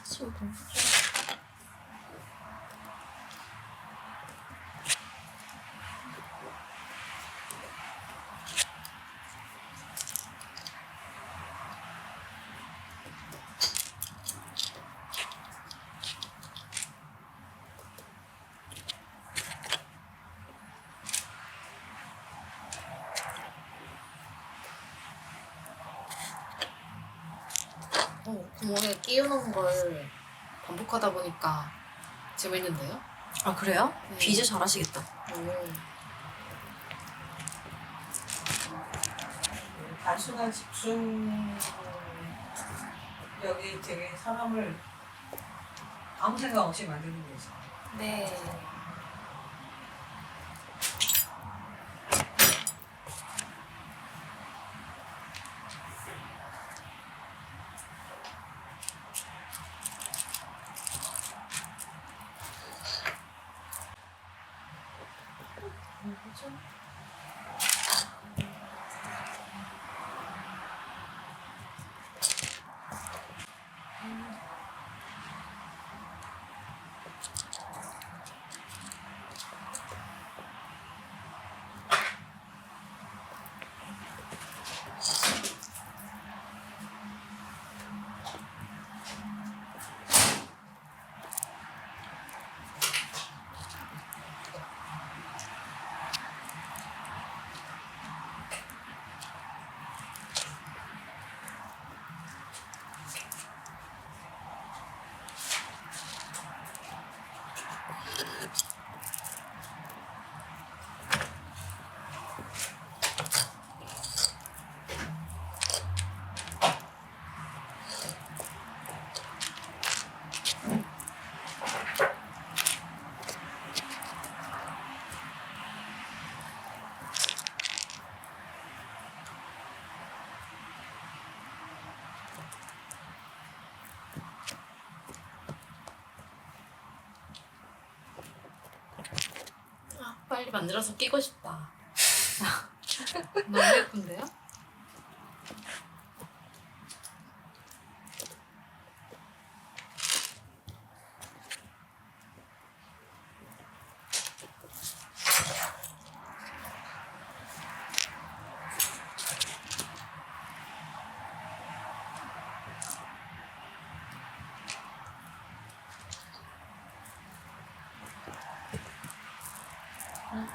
좀 뭔가 좀 구멍에 끼우는 걸 반복하다 보니까 재밌는데요? 아 그래요? 네. 비즈 잘하시겠다. 단순한 집중력이 되게 사람을 아무 생각 없이 만드는 거죠. 네. 만들어서 끼고 싶다. 너무 예쁜데요?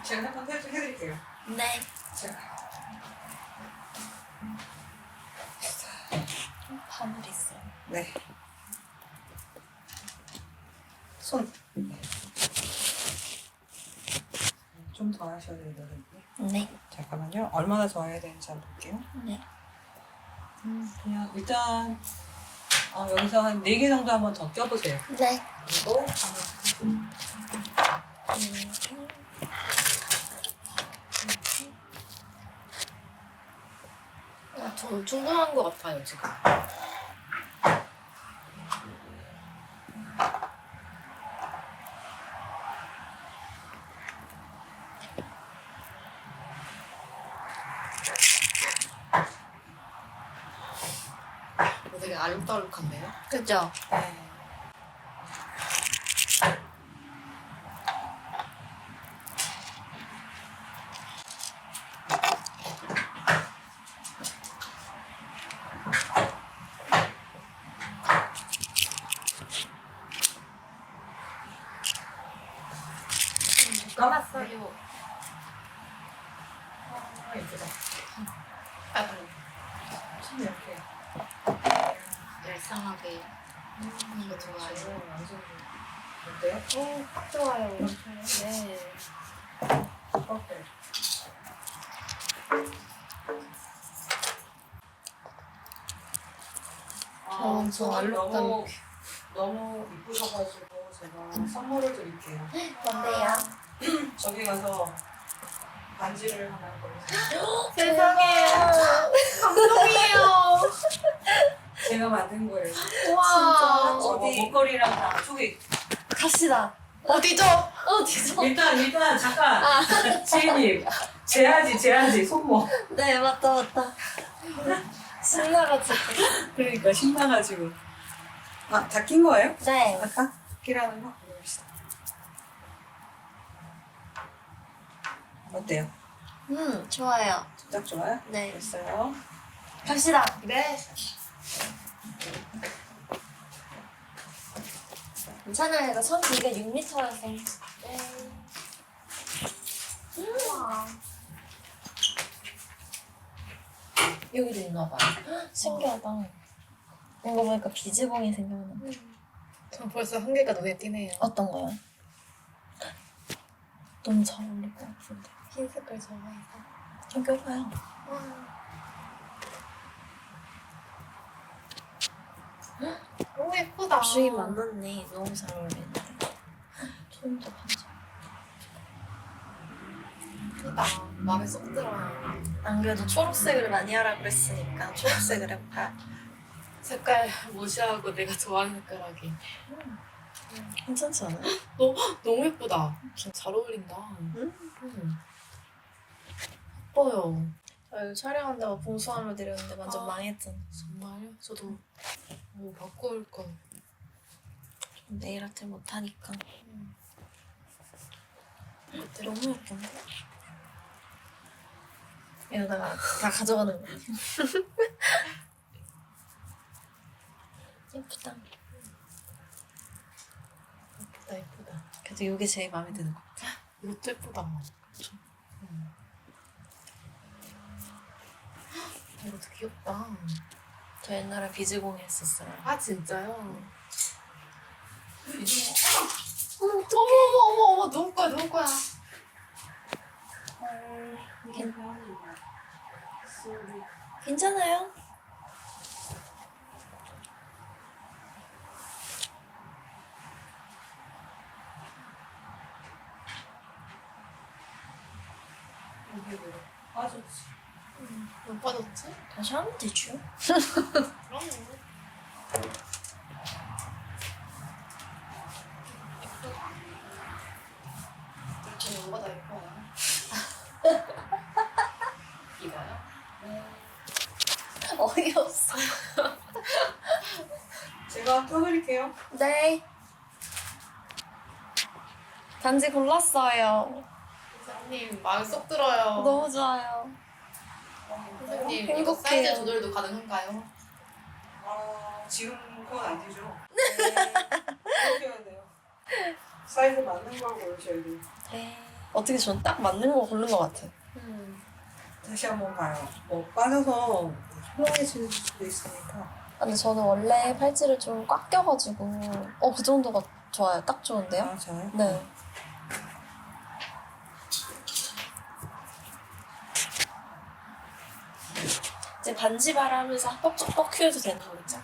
제가 한번 해드릴게요. 네. 제가. 바늘 있어요. 네. 손. 좀 더 하셔야 되거든요. 네. 잠깐만요. 얼마나 더 해야 되는지 한번 볼게요. 네. 그냥 일단 여기서 한 4개 정도 한번 더 껴보세요. 네. 그리고 저는 충분한 것 같아요 지금. 되게 알록달록한데요? 그죠? 네. 까놨어요. 예쁘다. 참 이렇게. 얄쌍하게. 이거 좋아요. 완전 어때요? 오, 딱 좋아요. 네. 어때? 저는 저 알록달록. 너무 이쁘셔가지고 제가 선물을 드릴게요. 뭔데요? 저기 가서 반지를 하나 걸으세요. 세상에. 감동이에요. 제가 만든 거예요. 진짜. 어디? 목걸이랑 다 저기. 갑시다. 어디죠? 어디서? 일단 잠깐. 지인님 제하지 손목. 네, 맞다. 신나가지고. 그러니까 신나가지고. 다 낀 거예요? 네. 아까 끼라는 거 보여봅시다. 어때요? 좋아요. 딱 좋아요? 네. 됐어요. 갑시다. 네. 괜찮아요. 이거 손 길이가 6m라서. 네. 여기도 있나 봐요. 신기하다. 이거 보니까 비즈봉이 생각나. 전 벌써 한 개가 눈에 띄네요. 어떤 거요? 너무 잘 어울릴 것 같은데. 흰 색깔 좋아해서. 여기 봐요. 너무 예쁘다. 주인 만났네. 너무 잘 어울리는데. 손도 반지. 예쁘다. 마음에 쏙 들어요. 안 그래도 초록색을 많이 하라고 했으니까 초록색을 해볼까? 색깔 무시하고 내가 좋아하는 색깔하기. 괜찮지 않아요? 너무 예쁘다. 진짜 잘 어울린다. 예뻐요. 이거 촬영한다고 봉수함을 드렸는데 완전 아. 망했잖아. 정말요? 저도 뭐 바꿔올 걸. 네일 아트 못하니까. 그때 너무 예쁜데? 이러다가 다 가져가는 거야. 예쁘다. 예쁘다. 그래도 이게 제일 마음에 드는 거. 이것도 예쁘다. 이것도 귀엽다. 저 옛날에 비즈공예 했었어요. 아 진짜요? 어머 누구 거야 누구 거야? 괜찮아요? 빠졌지. 왜 빠졌지? 다시 하면 되죠. 그럼요. 저는 이거보다 예뻐요. 어이없어. 제가 껴드릴게요. 네. 반지 골랐어요. 선생님 마음에 쏙 들어요. 너무 좋아요. 선생님 이거 행복해요. 사이즈 조절도 가능한가요? 지금 그건 안 되죠. 그렇게 해야 돼요. 사이즈 맞는 걸 고르셔야 돼요. 네. 어떻게 전 딱 맞는 거 고른 것 같아. 다시 한번 봐요. 뭐 빠져서 훌륭해질 수도 있으니까. 아, 근데 저는 원래 팔찌를 좀 꽉 껴가지고 그 정도가 좋아요. 딱 좋은데요? 아, 저요? 네. 이제 반지발 하면서 뻑뻑뻑 휘어도 되는 거죠?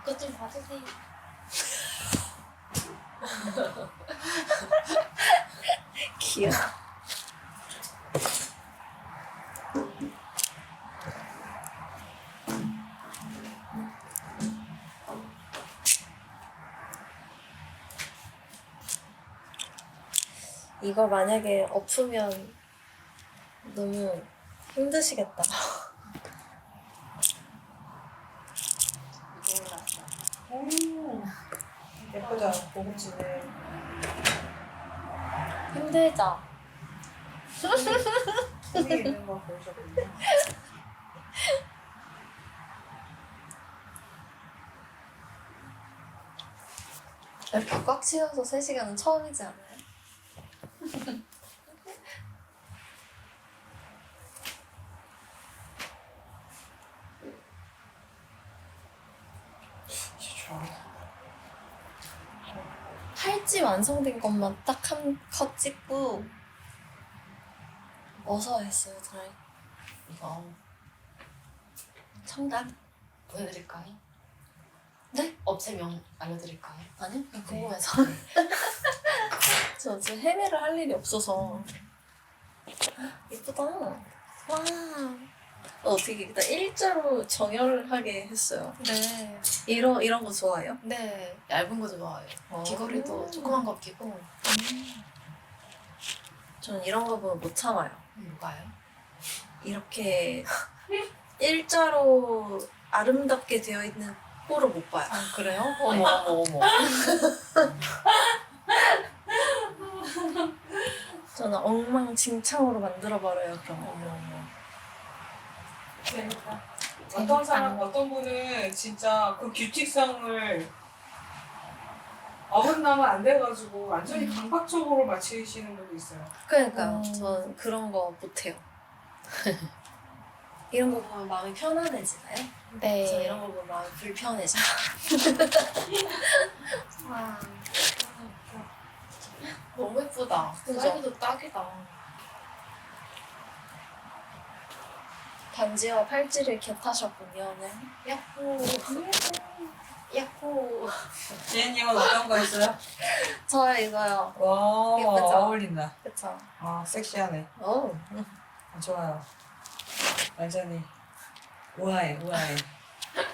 그것 좀 봐주세요. 귀여워. 이거 만약에 엎으면 너무 힘드시겠다. 오, 예쁘다. 고급지네. 힘들죠? 여기 있는 거 보셨군요. 이렇게 꽉 채워서 3시간은 처음이지 않아요? 좋아. 팔찌 완성된 것만 딱 한 컷 찍고 어서 했어요, 드라이. 이거 첨단? 보내드릴까요? 네? 업체명 알려드릴까요? 아니요? 그냥 궁금해서. 저 지금 헤매를 할 일이 없어서. 예쁘다. 와. 어떻게 일단 일자로 정렬하게 했어요. 네. 이런 거 좋아해요? 네. 얇은 거 좋아해요. 귀걸이도 조그만 거 끼고. 저는 이런 거 보면 못 참아요. 뭐가요? 이렇게 일자로 아름답게 되어 있는 뽀를 못 봐요. 아 그래요? 어머 어머 어머. 저는 엉망진창으로 만들어버려요, 그런 거. 어머 어머. 재밌다. 어떤 사람, 어떤 분은 진짜 그 규칙성을 어긋나면 안 돼가지고 완전히 강박적으로 맞추시는 분도 있어요. 그러니까요. 전 그런 거 못해요. 이런 거 보면 마음이 편안해지나요? 네. 저 이런 거 보면 마음이 불편해져요. 와. 너무 예쁘다. 그죠? 사이즈도 딱이다. 반지와 팔찌를 겟하셨군요, 네. 야호. 야호. 지혜님은 어떤 거 있어요? 저 이거요. 와, 예쁘죠? 어울린다. 그쵸? 아, 섹시하네. 오. 좋아요. 완전히 우아해, 우아해.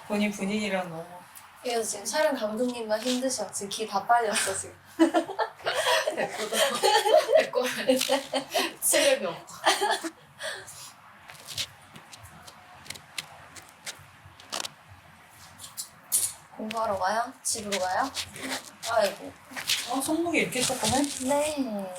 본인 분위기랑 너무. 이거 지금 촬영 감독님만 힘드셔. 지금 기 다 빨렸어, 지금. 예쁘다. 내꺼 체력이 없다. 공부하러 가요? 집으로 가요? 아이고. 손목이 이렇게 조그매? 네.